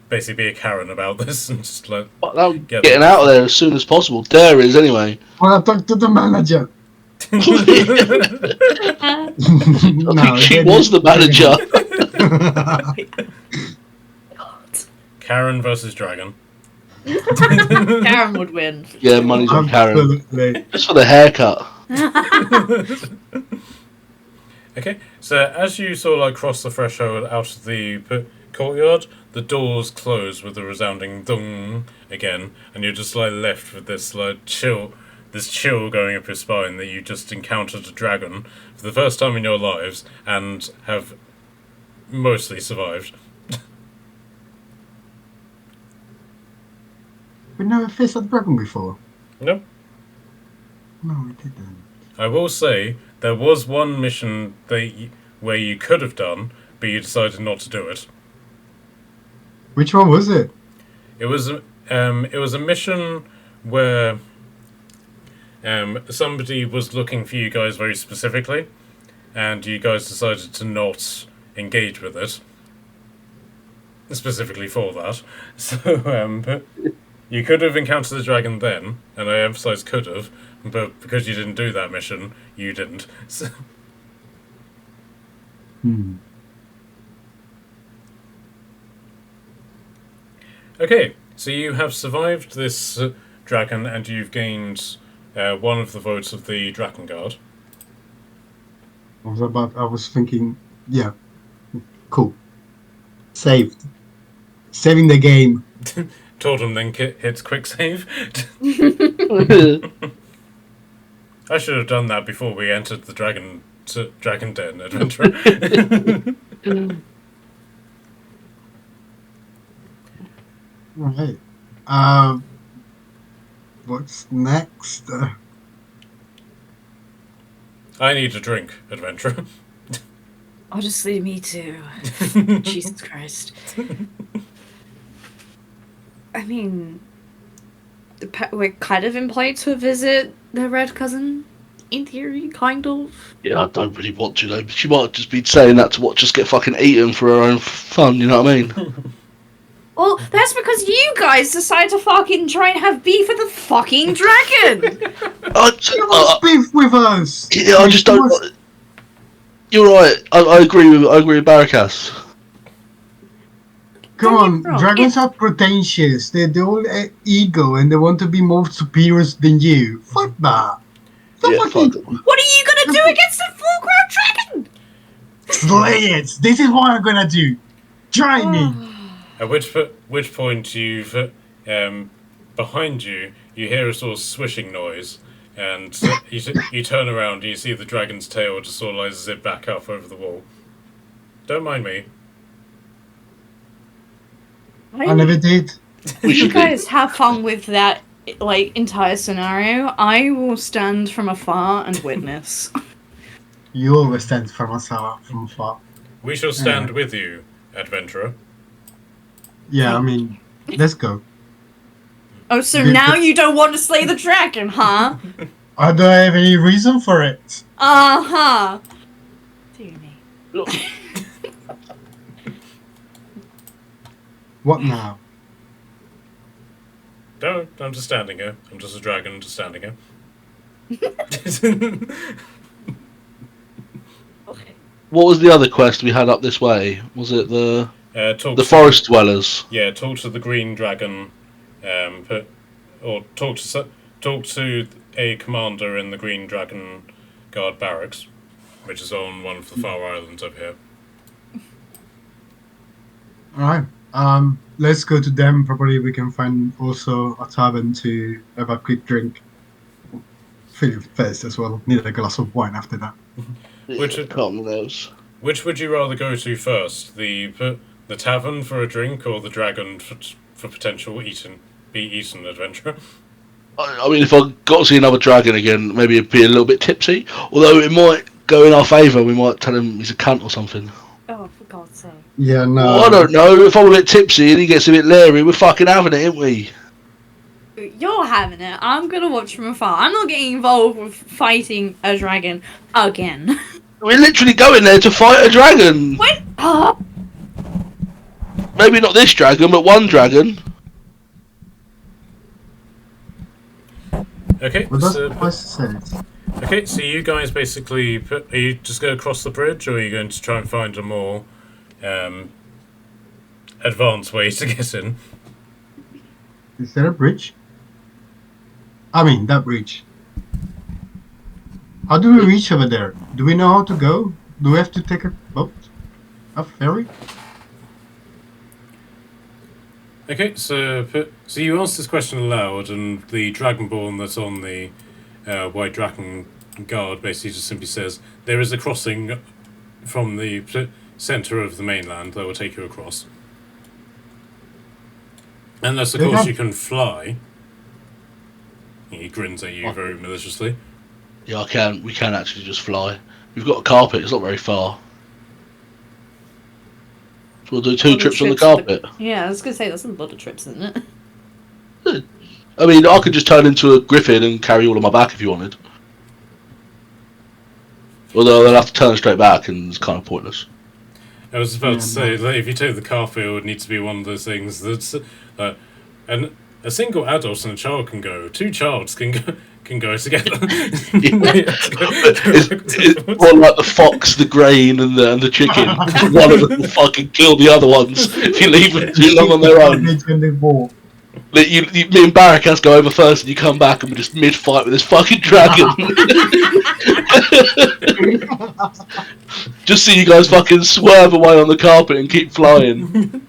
basically be a Karen about this and just like I'm getting out of there as soon as possible. Dare is anyway. Well, I talked to the manager. I No, think she they was the manager. Karen versus Dragon? Karen would win. Yeah, money's on Karen. Absolutely. Just for the haircut. Okay, so as you sort of like cross the threshold out of the courtyard, the doors close with a resounding thung again, and you're just like left with this like chill going up your spine that you just encountered a dragon for the first time in your lives and have mostly survived. We never faced a dragon before. No, No, we didn't. I will say there was one mission where you could have done, but you decided not to do it. Which one was it? It was a mission where somebody was looking for you guys very specifically, and you guys decided to not engage with it specifically for that. So you could have encountered the dragon then, and I emphasize could have, but because you didn't do that mission, you didn't. So, okay, so you have survived this dragon, and you've gained one of the votes of the Draken Guard. I was thinking, yeah, cool. Saved. Saving the game. Totem then hits quick save. I should have done that before we entered the Dragon Den adventure. Right. What's next? I need a drink, adventure. Honestly, me too. Jesus Christ. I mean, we're kind of implied to visit the red cousin, in theory, kind of. Yeah, I don't really want to though. But she might have just been saying that to watch us get fucking eaten for her own fun. You know what I mean? Well, that's because you guys decided to fucking try and have beef with the fucking dragon! You want beef with us? Yeah, I just don't. You're right. I agree with Barracas. Come Don't get on, me wrong, dragons are pretentious. They're all ego and they want to be more superior than you. Fuck that. So Yeah, fucking fuck it. What are you gonna do against a full-grown dragon? slay it. This is what I'm gonna do. Try me. At which point behind you hear a sort of swishing noise, and you turn around and you see the dragon's tail just sort of like zip back up over the wall. Don't mind me. I never did. We You should guys have fun with that, like, entire scenario. I will stand from afar and witness. You always stand from afar. We shall stand with you, adventurer. Yeah, I mean, let's go. Oh, so Good- now you don't want to slay the dragon, huh? I don't have any reason for it. Uh-huh. Dear me. Look, What now? No, I'm just standing here. I'm just a dragon just standing here. Okay. what was the other quest we had up this way? Was it the forest dwellers? Yeah, talk to the green dragon, or talk to a commander in the Green Dragon Guard barracks, which is on one of the far islands over here. Alright. Let's go to them. Probably we can find also a tavern to have a quick drink. Feel first as well. Need a glass of wine after that. Which- Yeah, can't remember those. Which would you rather go to first, the tavern for a drink, or the dragon for potential be eaten adventure? I mean, if I got to see another dragon again, maybe it'd be a little bit tipsy. Although it might go in our favour. We might tell him he's a cunt or something. Oh, for God's sake. Yeah, no. Well, I don't know. If I'm a bit tipsy and he gets a bit leery, we're fucking having it, ain't we? You're having it. I'm gonna watch from afar. I'm not getting involved with fighting a dragon again. We're literally going there to fight a dragon. Wait! Oh, Maybe not this dragon, but one dragon. Okay, Well, that's so, what I said. okay, so you guys basically are you just going to cross the bridge, or are you going to try and find a more advanced way to get in? Is there a bridge? I mean, that bridge. How do we reach over there? Do we know how to go? Do we have to take a boat? A ferry? Okay, so you asked this question aloud, and the Dragonborn that's on the White Draken Guard basically just simply says there is a crossing from the centre of the mainland that will take you across. Unless, of course, you can fly. He grins at you very maliciously. Yeah, I can. We can actually just fly. We've got a carpet. It's not very far. So we'll do two trips on the carpet. yeah, I was gonna say that's a lot of trips, isn't it? I mean, I could just turn into a griffin and carry all on my back if you wanted. Although they'll have to turn straight back, and it's kind of pointless. I was about to say, like, if you take the carpet, it would need to be one of those things that's, and a single adult and a child can go. Two childs can go together. It's more like the fox, the grain, and the chicken. One of them will fucking kill the other ones if you leave them too long on their own. Me and Barrack has to go over first, and you come back, and we're just mid-fight with this fucking dragon. Just see you guys fucking swerve away on the carpet and keep flying.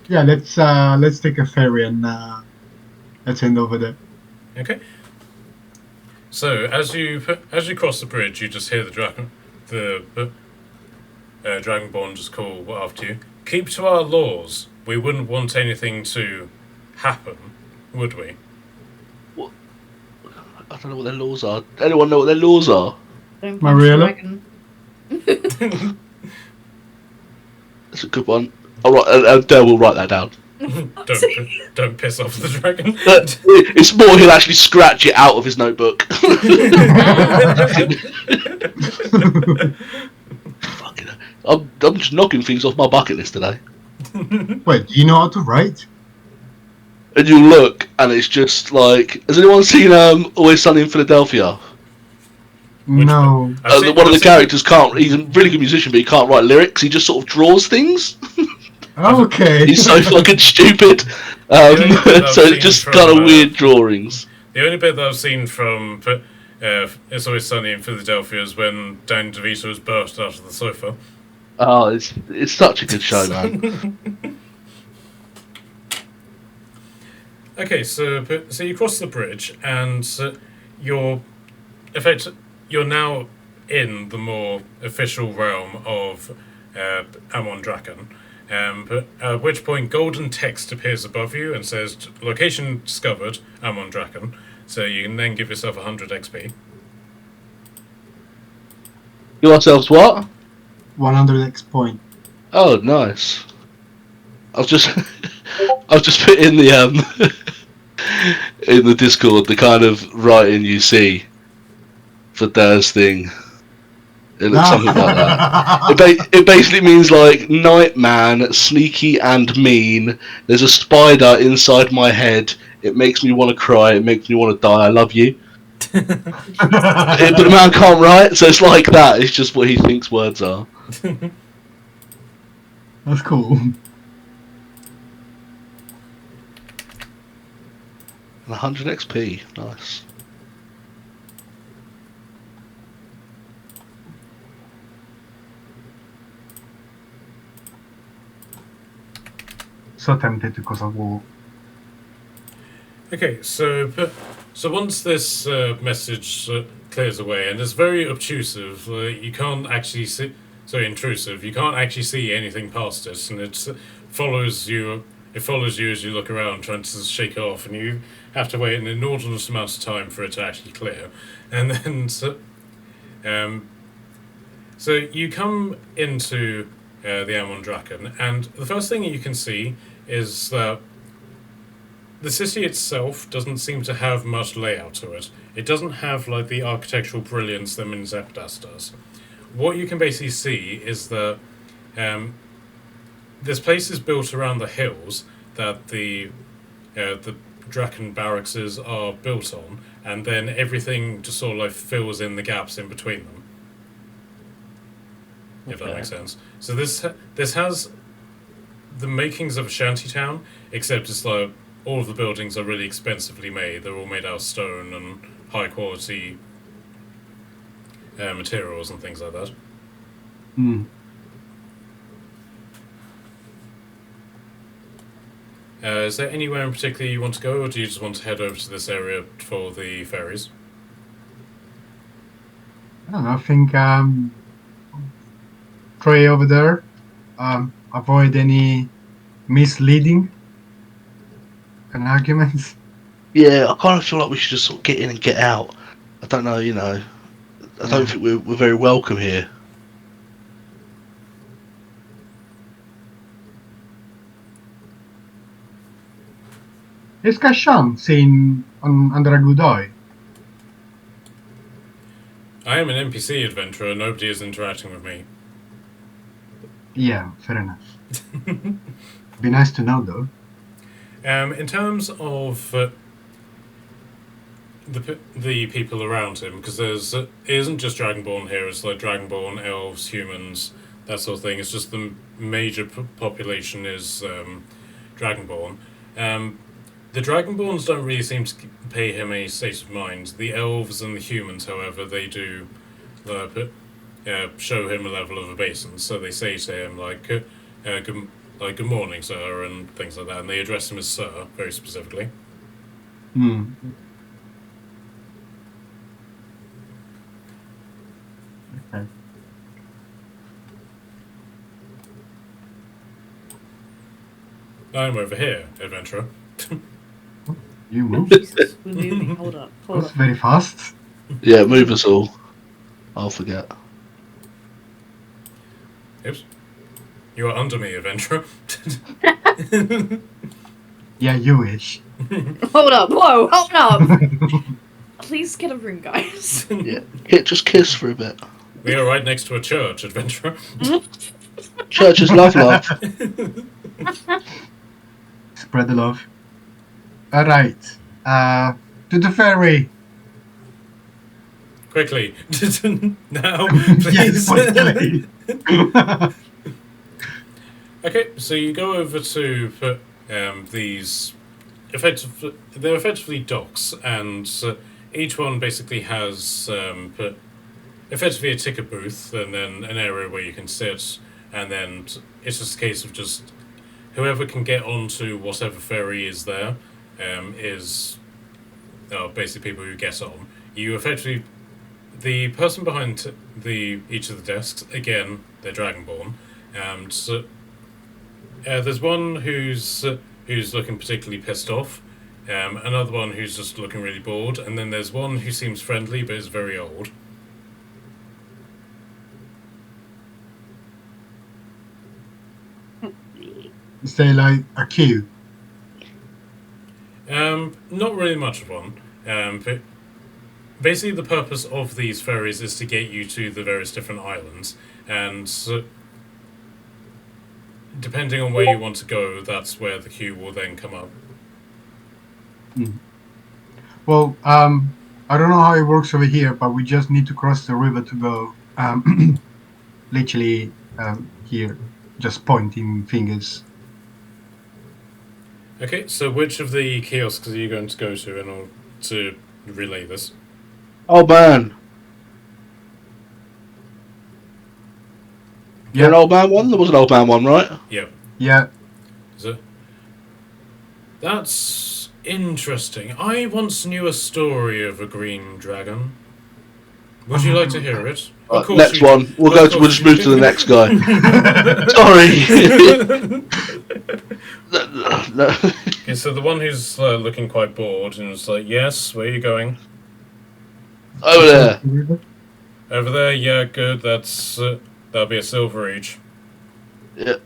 Yeah, let's take a ferry and let's head over there. Okay. So as you cross the bridge, you just hear the Dragonborn just call after you. Keep to our laws. We wouldn't want anything to happen, would we? I don't know what their laws are. Anyone know what their laws are? Don't punch Mariella? the dragon. That's a good one. Alright, Dale will write that down. Don't piss off the dragon. It's more he'll actually scratch it out of his notebook. Fucking hell. I'm just knocking things off my bucket list today. Wait, do you know how to write? And you look, and it's just like... Has anyone seen Always Sunny in Philadelphia? No. I've One of the seen- characters can't. He's a really good musician, but he can't write lyrics. He just sort of draws things. Okay. He's so fucking stupid. only bit I've So seen it's just from, kind of weird drawings. The only bit that I've seen from It's Always Sunny in Philadelphia is when Danny DeVito was burst out of the sofa. Oh, it's such a good show, man. Okay, so you cross the bridge, and you're now in the more official realm of Amon Draken. At which point, golden text appears above you and says, "Location discovered, Amon Draken." So you can then give yourself 100 XP. Give ourselves what? 100x point. Oh, nice. I've just put in the in the Discord the kind of writing you see for Daz thing. It looks something like that. It basically means like Nightman, sneaky and mean. There's a spider inside my head. It makes me want to cry. It makes me want to die. I love you. But the man can't write, so it's like that. It's just what he thinks words are. That's cool. 100 XP, nice. So tempted to cause a war. Okay, so once this message clears away, and it's very obtrusive, you can't actually see. Sorry, intrusive. You can't actually see anything past it, and it follows you. It follows you as you look around, trying to shake it off, and you have to wait an inordinate amount of time for it to actually clear. And then, so you come into the Amon Draken, and the first thing you can see is that the city itself doesn't seem to have much layout to it. It doesn't have like the architectural brilliance that Min Zepdas does. What you can basically see is that this place is built around the hills that the Draken barracks are built on, and then everything just sort of like fills in the gaps in between them. If that makes sense. So this has the makings of a shantytown, except it's like all of the buildings are really expensively made. They're all made out of stone and high quality materials and things like that. Hmm. Is there anywhere in particular you want to go, or do you just want to head over to this area for the ferries? I don't know. I think pray over there. Avoid any misleading and arguments. Yeah, I kind of feel like we should just sort of get in and get out. I don't know, you know. I don't think we're very welcome here. Is Kashan seen under a good eye? I am an NPC adventurer. Nobody is interacting with me. Yeah, fair enough. Be nice to know though. In terms of the people around him, because it isn't just Dragonborn here. It's like Dragonborn, elves, humans, that sort of thing. It's just the major population is Dragonborn. The Dragonborns don't really seem to pay him any state of mind. The elves and the humans, however, they do show him a level of obeisance. So they say to him good morning, sir, and things like that, and they address him as sir very specifically. Hmm. Okay. I'm over here, adventurer. You move. Jesus, we're moving. Hold up. Hold That's up. very fast. Yeah, move us all. I'll forget. Oops. You are under me, adventurer. Yeah, you wish. Hold up. Whoa, hold up. Please get a room, guys. Yeah, just kiss for a bit. We are right next to a church, adventurer. Churches love love. Spread the love. Alright. To the ferry. quickly. Now, Yes, please. finally. Okay, so you go over to put these. They're effectively docks, and each one basically has effectively a ticket booth, and then an area where you can sit, and then it's just a case of just whoever can get onto whatever ferry is there is basically people who get on. You effectively the person behind each of the desks again, they're Dragonborn, and there's one who's looking particularly pissed off, another one who's just looking really bored, and then there's one who seems friendly but is very old. Is there like a queue? Not really much of one. But basically, the purpose of these ferries is to get you to the various different islands, and depending on where you want to go, that's where the queue will then come up. Well, I don't know how it works over here, but we just need to cross the river to go. Literally here, just pointing fingers. Okay, so which of the kiosks are you going to go to in order to relay this? Oh man. Yeah. An old man one? There was an old man one, right? Yeah. Yeah. So, that's interesting. I once knew a story of a green dragon. Would you like to hear it? Of course Next you one. do. We'll Of we'll course just you move do. to the next guy. Sorry. No. Okay, so the one who's looking quite bored and is like, yes, where are you going? Over there. Over there, yeah, good, that'll be a silver each. Yeah.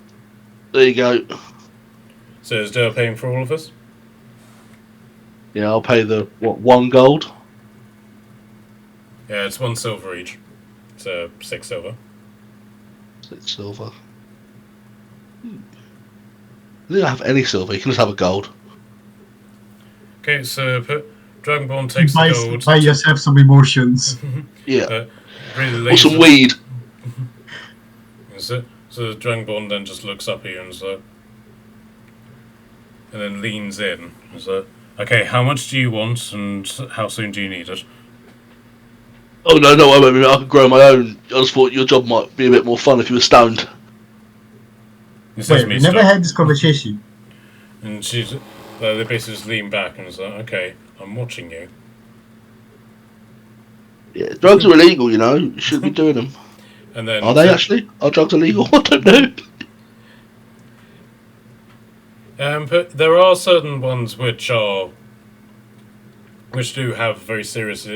There you go. So is Dale paying for all of us? Yeah, I'll pay the, what, 1 gold? Yeah, it's 1 silver each. So 6 silver. 6 silver. You don't have any silver, you can just have a gold. Okay, so Dragonborn takes the gold. Buy yourself some emotions. Yeah. Really Or lays some it- weed. So the Dragonborn then just looks up at you and is like, and then leans in. Is like, okay, how much do you want and how soon do you need it? Oh no, no, I can grow my own. I just thought your job might be a bit more fun if you were stoned. He says Wait, me we never stop. had this conversation. And they basically just lean back and is like, okay, I'm watching you. Yeah, drugs are illegal, you know. You shouldn't be doing them. And then Are they actually? Are drugs illegal? I don't know. But there are certain ones which do have very serious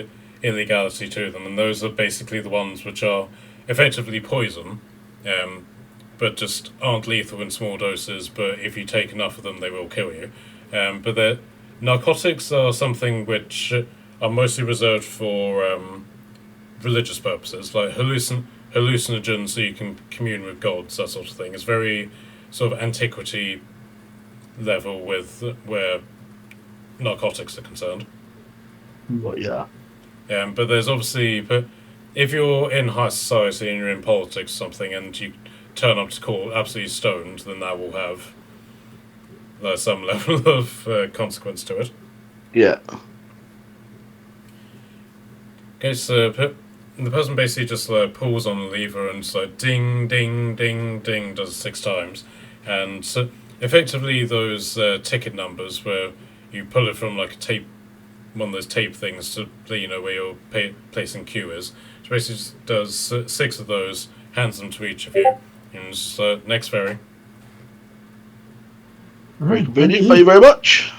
illegality to them, and those are basically the ones which are effectively poison, but just aren't lethal in small doses. But if you take enough of them, they will kill you. But narcotics are something which are mostly reserved for religious purposes, like hallucinogens, so you can commune with gods, that sort of thing. It's very sort of antiquity level with where narcotics are concerned. Well, yeah. But there's obviously, but if you're in high society and you're in politics or something, and you turn up to court absolutely stoned, then that will have some level of consequence to it. Yeah. Okay, so the person basically just pulls on the lever and it's like ding, ding, ding, ding, does it 6 times, and effectively those ticket numbers where you pull it from like a tape, one of those tape things to let you know where your placing queue is. So basically just does 6 of those, hands them to each of you, and just, next ferry. Very convenient. Thank you very much.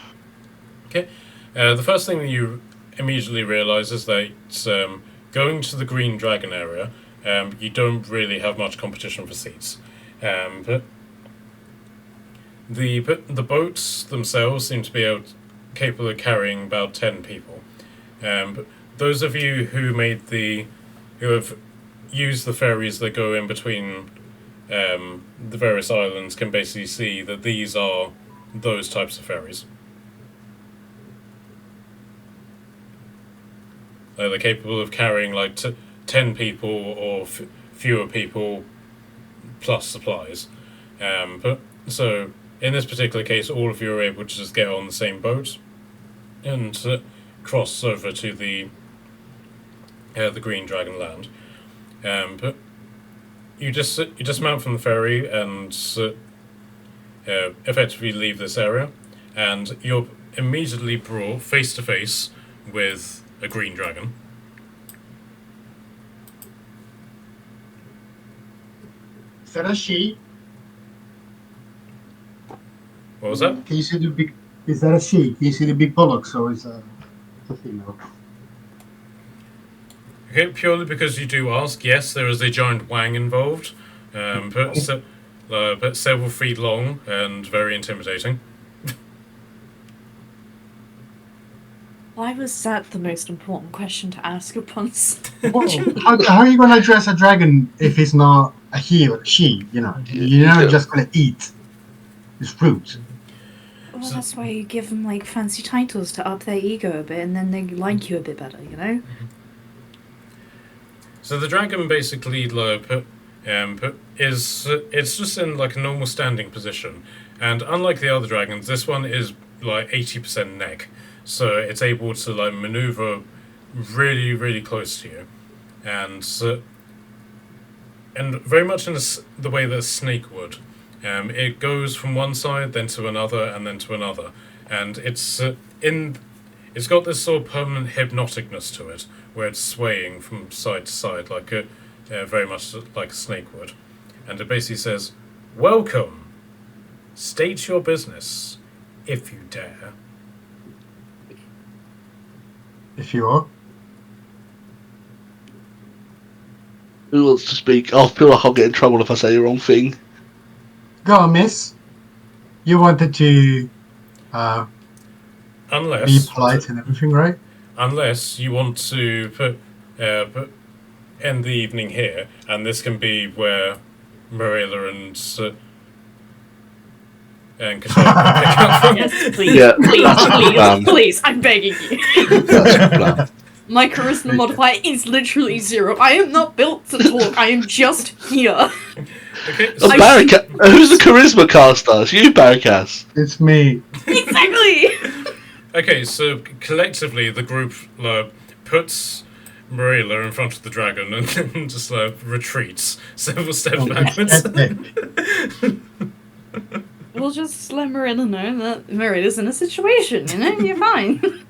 The first thing that you immediately realise is that going to the Green Dragon area, you don't really have much competition for seats. But the boats themselves seem to be capable of carrying about 10 people. But those of you who have used the ferries that go in between the various islands can basically see that these are those types of ferries. They're capable of carrying like 10 people or fewer people plus supplies. But so in this particular case, all of you are able to just get on the same boat and cross over to the Green Dragon land. But you dismount from the ferry and effectively leave this area, and you're immediately brought face to face with a green dragon. Is that a she? What was that? Can you see the big? Is that a she? Can you see the big bollocks, or is a female? Okay, purely because you do ask, yes, there is a giant wang involved, but several feet long and very intimidating. Why was that the most important question to ask upon? Well, how are you going to address a dragon if it's not a he or a she? You're not just going to eat. It's rude. Well, that's why you give them like fancy titles to up their ego a bit, and then they like you a bit better, you know. So the dragon basically it's just in like a normal standing position, and unlike the other dragons, this one is like 80% neck, so it's able to like maneuver really, really close to you, and very much in the way that a snake would. It goes from one side, then to another, and then to another, and it's got this sort of permanent hypnoticness to it, where it's swaying from side to side like very much like a snake would, and it basically says, "Welcome. State your business, if you dare." If you are. Who wants to speak? I feel like I'll get in trouble if I say the wrong thing. Go on, miss. You wanted to Unless be polite and everything, right? unless you want to end the evening here, and this can be where Marilla and Kashara can pick up from. Yes, please, Yeah. please, please, I'm begging you. That's the plan. My charisma modifier is literally 0. I am not built to talk. I am just here. Okay, Oh, who's the charisma caster? It's you, Barricas. It's me. Exactly. okay, so collectively the group puts Marilla in front of the dragon and then just retreats several steps backwards. We'll just let Marilla know that Marilla's in a situation, you know? You're fine.